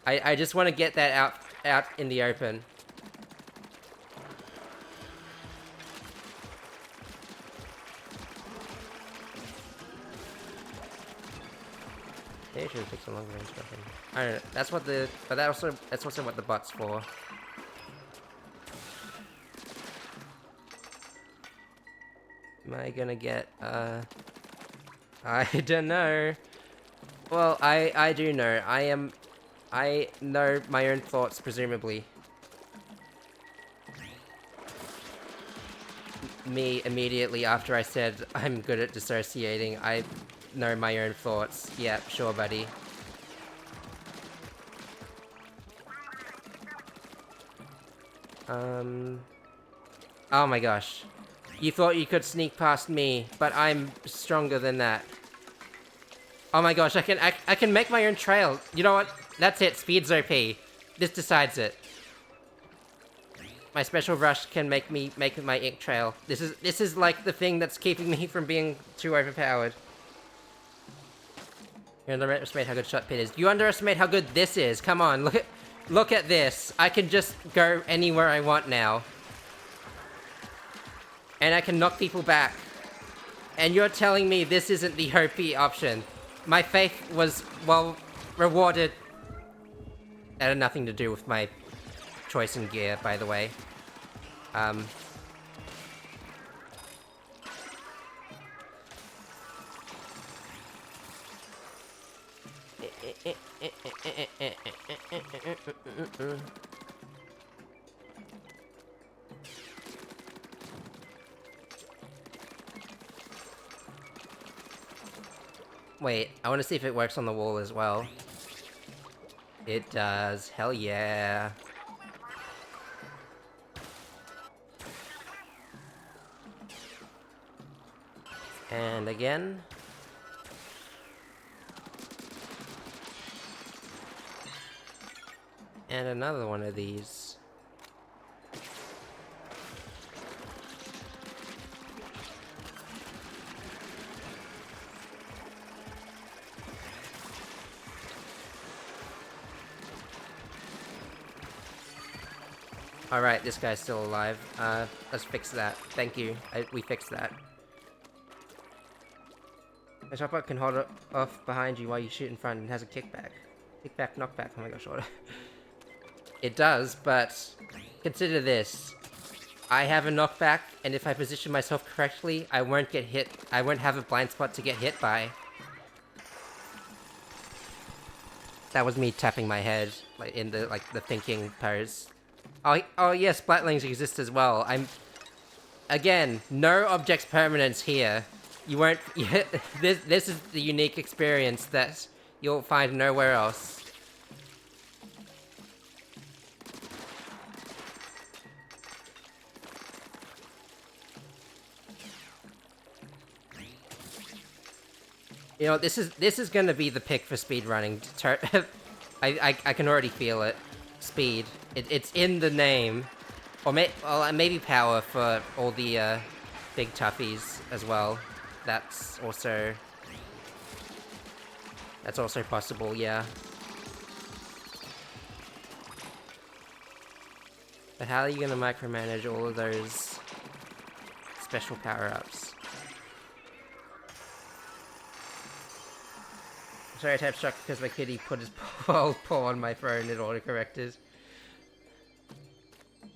I just want to get that out in the open. They should have picked a long range weapon. I don't know. That's what that's also what the bot's for. Am I gonna get, I don't know. Well, I do know. I know my own thoughts, presumably. Me, immediately after I said I'm good at dissociating, I know my own thoughts. Yeah, sure, buddy. Oh my gosh. You thought you could sneak past me, but I'm stronger than that. Oh my gosh, I can make my own trail. You know what? That's it, speed's OP. This decides it. My special rush can make my ink trail. This is like the thing that's keeping me from being too overpowered. You underestimate how good Shot Pit is. You underestimate how good this is. Come on, look at this. I can just go anywhere I want now. And I can knock people back. And you're telling me this isn't the OP option. My faith was, well, rewarded. That had nothing to do with my choice in gear, by the way. Wait, I want to see if it works on the wall as well. It does. Hell yeah. And again. And another one of these. Alright, this guy's still alive. Let's fix that. Thank you. We fixed that. The chopper can hold it off behind you while you shoot in front and has a kickback. Kickback, knockback. Oh my gosh, what? It does, but consider this. I have a knockback, and if I position myself correctly, I won't get hit. I won't have a blind spot to get hit by. That was me tapping my head, like in the thinking pose. Oh yes, Splatlings exist as well. Again, no objects permanence here. You won't. This is the unique experience that you'll find nowhere else. You know, this is gonna be the pick for speedrunning. I can already feel it. Speed. It's in the name. Or maybe power for all the big toughies as well. That's also possible, yeah. But how are you gonna micromanage all of those special power-ups? Sorry, I tapped shock because my kitty put his paw on my phone and autocorrected.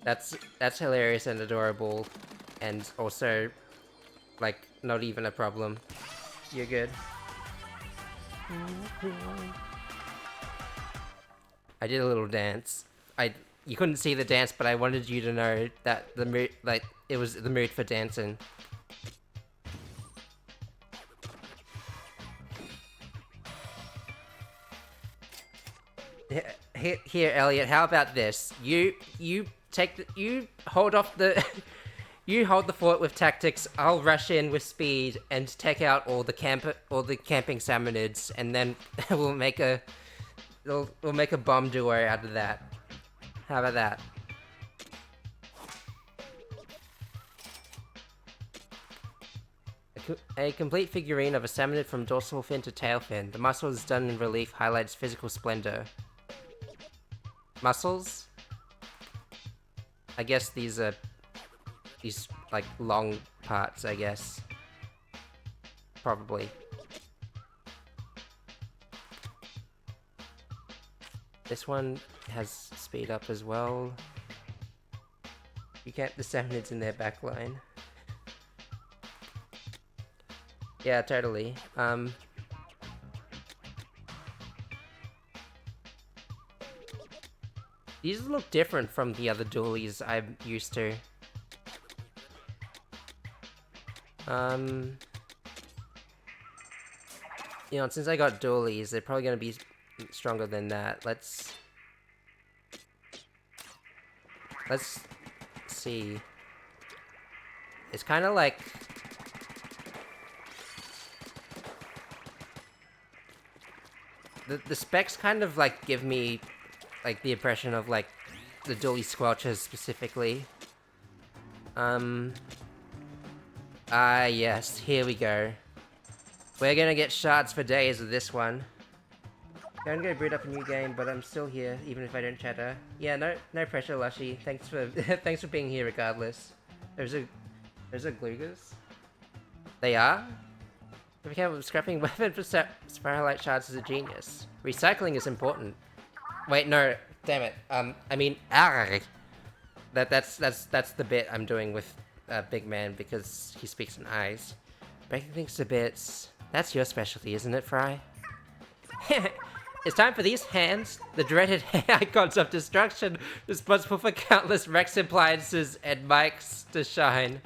That's hilarious and adorable, and also, like, not even a problem. You're good. I did a little dance. You couldn't see the dance, but I wanted you to know that it was the mood for dancing. Here, Elliot. How about this? You hold off the. You hold the fort with tactics. I'll rush in with speed and take out all the camping salmonids, and then we'll make a bomb duo out of that. How about that? A complete figurine of a salmonid from dorsal fin to tail fin. The muscles done in relief highlights physical splendor. Muscles? I guess these are like long parts, I guess. Probably. This one has speed up as well. You can't the salmonids in their backline. Yeah, totally. These look different from the other dualies I'm used to. You know, since I got dualies, they're probably gonna be stronger than that. Let's see. It's kind of like the specs kind of like give me like the impression of like the dually squelchers specifically. Yes, here we go. We're gonna get shards for days with this one. I'm gonna boot up a new game, but I'm still here, even if I don't chatter. Yeah, no pressure, Lushy. Thanks for thanks for being here regardless. There's a Glugas. They are? If you scrapping weapon for Spiralite shards is a genius. Recycling is important. Wait, no, damn it. I mean, that's the bit I'm doing with Big Man because he speaks in eyes. Breaking things to bits. That's your specialty, isn't it, Fry? It's time for these hands, the dreaded icons of destruction, responsible for countless Rex appliances and mics to shine.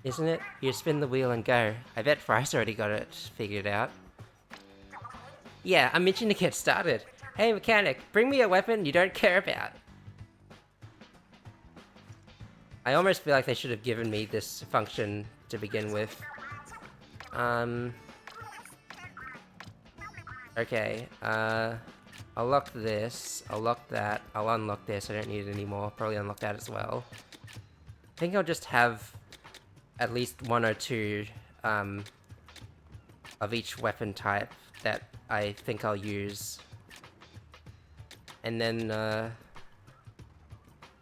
Isn't it? You spin the wheel and go. I bet Fry's already got it figured out. Yeah, I'm itching to get started. Hey mechanic, bring me a weapon you don't care about. I almost feel like they should have given me this function to begin with. Okay, I'll lock this, I'll lock that, I'll unlock this, I don't need it anymore, probably unlock that as well. I think I'll just have at least one or two, of each weapon type that I think I'll use. And then,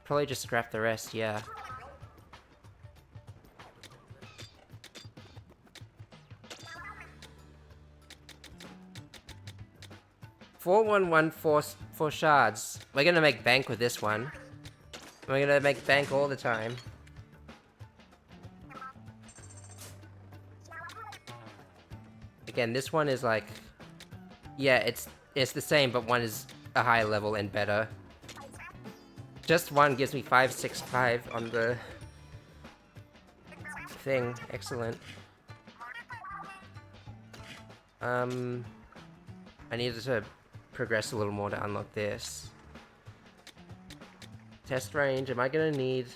probably just scrap the rest, yeah. 4114 shards. We're gonna make bank with this one. We're gonna make bank all the time. Again, this one is like... Yeah, it's the same, but one is a higher level and better. Just one gives me 565 on the thing. Excellent. I needed to progress a little more to unlock this. Test range, am I gonna need...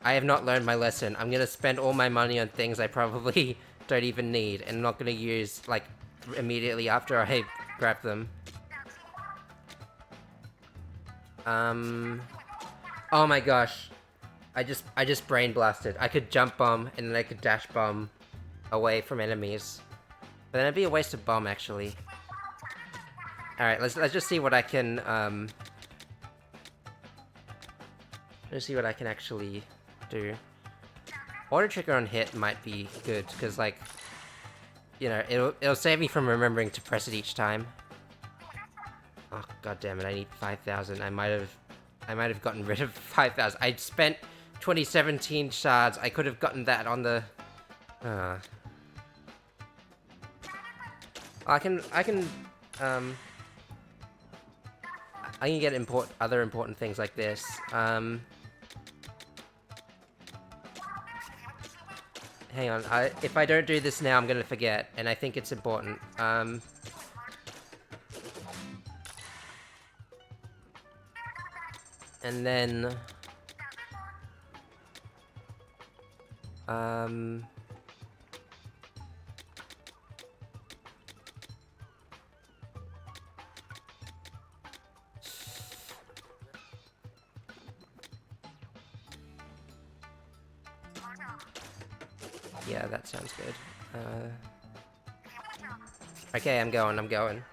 I have not learned my lesson. I'm gonna spend all my money on things I probably don't even need, and I'm not gonna use, like, immediately after I grab them. Oh my gosh. I just brain blasted. I could jump bomb, and then I could dash bomb away from enemies. But then it'd be a waste of bomb, actually. Alright, let's just see what I can, let's see what I can actually do. Auto trigger on hit might be good, because, like, you know, it'll save me from remembering to press it each time. Oh, god damn it, I need 5,000. I might have gotten rid of 5,000. I spent 2017 shards. I could have gotten that on the... I can get other important things like this. Hang on, if I don't do this now, I'm gonna forget, and I think it's important. And then... yeah, that sounds good. Okay, I'm going.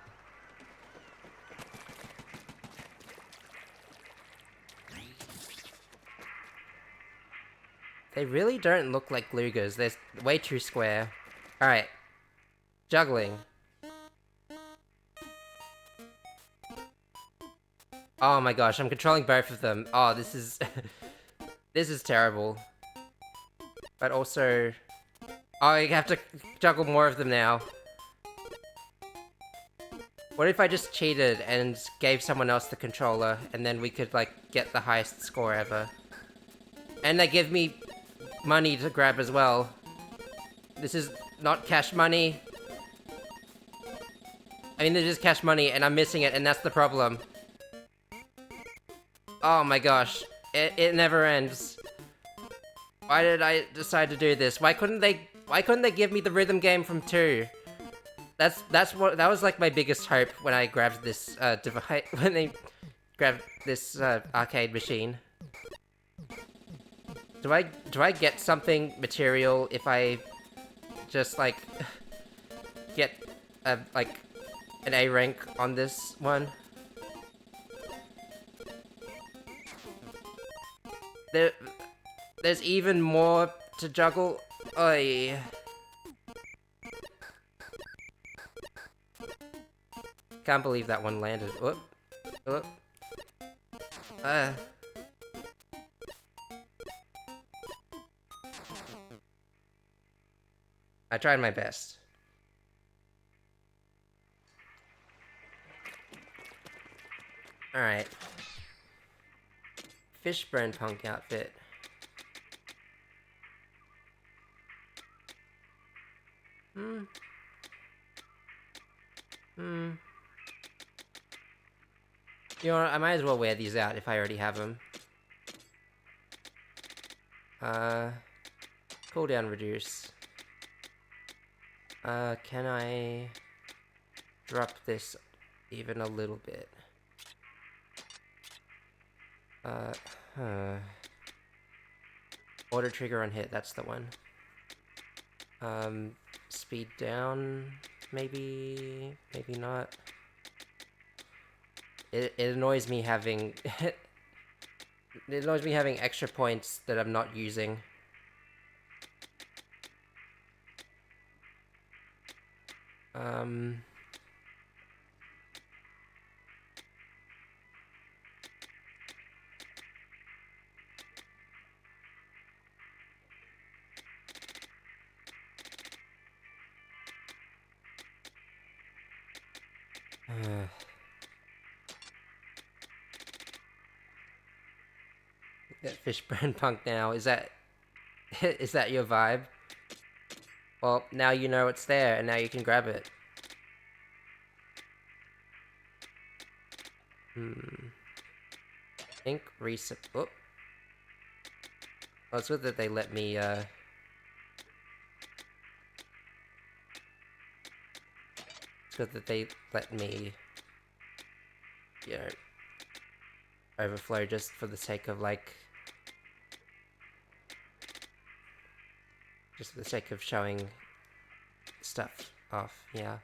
They really don't look like Lugas. They're way too square. Alright. Juggling. Oh my gosh, I'm controlling both of them. Oh, this is... this is terrible. But also... oh, you have to juggle more of them now. What if I just cheated and gave someone else the controller, and then we could, like, get the highest score ever? And they give me money to grab as well. This is not cash money. I mean, this is cash money, and I'm missing it, and that's the problem. Oh my gosh. It never ends. Why did I decide to do this? Why couldn't they give me the rhythm game from 2? That was like my biggest hope when I grabbed this device, when they grabbed this arcade machine. Do I get something material if I just like get like an A rank on this one? There's even more to juggle. Oy. Can't believe that one landed. Whoop. Whoop. I tried my best. Alright. Fishburne punk outfit. You know what, I might as well wear these out if I already have them. Cooldown reduce. Can I drop this even a little bit? Auto trigger on hit, that's the one. Speed down, maybe not. It annoys me having it annoys me having extra points that I'm not using. That Fishburne punk now. Is that is that your vibe? Well, now you know it's there, and now you can grab it. I think reset. Oh. Well, it's good that they let me, It's good that they let me, you know, overflow just for the sake of, like, just for the sake of showing stuff off, yeah.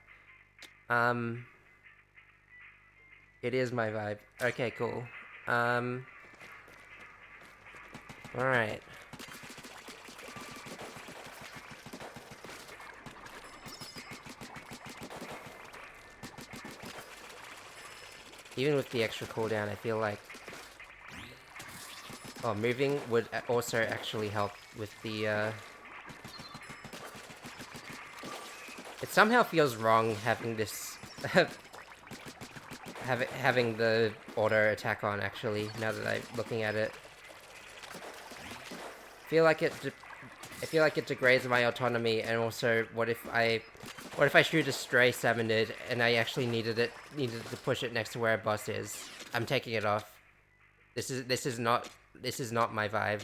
It is my vibe. Okay, cool. Alright. Even with the extra cooldown, I feel like... Oh, moving would also actually help with the, It somehow feels wrong having this... having the auto attack on, actually, now that I'm looking at it. I feel like it degrades my autonomy, and also, what if I shoot a stray Samonid and I actually needed to push it next to where a boss is? I'm taking it off. This is not my vibe.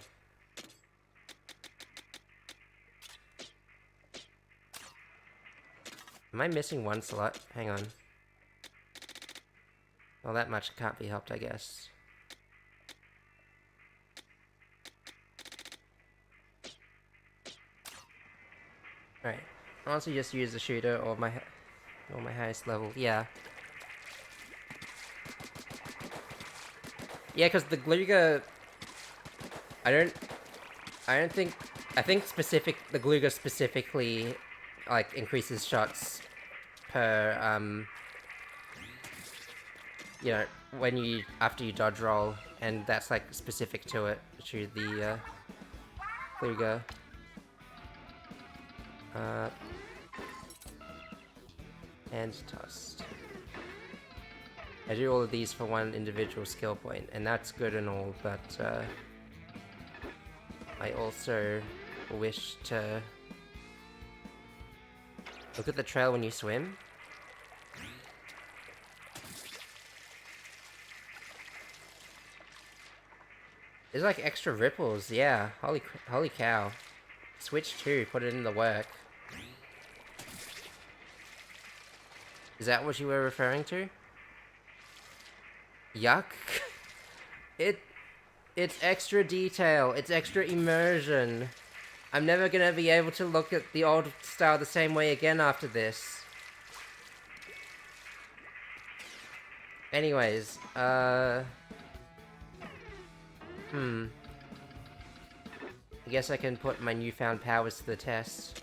Am I missing one slot? Hang on. Well, that much can't be helped, I guess. Alright. I'll also just use the shooter or my highest level. Yeah. Yeah, because the Gluga... I think the Gluga specifically, like, increases shots per, you know, after you dodge roll, and that's, like, specific to the, Gluga. And tossed. I do all of these for one individual skill point, and that's good and all, but, I also wish to look at the trail when you swim. There's like extra ripples, yeah. Holy cow. Switch 2, put it in the work. Is that what you were referring to? Yuck. It's extra detail. It's extra immersion. I'm never gonna be able to look at the old style the same way again after this. Anyways, I guess I can put my newfound powers to the test.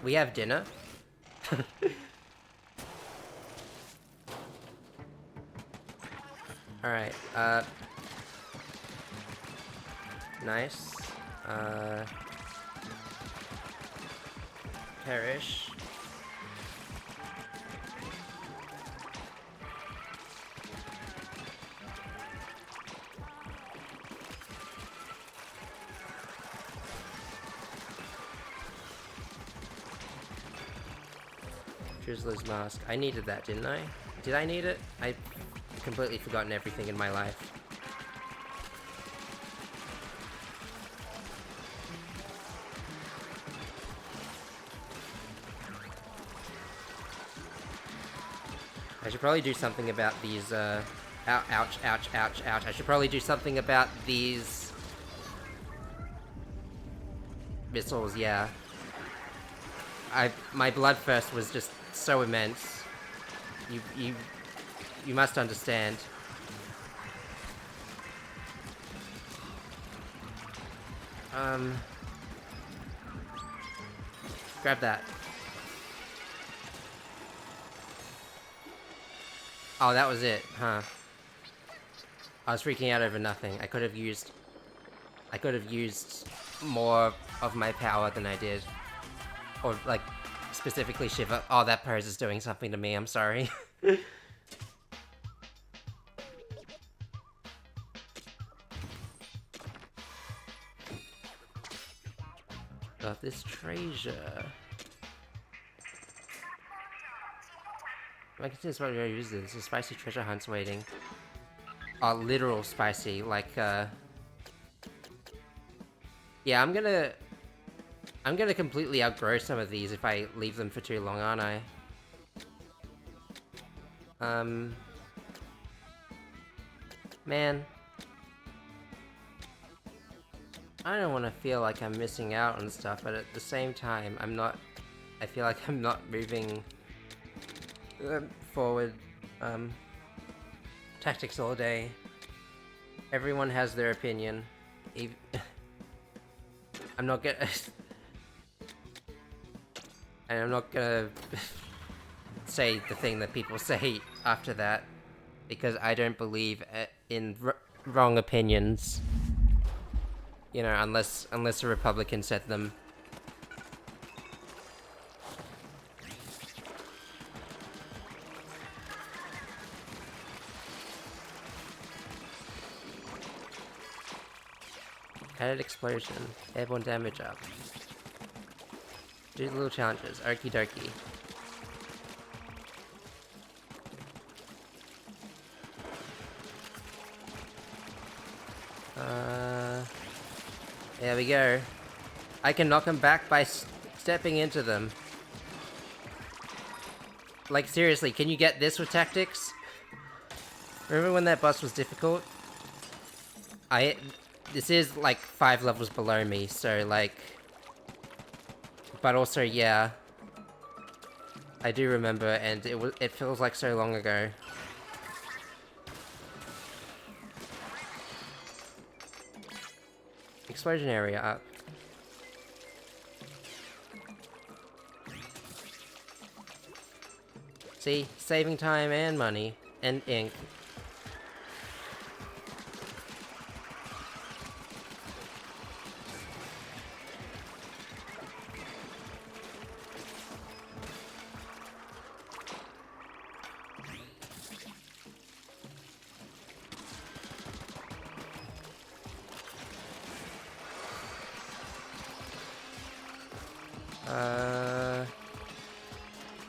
We have dinner. Alright, nice. Perish. Drizzler's Mask. I needed that, didn't I? Did I need it? I've completely forgotten everything in my life. I should probably do something about these, ouch, ouch, ouch, ouch. I should probably do something about these missiles, yeah. My bloodthirst was just so immense. You must understand. Grab that. Oh, that was it, huh? I was freaking out over nothing. I could have used more of my power than I did. Or, like, specifically Shiva. Oh, that pose is doing something to me, I'm sorry. Got this treasure. I can see this what we use this. There's spicy treasure hunts waiting. Oh, literal spicy, like, yeah, I'm gonna completely outgrow some of these if I leave them for too long, aren't I? Man. I don't want to feel like I'm missing out on stuff, but at the same time, I feel like I'm not moving forward. Tactics all day. Everyone has their opinion. I'm not gonna... and I'm not gonna say the thing that people say after that, because I don't believe in wrong opinions. You know, unless a Republican said them. Added explosion. Airborne damage up. Do little challenges. Okie dokie. There we go. I can knock them back by stepping into them. Like, seriously, can you get this with tactics? Remember when that boss was difficult? This is, like, 5 levels below me, so, like... But also, yeah. I do remember, and it feels like so long ago. Explosion area up. See? Saving time and money. And ink.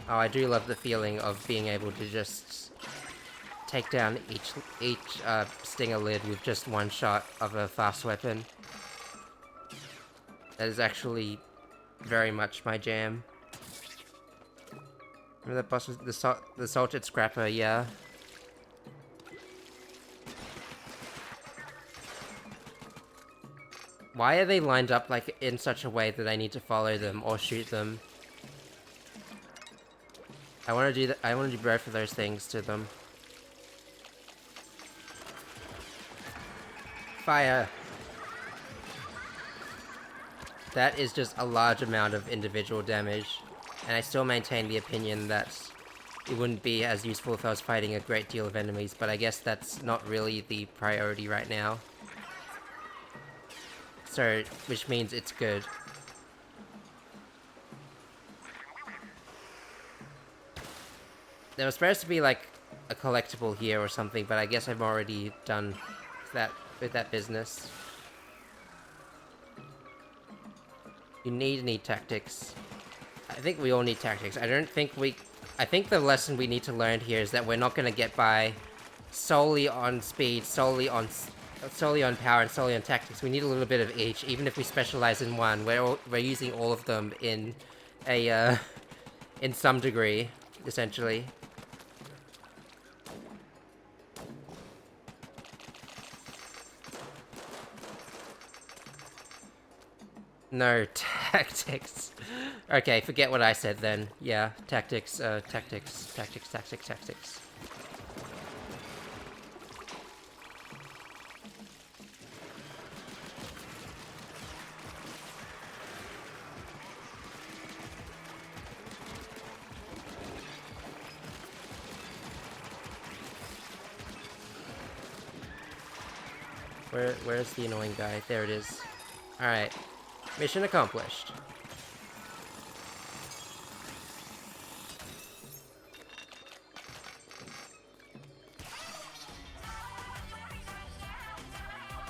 Oh, I do love the feeling of being able to just take down each stinger lid with just one shot of a fast weapon. That is actually very much my jam. Remember that boss was the salted scrapper, yeah. Why are they lined up like in such a way that I need to follow them or shoot them? I want to do that. I want to do both of those things to them. Fire. That is just a large amount of individual damage, and I still maintain the opinion that it wouldn't be as useful if I was fighting a great deal of enemies, but I guess that's not really the priority right now. So, which means it's good. There was supposed to be like a collectible here or something, but I guess I'm already done with that business. You need tactics. I think we all need tactics. I think the lesson we need to learn here is that we're not gonna get by solely on speed, solely on power, and solely on tactics. We need a little bit of each, even if we specialize in one. We're using all of them in in some degree, essentially. No, tactics. Okay, forget what I said then. Yeah, tactics, tactics. Where's the annoying guy? There it is. Alright. Mission accomplished.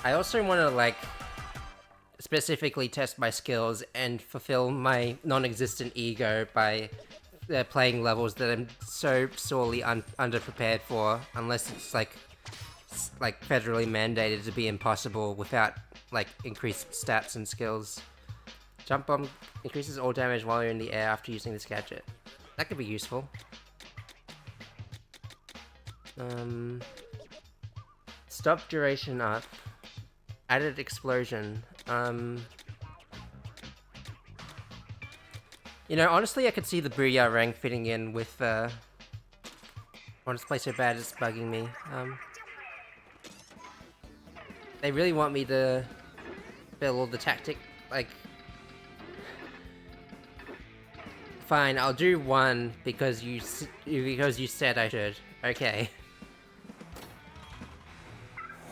I also want to, like, specifically test my skills and fulfill my non-existent ego by playing levels that I'm so sorely underprepared for, unless it's like federally mandated to be impossible without like increased stats and skills. Jump bomb increases all damage while you're in the air after using this gadget. That could be useful. Stop duration up. Added explosion. You know, honestly, I could see the Booyah rank fitting in with, Honest Play So Bad it's bugging me. They really want me to build the tactic, like... Fine, I'll do one because you said I should. Okay.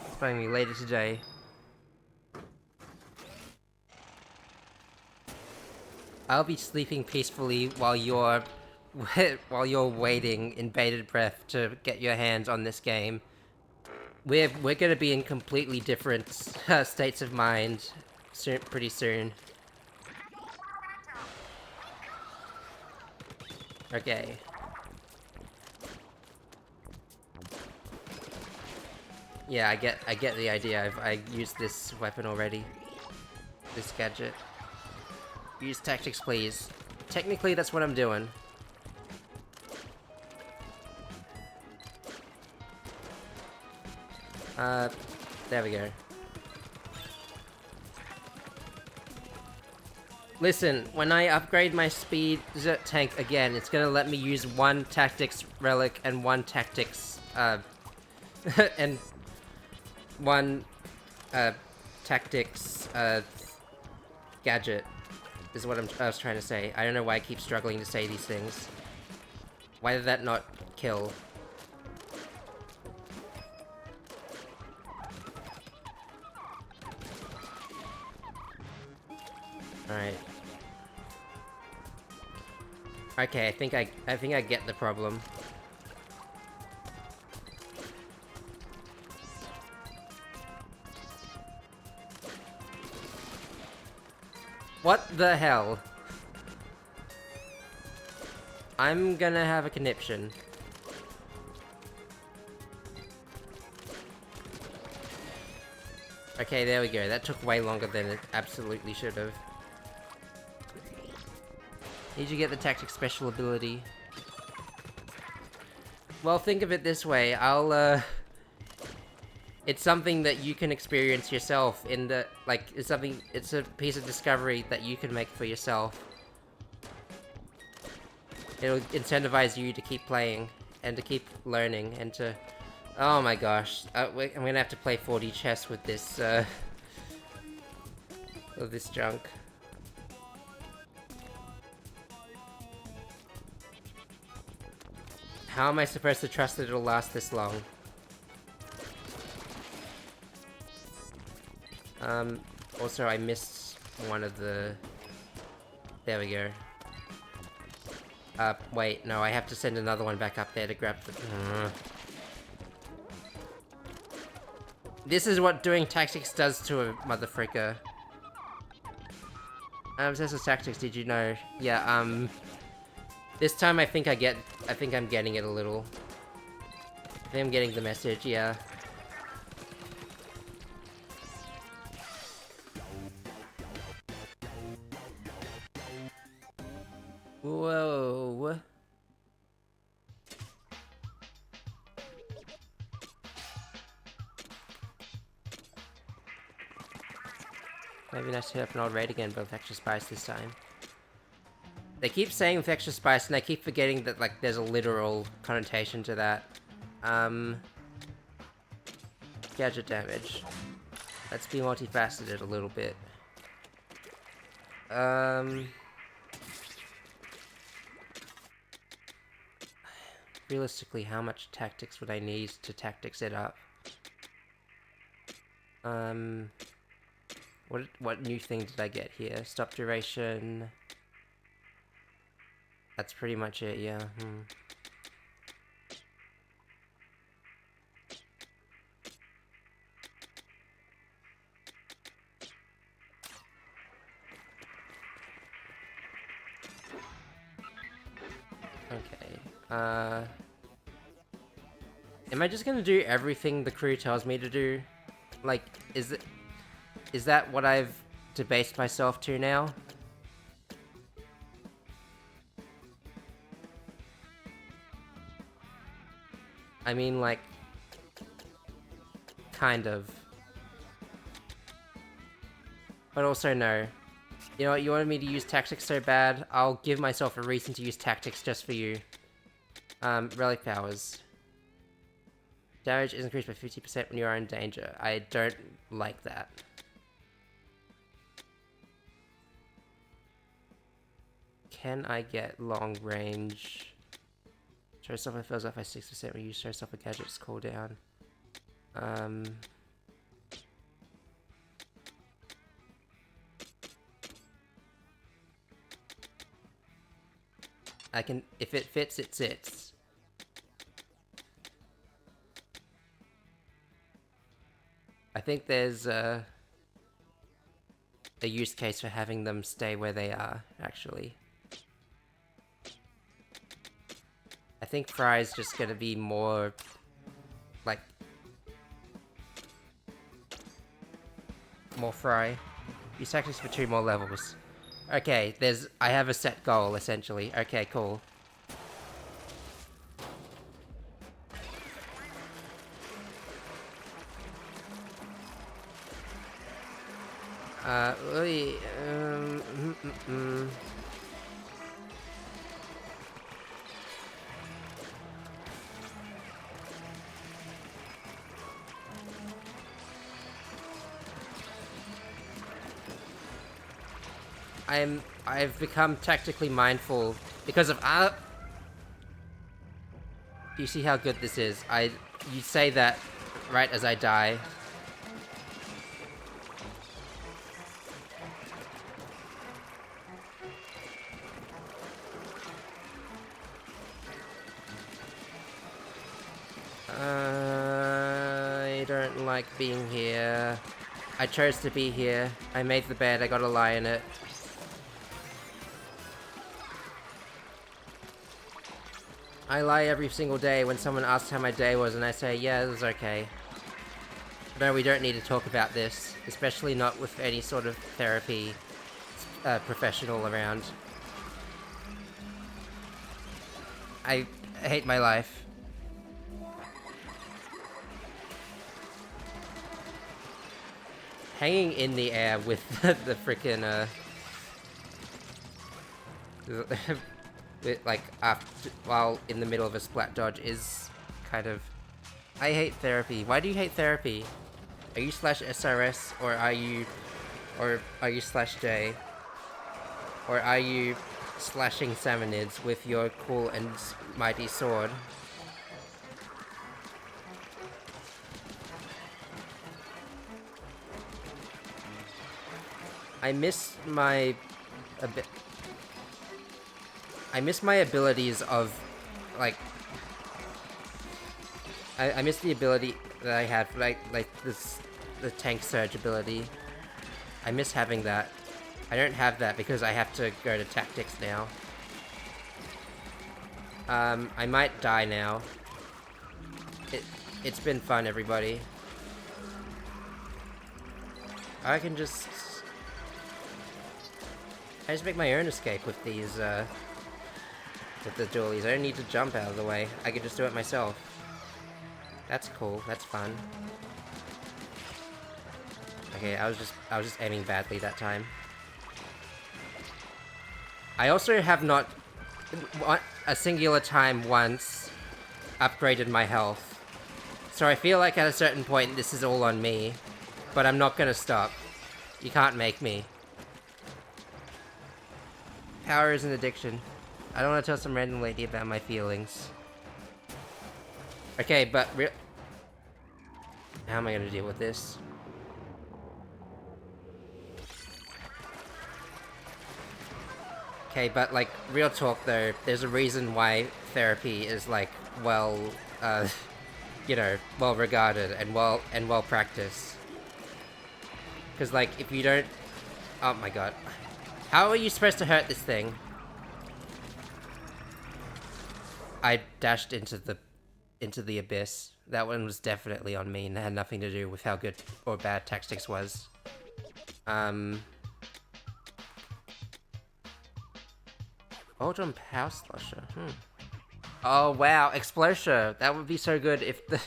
It's bugging me later today. I'll be sleeping peacefully while you're waiting in bated breath to get your hands on this game. We're gonna be in completely different states of mind pretty soon. Okay. Yeah, I get the idea. I used this weapon already. This gadget. Use tactics, please. Technically, that's what I'm doing. There we go. Listen, when I upgrade my speed tank again, it's gonna let me use one tactics relic and one tactics, and one, tactics, gadget. Is what I was trying to say. I don't know why I keep struggling to say these things. Why did that not kill? Alright. Okay, I think I get the problem. What the hell? I'm gonna have a conniption. Okay, there we go. That took way longer than it absolutely should have. Need you get the tactic special ability? Well, think of it this way. It's something that you can experience yourself in the, like, it's a piece of discovery that you can make for yourself. It'll incentivize you to keep playing, and to keep learning, and to... Oh my gosh, I'm gonna have to play 4D chess with this, with this junk. How am I supposed to trust that it'll last this long? Also I missed one of the... There we go. Wait, no, I have to send another one back up there to grab the... This is what doing tactics does to a motherfricker. I'm obsessed with tactics, did you know? Yeah, this time I think I'm getting it a little. I think I'm getting the message, yeah. Whoa. Maybe nice to hit up an old raid again, but with extra spice this time. They keep saying with extra spice, and I keep forgetting that, like, there's a literal connotation to that. Gadget damage. Let's be multifaceted a little bit. Realistically, how much tactics would I need to tactics it up? What new thing did I get here? Stop duration. That's pretty much it, yeah. Okay. Am I just gonna do everything the crew tells me to do? Like, is that what I've debased myself to now? I mean, like, kind of. But also no. You know what, you wanted me to use tactics so bad, I'll give myself a reason to use tactics just for you. Relic powers. Damage is increased by 50% when you are in danger. I don't like that. Can I get long range? Showstopper fills up by 6% when you use Showstopper gadgets cooldown. I can, if it fits, it sits. I think there's a use case for having them stay where they are, actually. I think Fry's just gonna be more, like, more Fry. Use tactics for 2 more levels. Okay, I have a set goal, essentially. Okay, cool. I've become tactically mindful because of do you see how good this is? You say that right as I die. I don't like being here. I chose to be here. I made the bed, I gotta lie in it. I lie every single day when someone asks how my day was and I say, yeah, it was okay. No, we don't need to talk about this, especially not with any sort of therapy professional around. I hate my life. Hanging in the air with the frickin' like after, while in the middle of a splat dodge is kind of. I hate therapy. Why do you hate therapy? Are you /SRS or are you /J? Or are you slashing salmonids with your cool and mighty sword? I miss my abilities of, like, I miss the ability that I had, like the tank surge ability. I miss having that. I don't have that because I have to go to tactics now. I might die now. It's been fun, everybody. I just make my own escape with these, with the dualies. I don't need to jump out of the way. I can just do it myself. That's cool. That's fun. Okay, I was just aiming badly that time. I also have not, a singular time once, upgraded my health. So I feel like at a certain point this is all on me. But I'm not gonna stop. You can't make me. Power is an addiction. I don't want to tell some random lady about my feelings. Okay, but how am I gonna deal with this? Okay, but like real talk though, there's a reason why therapy is like well, uh, you know, well regarded and well practiced. Because like if you don't, oh my god, how are you supposed to hurt this thing? I dashed into the abyss. That one was definitely on me and had nothing to do with how good or bad tactics was. Ultron Power Slusher. Oh wow, Explosure. That would be so good if the.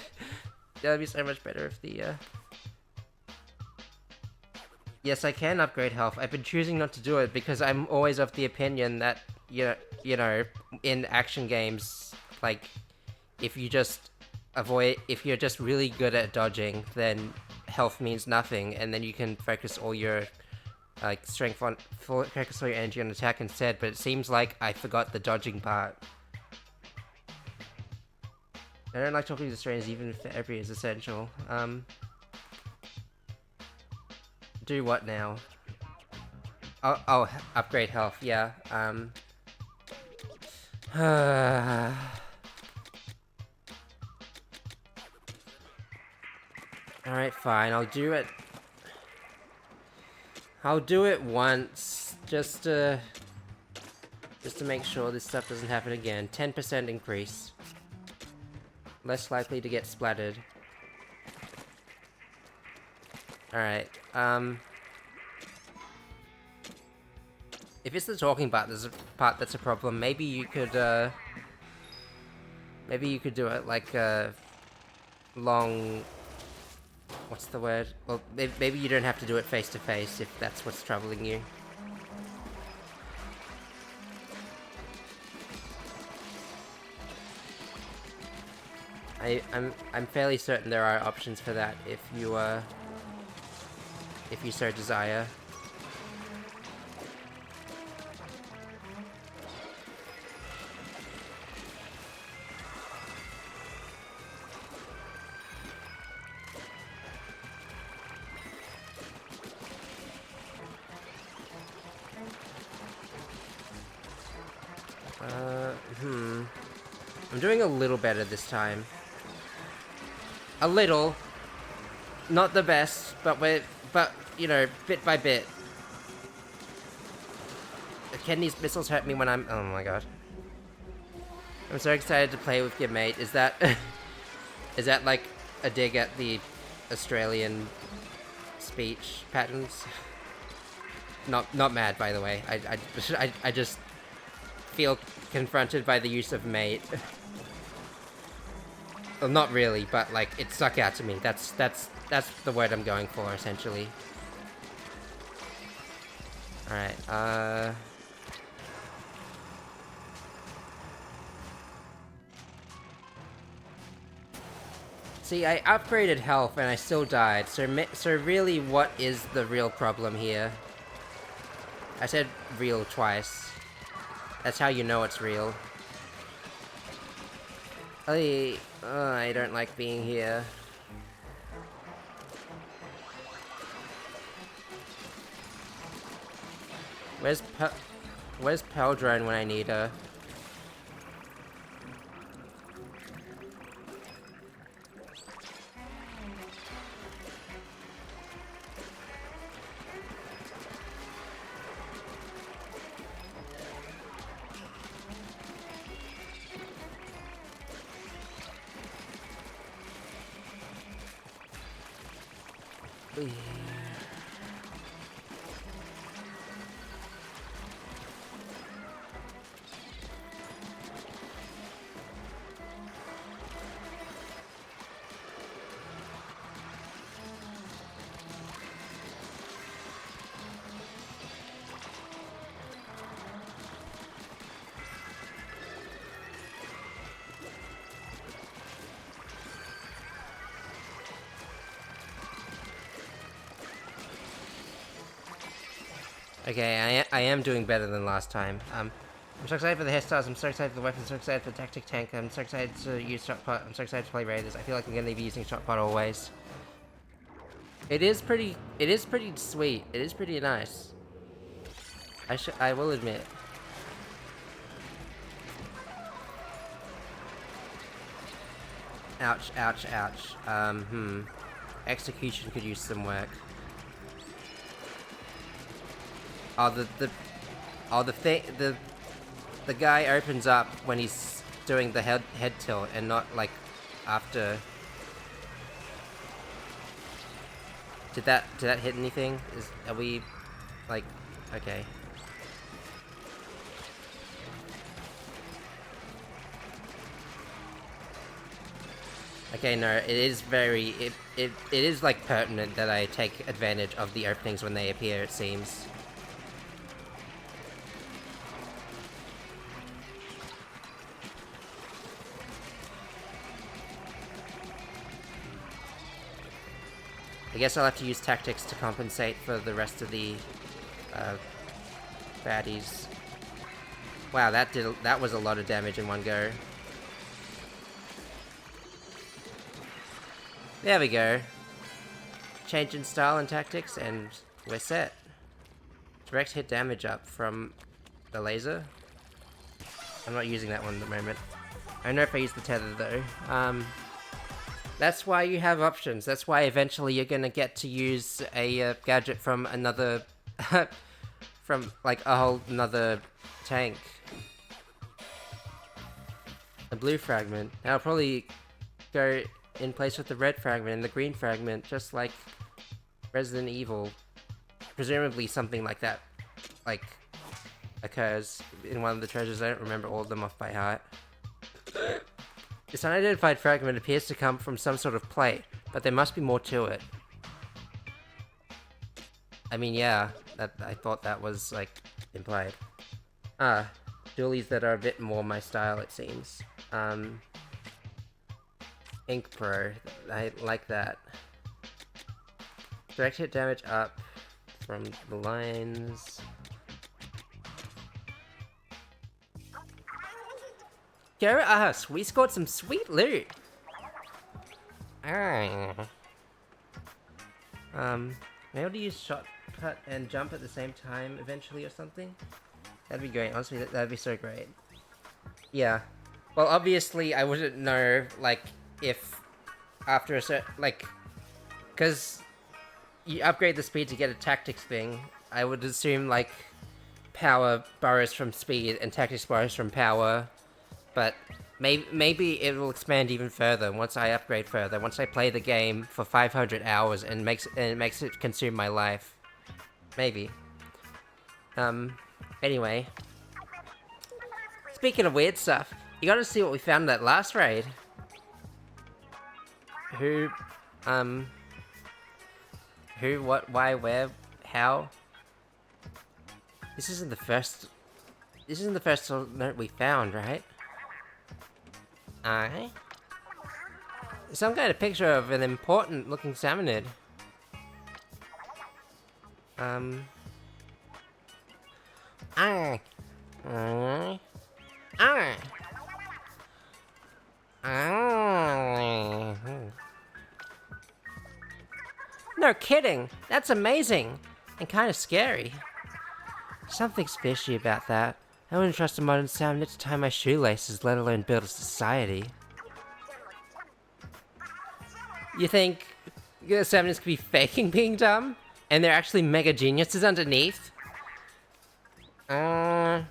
That would be so much better if the. Yes, I can upgrade health. I've been choosing not to do it because I'm always of the opinion that you know, in action games, like if you just if you're just really good at dodging, then health means nothing, and then you can focus all your like strength on focus all your energy on attack instead. But it seems like I forgot the dodging part. I don't like talking to strangers even if therapy is essential. Do what now? Oh, upgrade health, yeah. Alright, fine, I'll do it. I'll do it once, just to make sure this stuff doesn't happen again. 10% increase. Less likely to get splattered. Alright, if it's the talking part that's a problem, maybe you could do it like a long... What's the word? Well, maybe you don't have to do it face to face if that's what's troubling you. I'm fairly certain there are options for that if you so desire. I'm doing a little better this time. A little. Not the best, but you know, bit by bit. Can these missiles hurt me when I'm... Oh my god. I'm so excited to play with your mate. Is that... is that like a dig at the Australian speech patterns? Not mad, by the way. I just feel confronted by the use of mate. Well, not really, but like it stuck out to me. That's the word I'm going for, essentially. All right. See, I upgraded health and I still died. So really, what is the real problem here? I said real twice. That's how you know it's real. I don't like being here. Where's Pearl Drone when I need her? Okay, I am doing better than last time. I'm so excited for the hairstyles, I'm so excited for the weapons, I'm so excited for the tactic tank, I'm so excited to use Shotpot, I'm so excited to play Raiders. I feel like I'm gonna be using Shotpot always. It is pretty sweet. It is pretty nice. I will admit. Ouch, ouch, ouch. Execution could use some work. Oh, the guy opens up when he's doing the head tilt and not like after. Did that hit anything? Are we like okay? Okay, no, it is very it is like pertinent that I take advantage of the openings when they appear, it seems. I guess I'll have to use tactics to compensate for the rest of the baddies. Wow, that was a lot of damage in one go. There we go. Change in style and tactics, and we're set. Direct hit damage up from the laser. I'm not using that one at the moment. I don't know if I use the tether though. That's why you have options. That's why eventually you're gonna get to use a gadget from another, from like a whole another tank. A blue fragment. That'll probably go in place with the red fragment and the green fragment, just like Resident Evil. Presumably something like that, like, occurs in one of the treasures. I don't remember all of them off by heart. This unidentified fragment appears to come from some sort of plate, but there must be more to it. I mean, yeah, I thought that was, like, implied. Dualies that are a bit more my style, it seems. Ink Pro, I like that. Direct hit damage up from the lines. Go us! We scored some sweet loot! Maybe to use shortcut and jump at the same time eventually or something? That'd be great, honestly, that'd be so great. Yeah. Well, obviously, I wouldn't know, like, if after a certain, like, because you upgrade the speed to get a tactics thing, I would assume, like, power borrows from speed and tactics borrows from power, but maybe it will expand even further once I upgrade further, once I play the game for 500 hours and it makes it consume my life. Maybe. Anyway. Speaking of weird stuff, you gotta see what we found in that last raid. Who, what, why, where, how? This isn't the first note we found, right? Aye? Some kind of picture of an important looking salmonid. No kidding! That's amazing! And kind of scary. Something's fishy about that. I wouldn't trust a modern salmonid to tie my shoelaces, let alone build a society. You think salmonids could be faking being dumb? And they're actually mega geniuses underneath? Did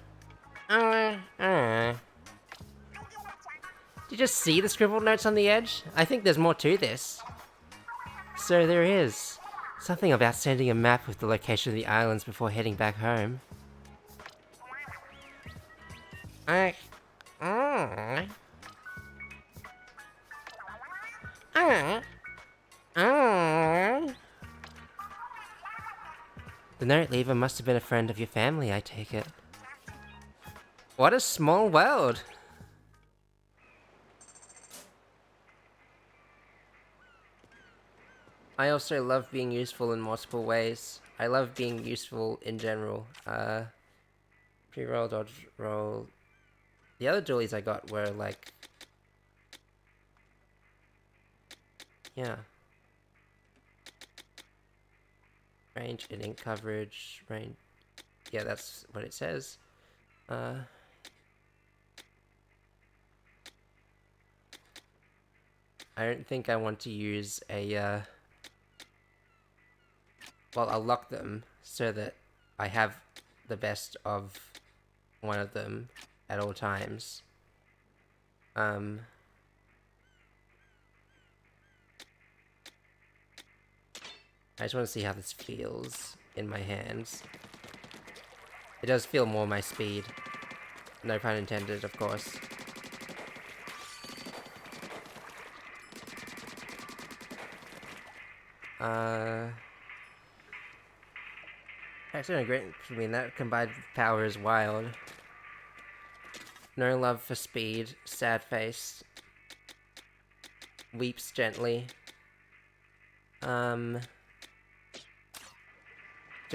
you just see the scribbled notes on the edge? I think there's more to this. So there is. Something about sending a map with the location of the islands before heading back home. The note leaver must have been a friend of your family, I take it. What a small world! I also love being useful in multiple ways. I love being useful in general. Pre-roll, dodge, roll. The other dualies I got were like... yeah. Range and ink coverage, range... yeah, that's what it says. I don't think I want to use a, well, I'll lock them so that I have the best of one of them at all times. I just want to see how this feels in my hands. It does feel more my speed. No pun intended, of course. Actually, a great. I mean, that combined with power is wild. No love for speed. Sad face. Weeps gently. Do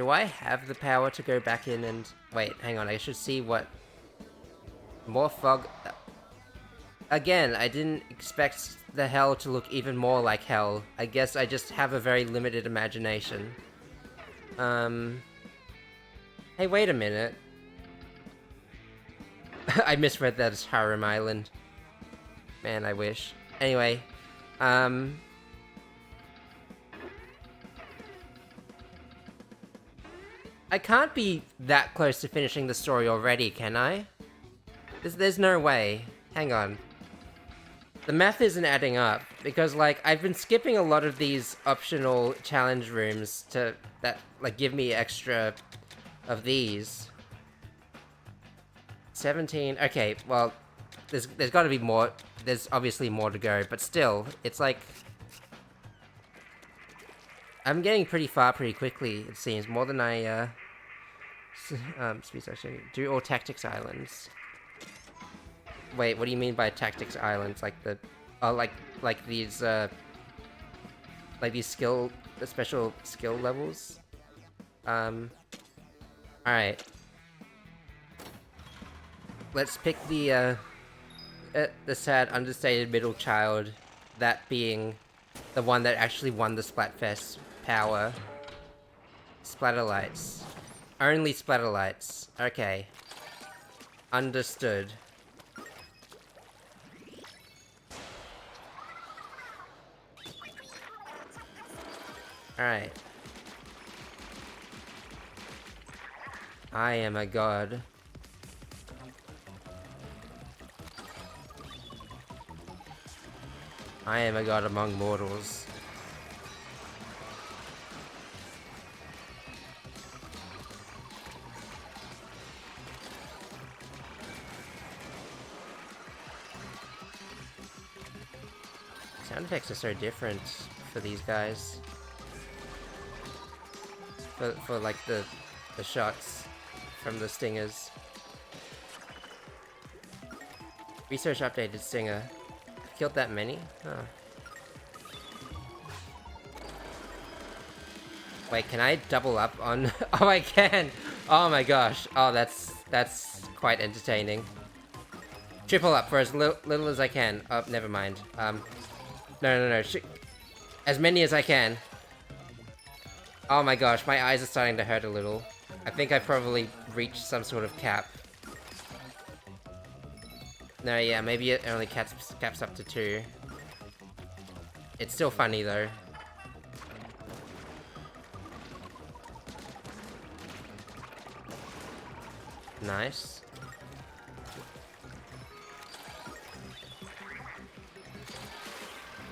I have the power to go back in and... Wait, hang on, I should see what... More fog... Again, I didn't expect the hell to look even more like hell. I guess I just have a very limited imagination. Hey, wait a minute. I misread that as Harem Island. Man, I wish. Anyway, I can't be that close to finishing the story already, can I? There's no way. Hang on. The math isn't adding up, because, like, I've been skipping a lot of these optional challenge rooms to, that, like, give me extra of these. 17, okay, well, there's gotta be more, there's obviously more to go, but still, it's like... I'm getting pretty far pretty quickly, it seems, more than I, speed section. Do all tactics islands. Wait, what do you mean by tactics islands? Like the... Oh, like these, like these skill... The special skill levels? Alright. Let's pick the sad, understated middle child. That being the one that actually won the Splatfest power. Splatterlights. Only Splatterlights. Okay. Understood. Alright. I am a god. I am a god among mortals. Sound effects are so different for these guys. For like the shots from the stingers. Research updated stinger. Killed that many? Oh. Wait, can I double up on... Oh, I can! Oh my gosh. Oh, that's quite entertaining. Triple up for as little as I can. Oh, never mind. No. As many as I can. Oh my gosh, my eyes are starting to hurt a little. I think I probably reached some sort of cap. No, yeah, maybe it only caps up to 2. It's still funny though. Nice.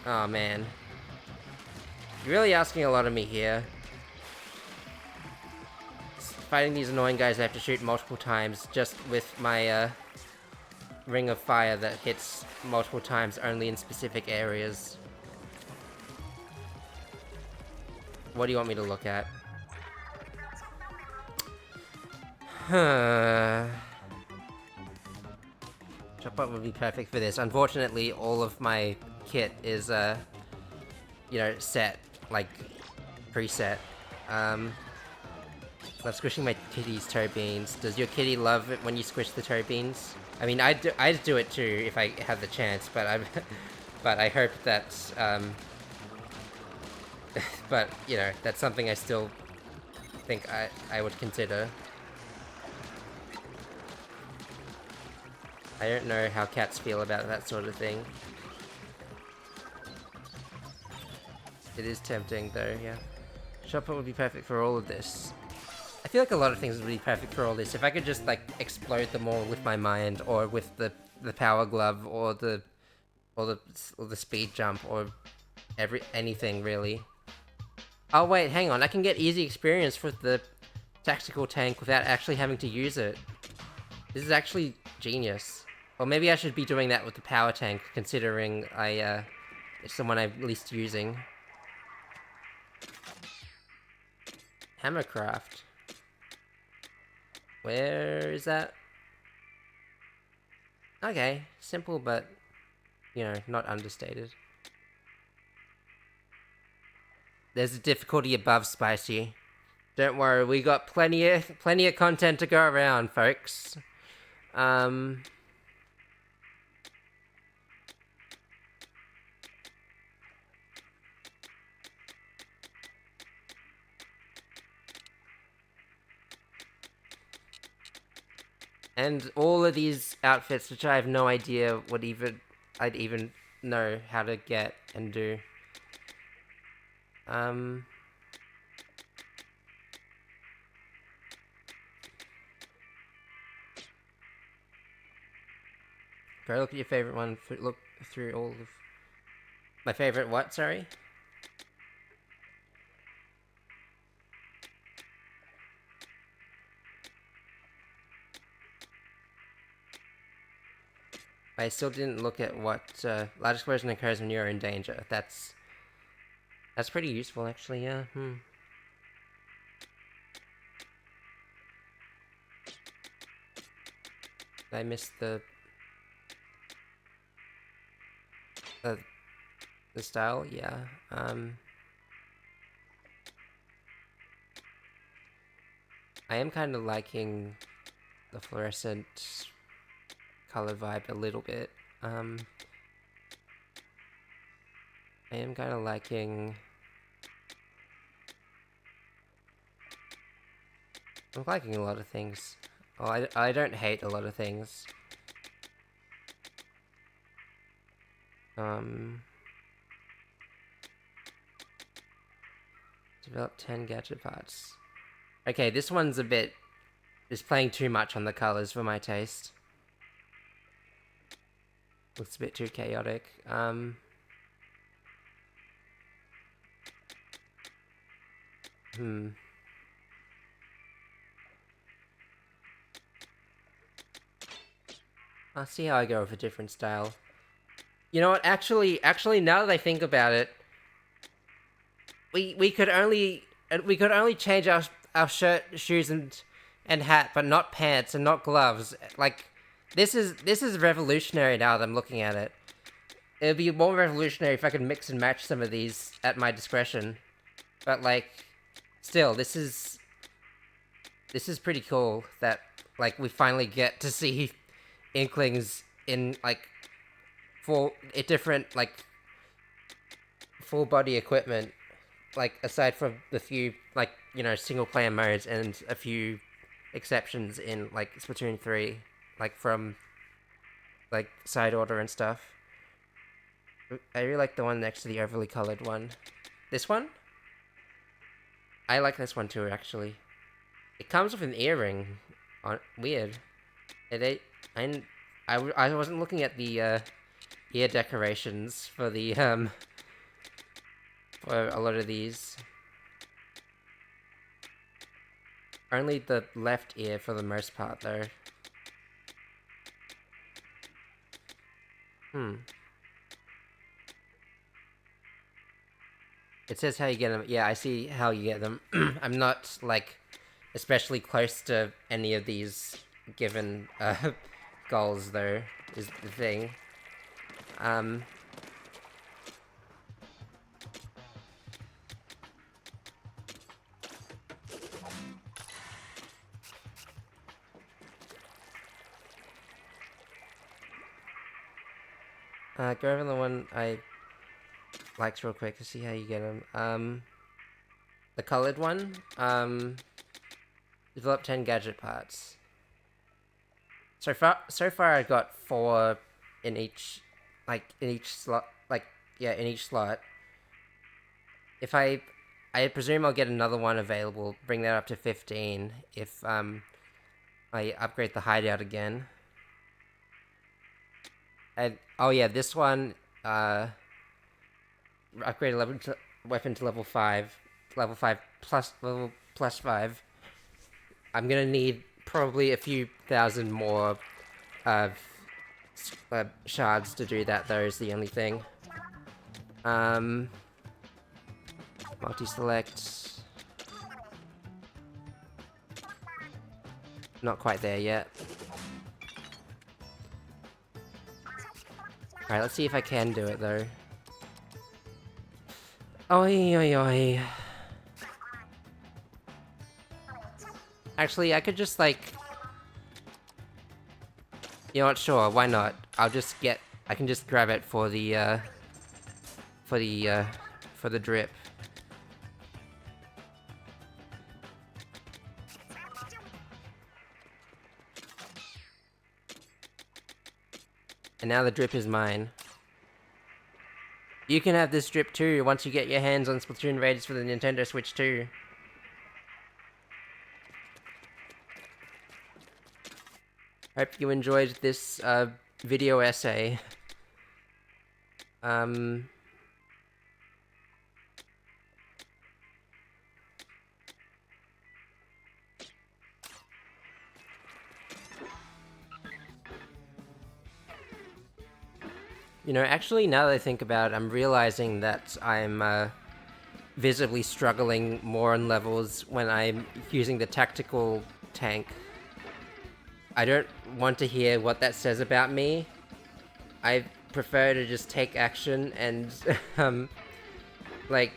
Oh man. You're really asking a lot of me here. Fighting these annoying guys I have to shoot multiple times just with my ring of fire that hits multiple times only in specific areas. What do you want me to look at? Chop-up would be perfect for this. Unfortunately, all of my kit is, you know, set, like, preset. Love squishing my kitty's toe beans. Does your kitty love it when you squish the toe beans? I mean, I'd do it too if I had the chance, but I hope that, but, you know, that's something I still think I would consider. I don't know how cats feel about that sort of thing. It is tempting though, yeah. Chopper would be perfect for all of this. I feel like a lot of things would be perfect for all this. If I could just like explode them all with my mind, or with the power glove, or the speed jump, or anything really. Oh wait, hang on. I can get easy experience with the tactical tank without actually having to use it. This is actually genius. Or maybe I should be doing that with the power tank, considering it's the one I'm least using. Hammercraft. Where is that? Okay, simple but, you know, not understated. There's a difficulty above spicy. Don't worry, we got plenty of content to go around, folks. And all of these outfits, which I have no idea what I'd even know how to get and do. Go look at your favorite one. Look through all of my favorite. What? Sorry. I still didn't look at what large explosion occurs when you're in danger. That's pretty useful, actually. Yeah. I missed the style. Yeah. I am kind of liking the fluorescent color vibe a little bit. I am kind of liking... I'm liking a lot of things. Oh, I don't hate a lot of things. Develop 10 gadget parts. Okay, this one's is playing too much on the colors for my taste. Looks a bit too chaotic. I'll see how I go with a different style. You know what? Actually, now that I think about it, we could only change our shirt, shoes, and hat, but not pants and not gloves. Like, this is revolutionary now that I'm looking at it. It would be more revolutionary if I could mix and match some of these at my discretion. But like, still, this is pretty cool that like we finally get to see Inklings in like different like full body equipment, like aside from the few like, you know, single player modes and a few exceptions in like Splatoon 3, like from like side order and stuff. I really like the one next to the overly colored one. This one? I like this one too, actually. It comes with an earring. Weird. I wasn't looking at the ear decorations for the for a lot of these. Only the left ear for the most part, though. It says how you get them. Yeah, I see how you get them. I'm not, like, especially close to any of these given goals, though, is the thing. Go over the one I liked real quick to see how you get them. The colored one, develop 10 gadget parts. So far I got 4 in each, like, in each slot, like, yeah, in each slot. If I presume I'll get another one available, bring that up to 15 if I upgrade the hideout again. And oh yeah, this one upgrade weapon to level 5, level 5 plus level plus 5. I'm gonna need probably a few thousand more uh, shards to do that though, is the only thing. Multi-select. Not quite there yet. Alright, let's see if I can do it though. Oi, oi, oi. Actually, I could just like... You know what, sure, why not? I'll just get... I can just grab it for the, for the drip. And now the drip is mine. You can have this drip too, once you get your hands on Splatoon Raiders for the Nintendo Switch too. Hope you enjoyed this, video essay. You know, actually, now that I think about it, I'm realizing that I'm, visibly struggling more on levels when I'm using the tactical tank. I don't want to hear what that says about me. I prefer to just take action and, like,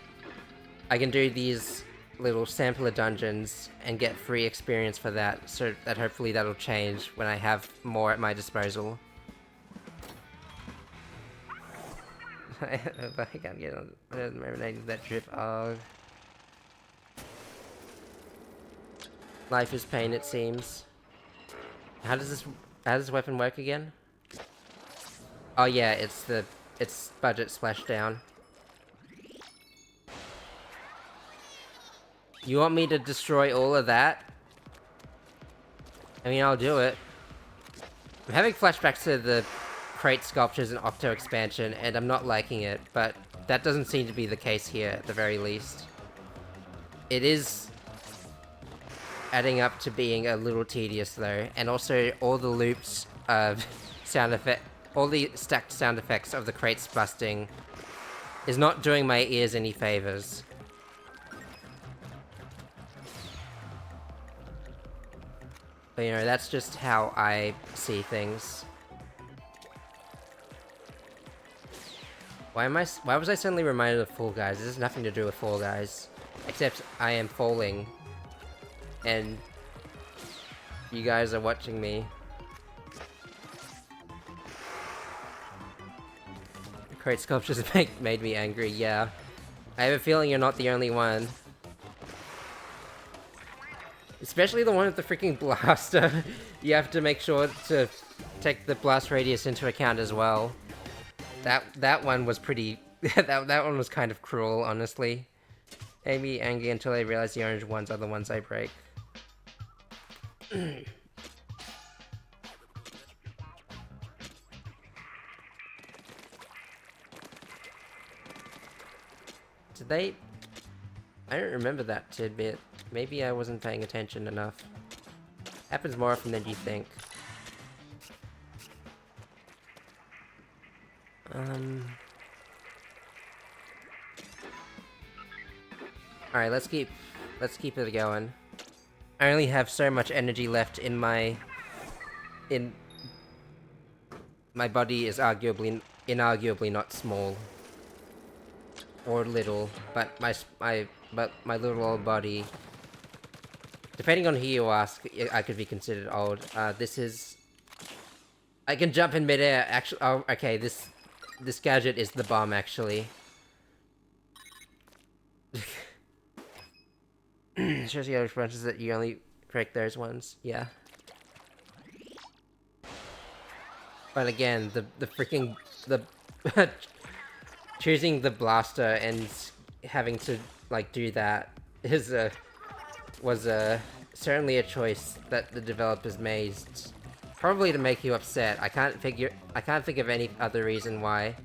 I can do these little sampler dungeons and get free experience for that, so that hopefully that'll change when I have more at my disposal. I can't get on marinating that drip. Oh. Life is pain, it seems. How does this weapon work again? Oh yeah, it's budget splashdown. You want me to destroy all of that? I mean, I'll do it. I'm having flashbacks to the crate sculptures in Octo expansion, and I'm not liking it, but that doesn't seem to be the case here, at the very least. It is adding up to being a little tedious, though, and also all the loops of sound effect, all the stacked sound effects of the crates busting is not doing my ears any favors. But, you know, that's just how I see things. Why was I suddenly reminded of Fall Guys? This has nothing to do with Fall Guys. Except I am falling. And you guys are watching me. The crate sculptures made me angry, yeah. I have a feeling you're not the only one. Especially the one with the freaking blaster. You have to make sure to take the blast radius into account as well. That one was pretty... that one was kind of cruel, honestly. Made me angry until I realized the orange ones are the ones I break. Did they... I don't remember that tidbit. Maybe I wasn't paying attention enough. Happens more often than you think. Alright, let's keep it going. I only have so much energy left in my... My body is inarguably not small. Or little, but my little old body... Depending on who you ask, I could be considered old. This is... I can jump in midair, actually. Oh, okay, this gadget is the bomb, actually. Shows you other branches that you only break those ones, yeah. But again, the freaking... choosing the blaster and having to like do that is was certainly a choice that the developers made, probably to make you upset. I can't think of any other reason why.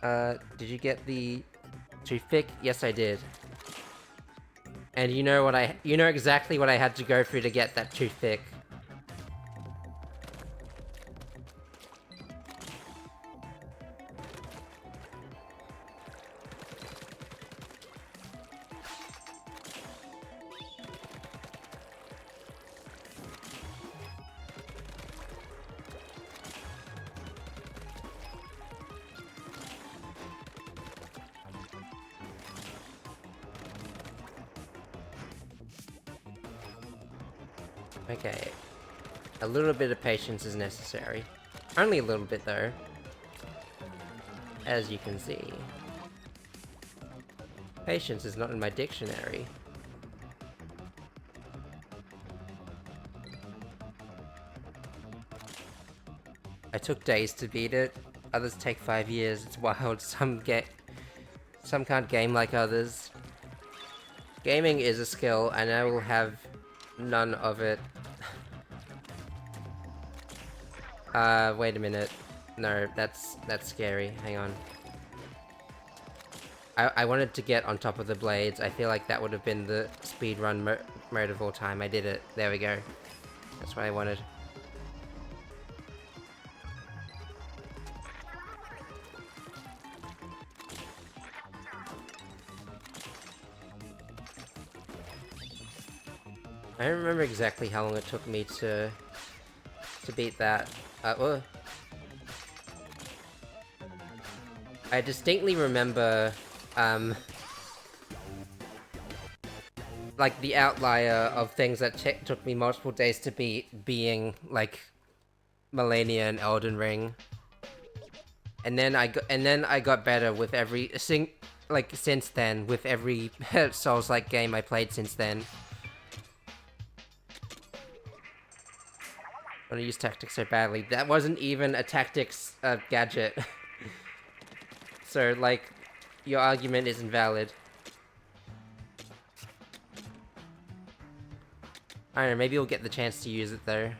Did you get the toothpick? Yes, I did. And you know exactly what I had to go through to get that toothpick. Okay. A little bit of patience is necessary. Only a little bit, though. As you can see. Patience is not in my dictionary. I took days to beat it. Others take 5 years. It's wild. Some can't game like others. Gaming is a skill, and I will have none of it. Wait a minute. No, that's scary. Hang on. I wanted to get on top of the blades. I feel like that would have been the speedrun mode of all time. I did it. There we go. That's what I wanted. I don't remember exactly how long it took me to beat that. I distinctly remember, like the outlier of things that took me multiple days to beat being like Millennia and Elden Ring. And then I got better with every since then, with every Souls-like game I played since then. I want to use tactics so badly. That wasn't even a tactics gadget. So, like, your argument is invalid. I don't know, maybe we'll get the chance to use it, though.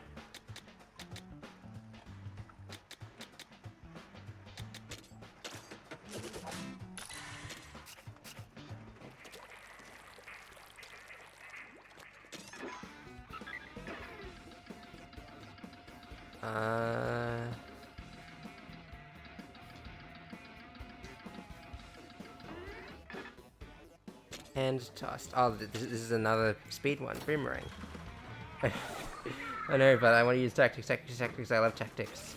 Hand tossed. Oh, this is another speed one. Boomerang. I know, but I want to use tactics. I love tactics.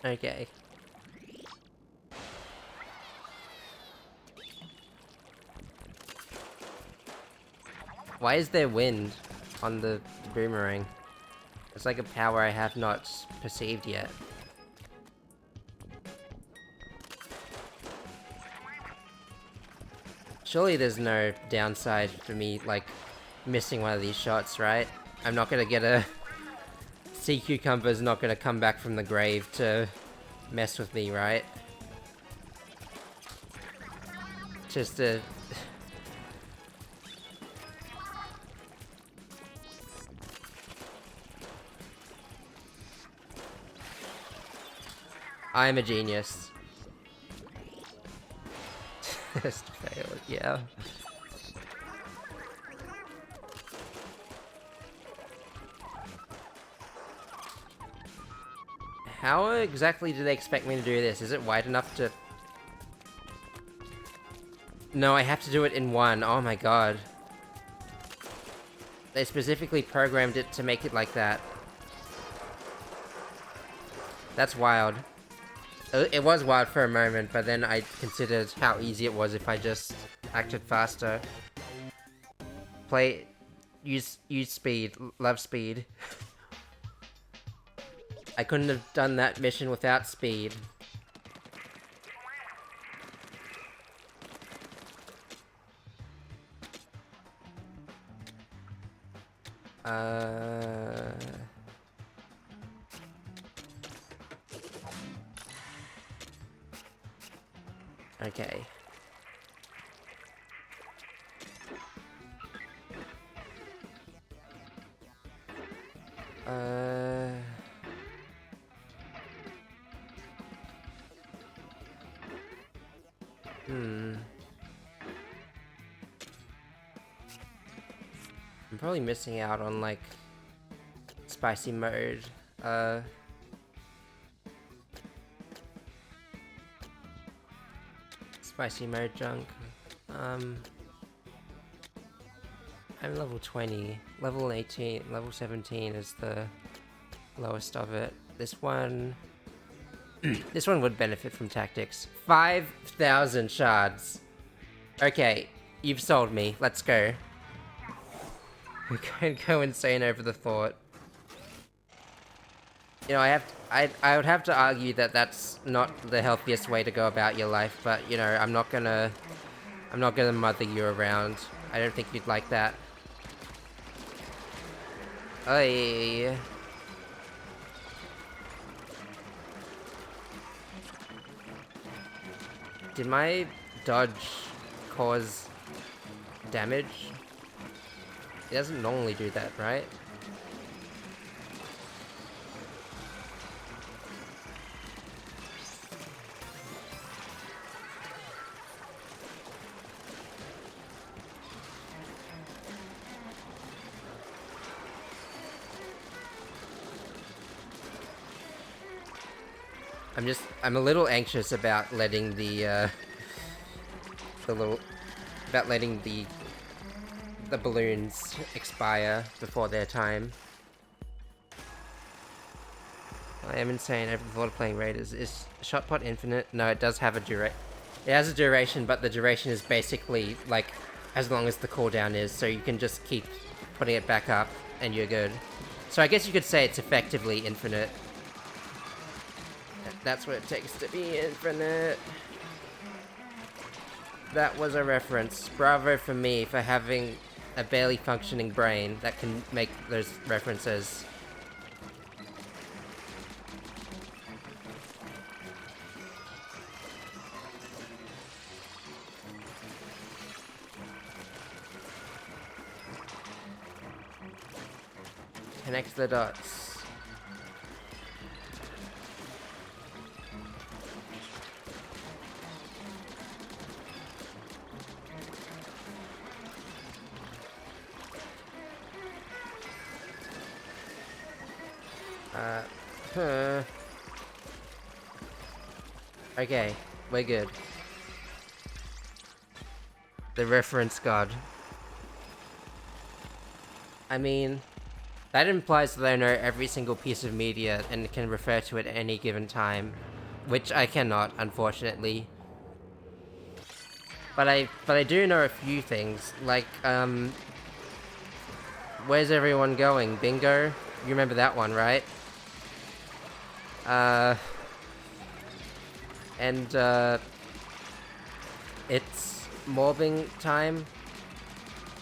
Okay. Why is there wind on the boomerang? It's like a power I have not perceived yet. Surely there's no downside for me, like, missing one of these shots, right? I'm not gonna get a... Sea Cucumber's not gonna come back from the grave to mess with me, right? Just a... I'm a genius. Just failed, yeah. How exactly do they expect me to do this? Is it wide enough to... No, I have to do it in one. Oh my god. They specifically programmed it to make it like that. That's wild. It was wild for a moment, but then I considered how easy it was if I just acted faster. Use speed. Love speed. I couldn't have done that mission without speed. Uh... Okay. I'm probably missing out on, like, spicy mode. Spicy mode junk. I'm level 20. Level 18, level 17 is the lowest of it. This one... this one would benefit from tactics. 5,000 shards. Okay, you've sold me. Let's go. We're going to go insane over the thought. You know, I would have to argue that that's not the healthiest way to go about your life, but you know, I'm not gonna mother you around. I don't think you'd like that. Oy. Did my dodge cause damage? It doesn't normally do that, right? I'm a little anxious about letting the balloons expire before their time. I am insane over the thought of playing Raiders. Is Shotpot infinite? No, it does have a duration. It has a duration, but the duration is basically, like, as long as the cooldown is, so you can just keep putting it back up, and you're good. So I guess you could say it's effectively infinite. That's what it takes to be infinite. That was a reference. Bravo for me for having a barely functioning brain that can make those references. Connect the dots. Okay, we're good. The reference god. I mean, that implies that I know every single piece of media and can refer to it at any given time, which I cannot, unfortunately. But I do know a few things, like, where's everyone going? Bingo? You remember that one, right? It's mobbing time.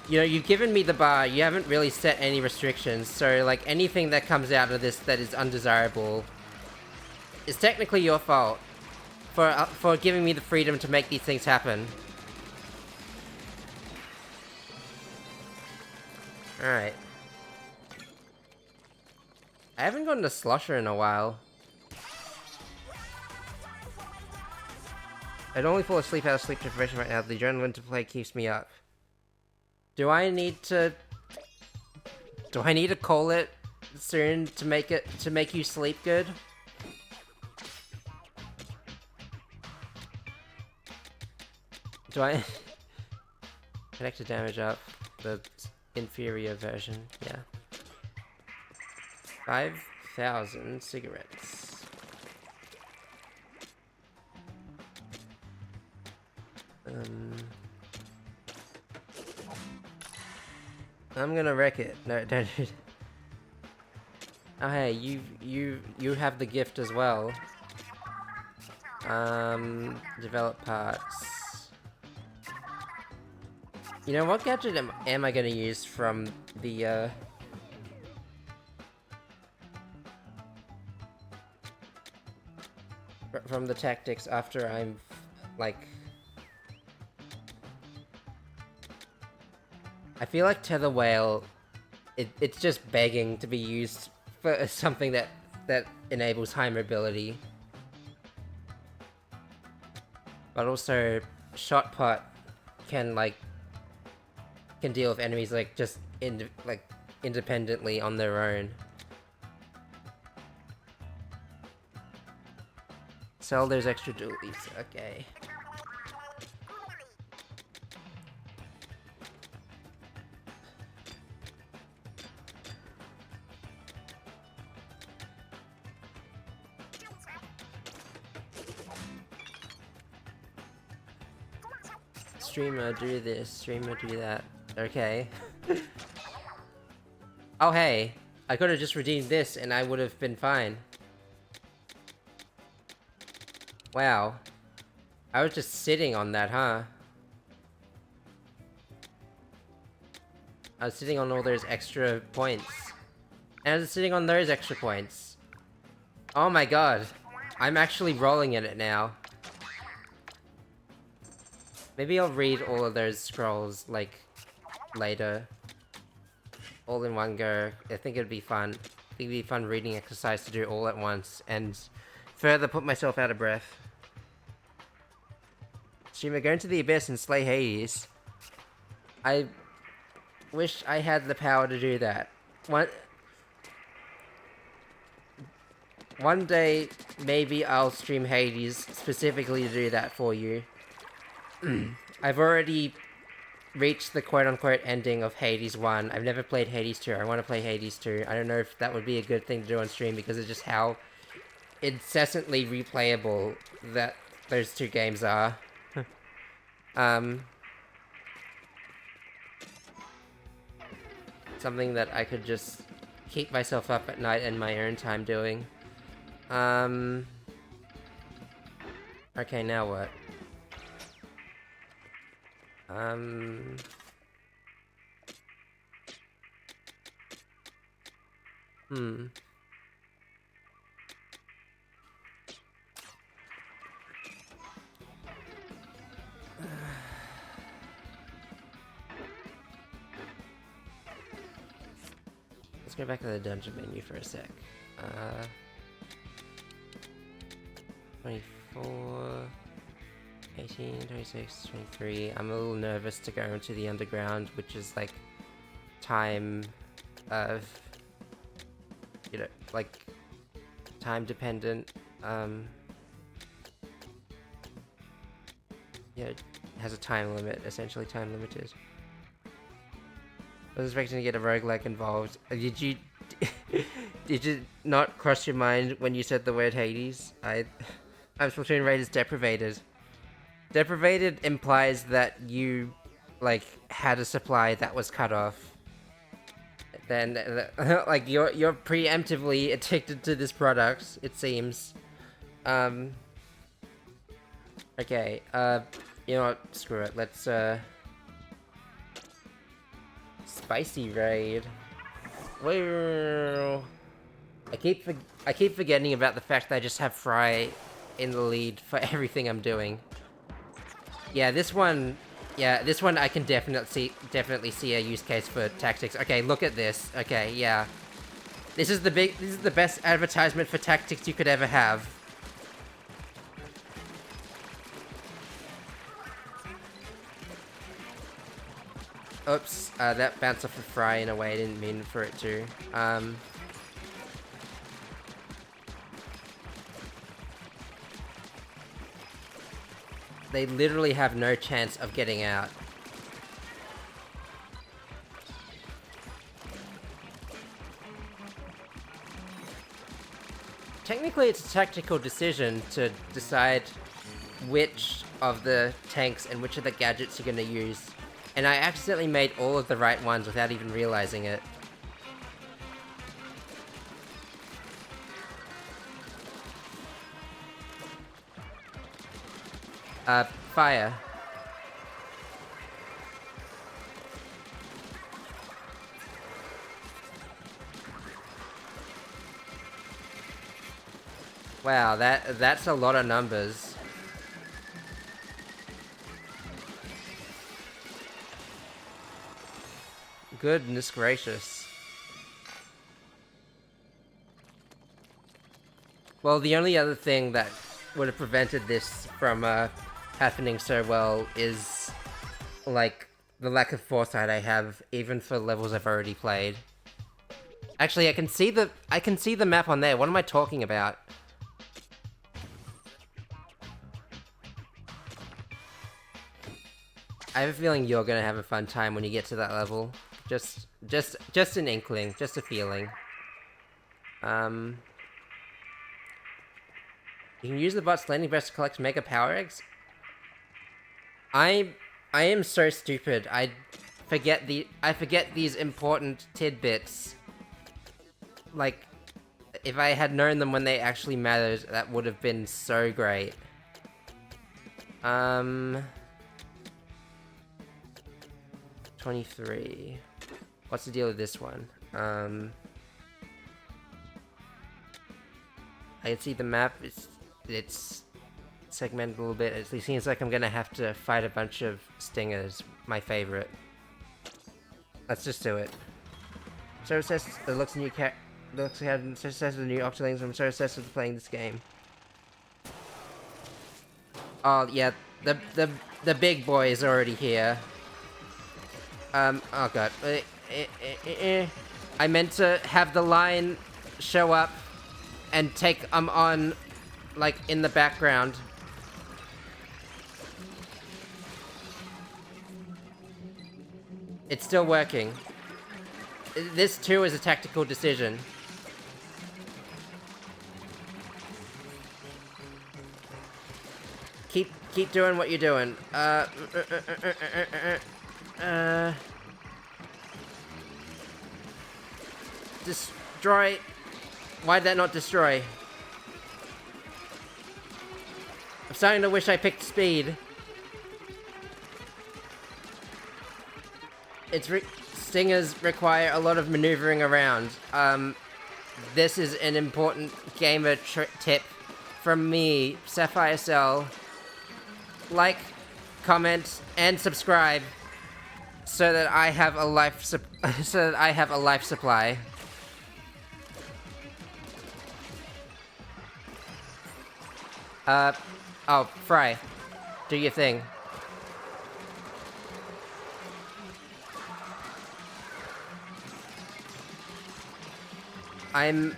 You know, you've given me the bar, you haven't really set any restrictions, so, like, anything that comes out of this that is undesirable is technically your fault for giving me the freedom to make these things happen. Alright. I haven't gotten a slosher in a while. I'd only fall asleep out of sleep deprivation right now. The adrenaline to play keeps me up. Do I need to call it soon to make you sleep good? Do I connect the damage up? The inferior version, yeah. 5,000 cigarettes. I'm gonna wreck it. No, don't. Oh hey, you have the gift as well. Develop parts. You know, what gadget am I gonna use from the from the tactics after I'm like. I feel like Tether Whale, it's just begging to be used for something that enables high mobility. But also, Shot Pot can deal with enemies like just independently on their own. Sell those extra dualies, okay. Streamer do this, streamer do that. Okay. Oh hey, I could have just redeemed this and I would have been fine. Wow. I was just sitting on that, huh? I was sitting on all those extra points. And I was sitting on those extra points. Oh my god. I'm actually rolling in it now. Maybe I'll read all of those scrolls, like, later. All in one go. I think it'd be fun. I think it'd be a fun reading exercise to do all at once, and further put myself out of breath. Streamer, go into the abyss and slay Hades. I wish I had the power to do that. One day, maybe I'll stream Hades specifically to do that for you. I've already reached the quote-unquote ending of Hades 1. I've never played Hades 2. I want to play Hades 2. I don't know if that would be a good thing to do on stream because of just how incessantly replayable that those two games are. Something that I could just keep myself up at night in my own time doing. Okay, now what? Let's go back to the dungeon menu for a sec. 24... 18, 26, 23. I'm a little nervous to go into the underground, which is like time you know, like time dependent. Yeah, it has a time limit, essentially time limited. I was expecting to get a roguelike involved. Did you did you not cross your mind when you said the word Hades? I'm Splatoon Raiders deprivated. Deprivated implies that you, like, had a supply that was cut off. Then, like, you're preemptively addicted to this product, it seems. Okay, you know what, screw it, let's, spicy raid. Well, I keep forgetting about the fact that I just have Fry in the lead for everything I'm doing. Yeah, this one I can definitely see a use case for tactics. Okay, look at this. Okay, yeah. This is the best advertisement for tactics you could ever have. Oops, that bounced off the Fry in a way I didn't mean for it to. They literally have no chance of getting out. Technically, it's a tactical decision to decide which of the tanks and which of the gadgets you're gonna use. And I accidentally made all of the right ones without even realizing it. Fire. Wow, that's a lot of numbers. Goodness gracious. Well, the only other thing that would have prevented this from happening so well is, like, the lack of foresight I have, even for levels I've already played. Actually, I can see the map on there. What am I talking about? I have a feeling you're gonna have a fun time when you get to that level. Just an inkling, just a feeling. You can use the bot's landing burst to collect mega power eggs. I am so stupid. I forget these important tidbits. Like, if I had known them when they actually mattered, that would have been so great. 23. What's the deal with this one? I can see the map. It's segmented a little bit. It seems like I'm gonna have to fight a bunch of stingers. My favorite. Let's just do it. So obsessed. It looks new cat. Looks like I'm so obsessed with the new Octolings. I'm so obsessed with playing this game. Oh yeah, the big boy is already here. Oh god. I meant to have the line show up and take on, like, in the background. It's still working. This too is a tactical decision. Keep doing what you're doing. Destroy. Why'd that not destroy? I'm starting to wish I picked speed. Stingers require a lot of maneuvering around. This is an important gamer tip from me, Sapphire Cell. Like, comment, and subscribe so that I have a life supply. Oh, Fry, do your thing. I'm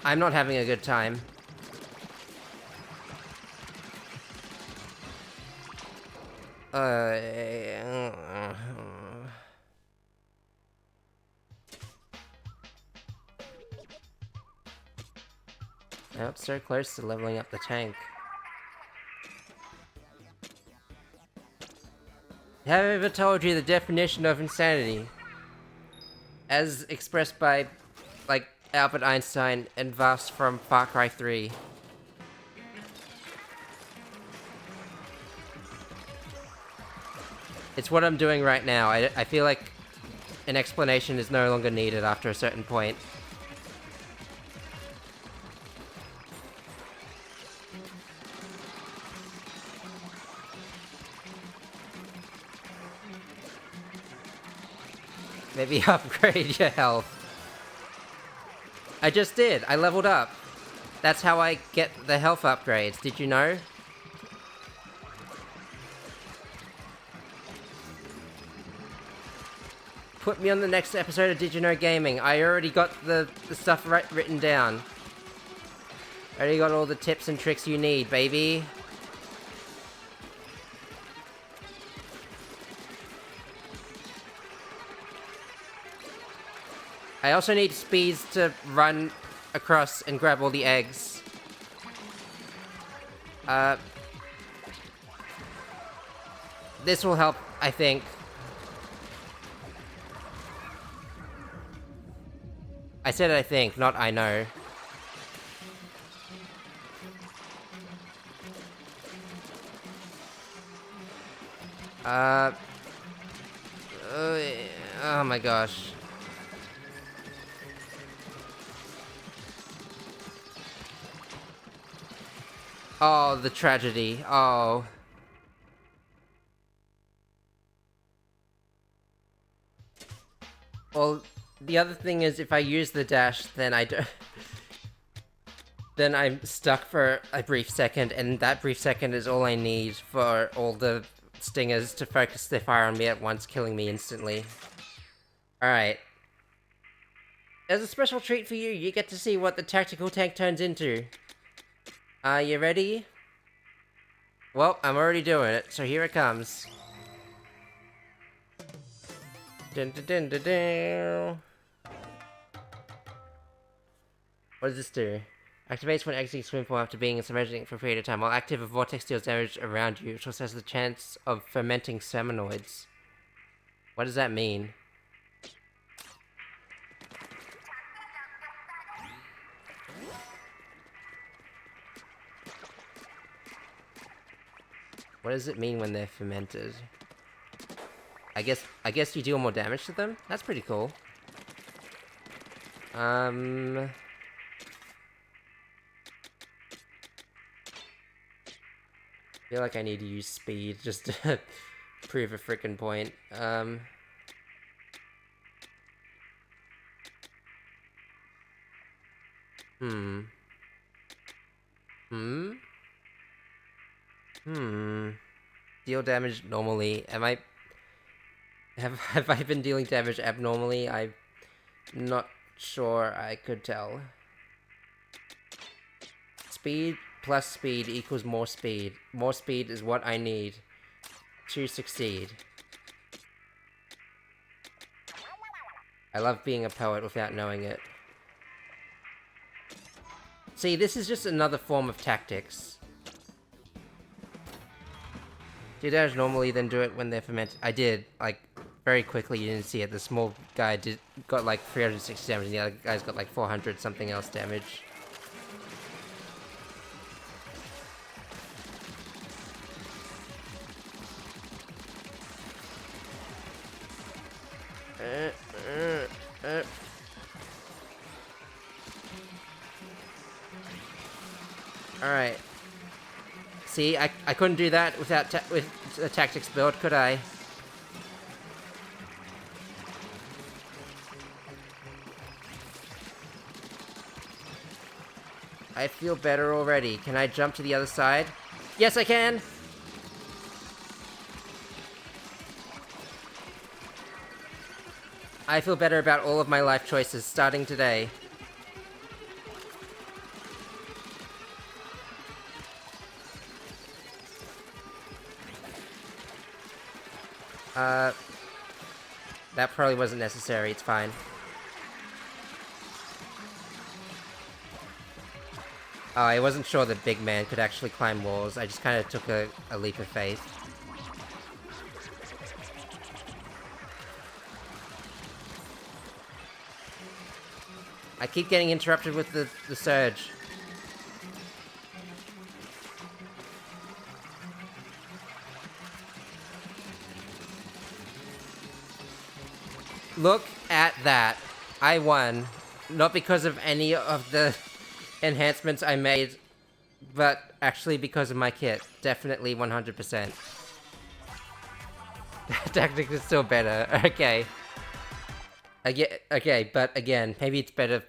not having a good time. Now it's so close to leveling up the tank. Have I ever told you the definition of insanity? As expressed by, like, Albert Einstein and Vast from Far Cry 3. It's what I'm doing right now. I feel like an explanation is no longer needed after a certain point. Maybe upgrade your health. I just did. I leveled up. That's how I get the health upgrades. Did you know? Put me on the next episode of Did You Know Gaming. I already got the stuff written down. I already got all the tips and tricks you need, baby. I also need speeds to run across and grab all the eggs. This will help, I think. I said I think, not I know. Oh my gosh. Oh, the tragedy. Oh. Well, the other thing is if I use the dash, then I do then I'm stuck for a brief second, and that brief second is all I need for all the stingers to focus their fire on me at once, killing me instantly. Alright. As a special treat for you, you get to see what the tactical tank turns into. Are you ready? Well, I'm already doing it, so here it comes. Dun, dun, dun, dun, dun. What does this do? Activates when exiting swim pool after being submerged for a period of time. While active, a vortex deals damage around you, which also has the chance of fermenting seminoids. What does that mean? What does it mean when they're fermented? I guess you deal more damage to them? That's pretty cool. I feel like I need to use speed just to prove a frickin' point. Hmm. Hmm? Hmm. Deal damage normally. Am I... Have I been dealing damage abnormally? I'm not sure I could tell. Speed plus speed equals more speed. More speed is what I need to succeed. I love being a poet without knowing it. See, this is just another form of tactics. Do damage normally, then do it when they're fermented. I did, like, very quickly. You didn't see it. The small guy got like 360 damage, and the other guy's got like 400 something else damage. Alright. See, I couldn't do that without with the tactics build, could I? I feel better already. Can I jump to the other side? Yes, I can! I feel better about all of my life choices starting today. That probably wasn't necessary. It's fine. Oh, I wasn't sure the big man could actually climb walls. I just kind of took a leap of faith. I keep getting interrupted with the surge. Look at that. I won. Not because of any of the enhancements I made, but actually because of my kit. Definitely 100%. Tactics is still better. Okay. Okay, but again, maybe it's better.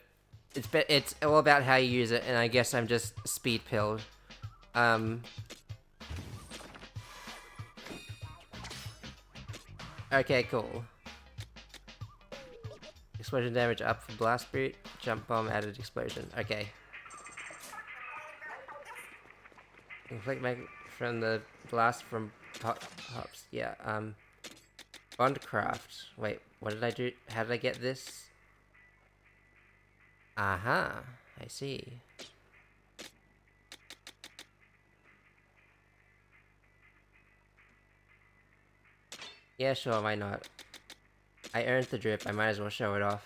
It's all about how you use it, and I guess I'm just speed pilled. Okay, cool. Explosion damage up for blast boot. Jump bomb added explosion. Okay. Inflict mag from the blast from hops. Yeah, Bondcraft. Wait, what did I do? How did I get this? Aha, I see. Yeah, sure, why not? I earned the drip, I might as well show it off.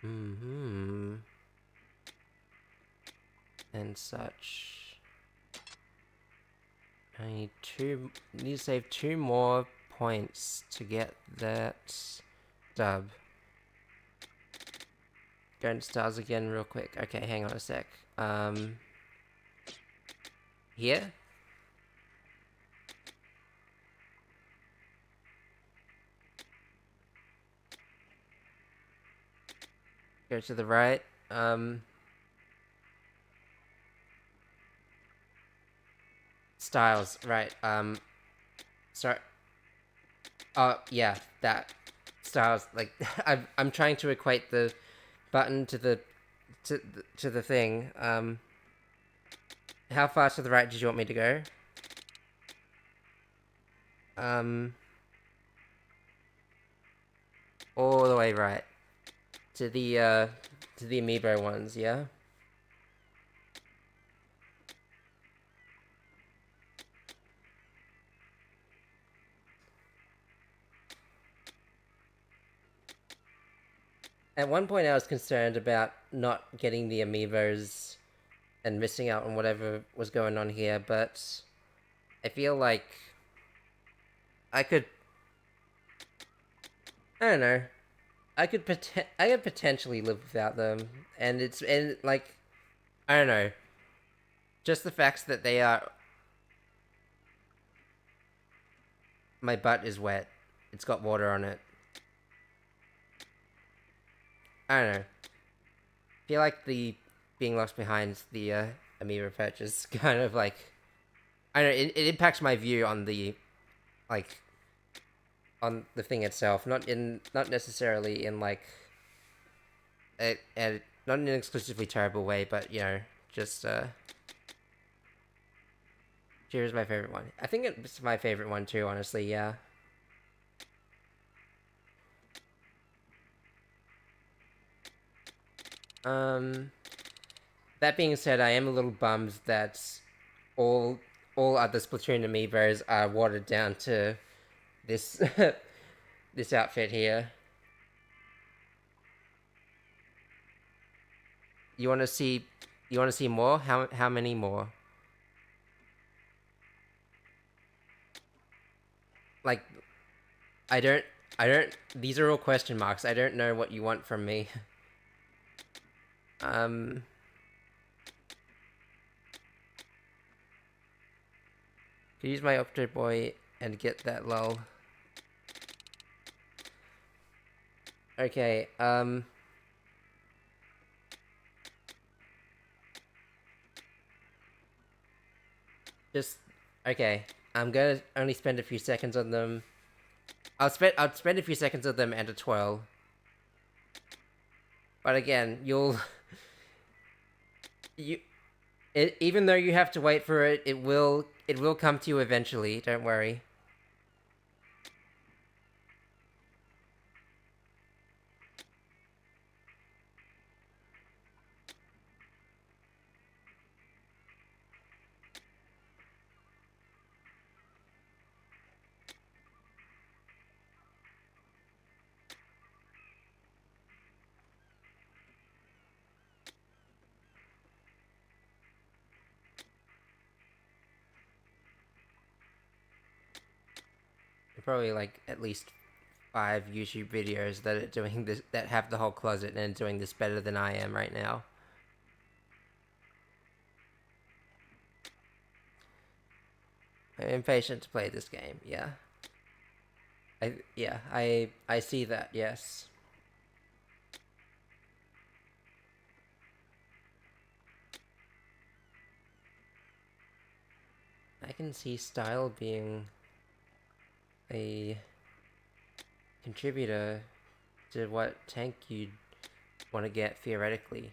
Mm-hmm. And such. I need to save 2 more points to get that dub. Go into stars again real quick. Okay, hang on a sec. Here? Go to the right. Styles, right. Sorry. Oh, yeah, that. Styles, like, I'm trying to equate the button to the thing. How far to the right did you want me to go? All the way right. To the amiibo ones, yeah? At one point I was concerned about not getting the amiibos and missing out on whatever was going on here, but I feel like I could, I don't know, I could potentially live without them, and like, I don't know, just the fact that they are, my butt is wet, it's got water on it. I don't know. I feel like the being left behind the amiibo purchase kind of like, I don't know, it impacts my view on the, like, on the thing itself, not necessarily in like a not in an exclusively terrible way, but you know, just Cheers my favorite one. I think it's my favorite one too, honestly, yeah. Um that being said, I am a little bummed that all all other Splatoon amiibos are watered down to this this outfit here. You want to see more? How many more? Like, I don't these are all question marks. I don't know what you want from me. um Could use my Opto Boy and get that lull. Okay, just okay. I'm gonna only spend a few seconds on them. I'll spend a few seconds on them and a twirl. But again, you even though you have to wait for it, it will come to you eventually. Don't worry. Probably like at least 5 YouTube videos that are doing this, that have the whole closet and doing this better than I am right now. I'm impatient to play this game. Yeah. I see that. Yes. I can see style being a contributor to what tank you'd want to get theoretically.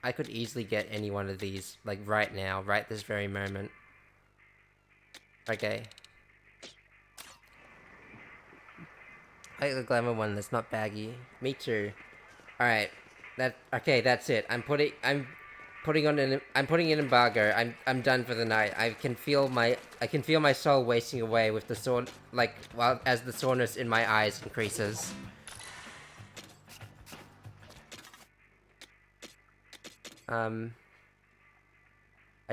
I could easily get any one of these like right now, right this very moment. Okay. I like the glamour one that's not baggy. Me too. All right. That's it. I'm putting an embargo. I'm done for the night. I can feel my soul wasting away with the sore, like, while as the soreness in my eyes increases. Um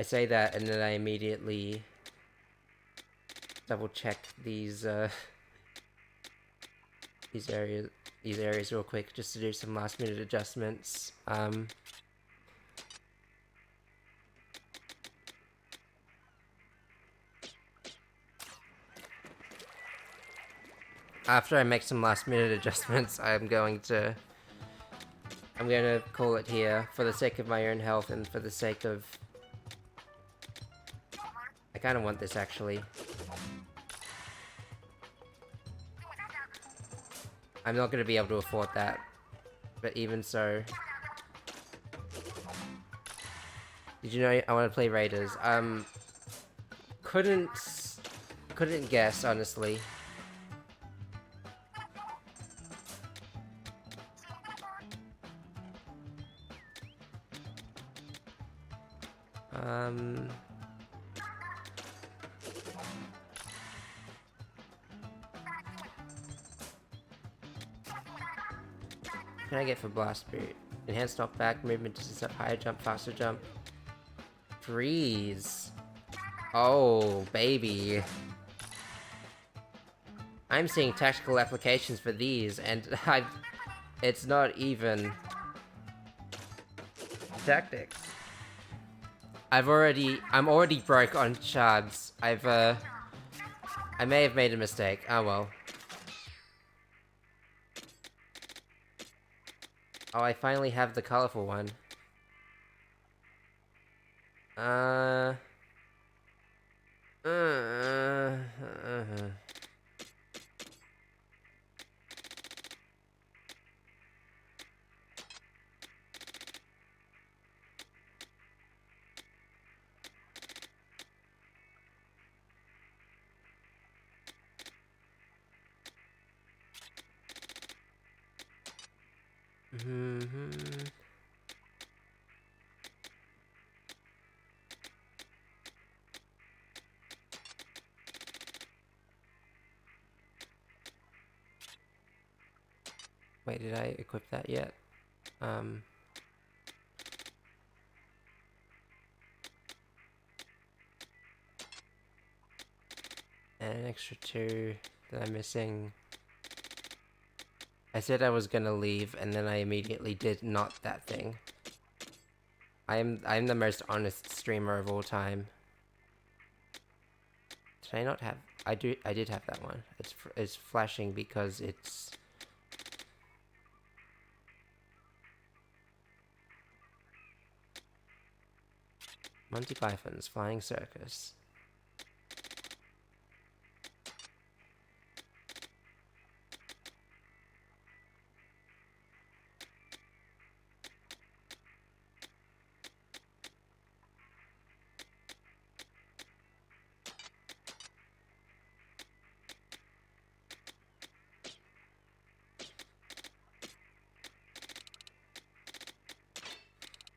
I say that and then I immediately double check these these areas real quick just to do some last minute adjustments. After I make some last minute adjustments, I'm gonna call it here for the sake of my own health and for the sake of... I kind of want this actually. I'm not gonna be able to afford that, but even so. Did you know I want to play Raiders? Couldn't guess, honestly. What can I get for Blast Spirit? Enhanced knockback, movement distance up, higher jump, faster jump. Freeze. Oh, baby. I'm seeing tactical applications for these, and it's not even tactics. I'm already broke on shards. I may have made a mistake. Oh well. Oh, I finally have the colorful one. Wait, did I equip that yet? And an extra 2 that I'm missing. I said I was gonna leave, and then I immediately did not that thing. I'm the most honest streamer of all time. Did I not have... I did have that one. It's flashing because it's... Monty Python's Flying Circus.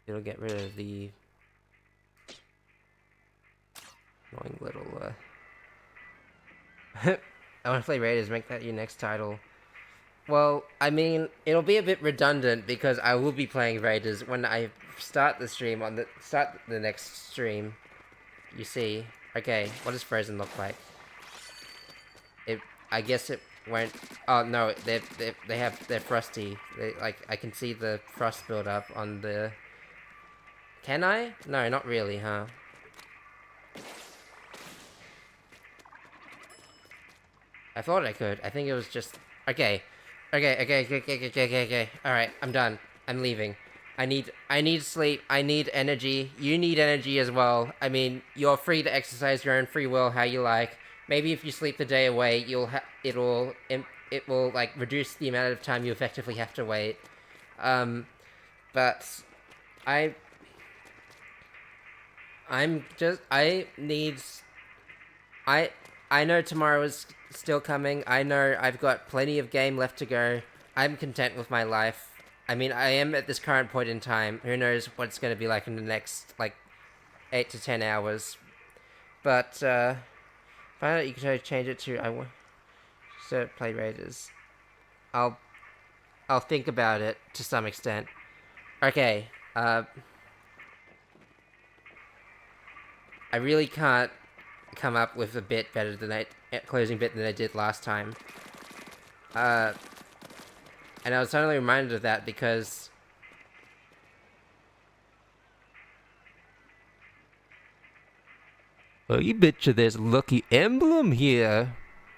It'll get rid of the annoying little I want to play Raiders, make that your next title. Well, I mean, it'll be a bit redundant because I will be playing Raiders when I start the stream start the next stream. You see. Okay, what does Frozen look like? I guess it won't... Oh, no, they're frosty. Like, I can see the frost build up on the... Can I? No, not really, huh? I thought I could. I think it was just... Okay. Okay. Alright, I'm done. I'm leaving. I need sleep. I need energy. You need energy as well. I mean, you're free to exercise your own free will how you like. Maybe if you sleep the day away, it will like reduce the amount of time you effectively have to wait. But I know tomorrow is still coming. I know I've got plenty of game left to go. I'm content with my life. I mean, I am at this current point in time. Who knows what it's going to be like in the next, like, 8 to 10 hours. But, find out you can change it to, play Raiders. I'll think about it to some extent. Okay, I really can't come up with a bit better than closing bit than I did last time. And I was suddenly reminded of that because oh, you betcha there's a lucky emblem here.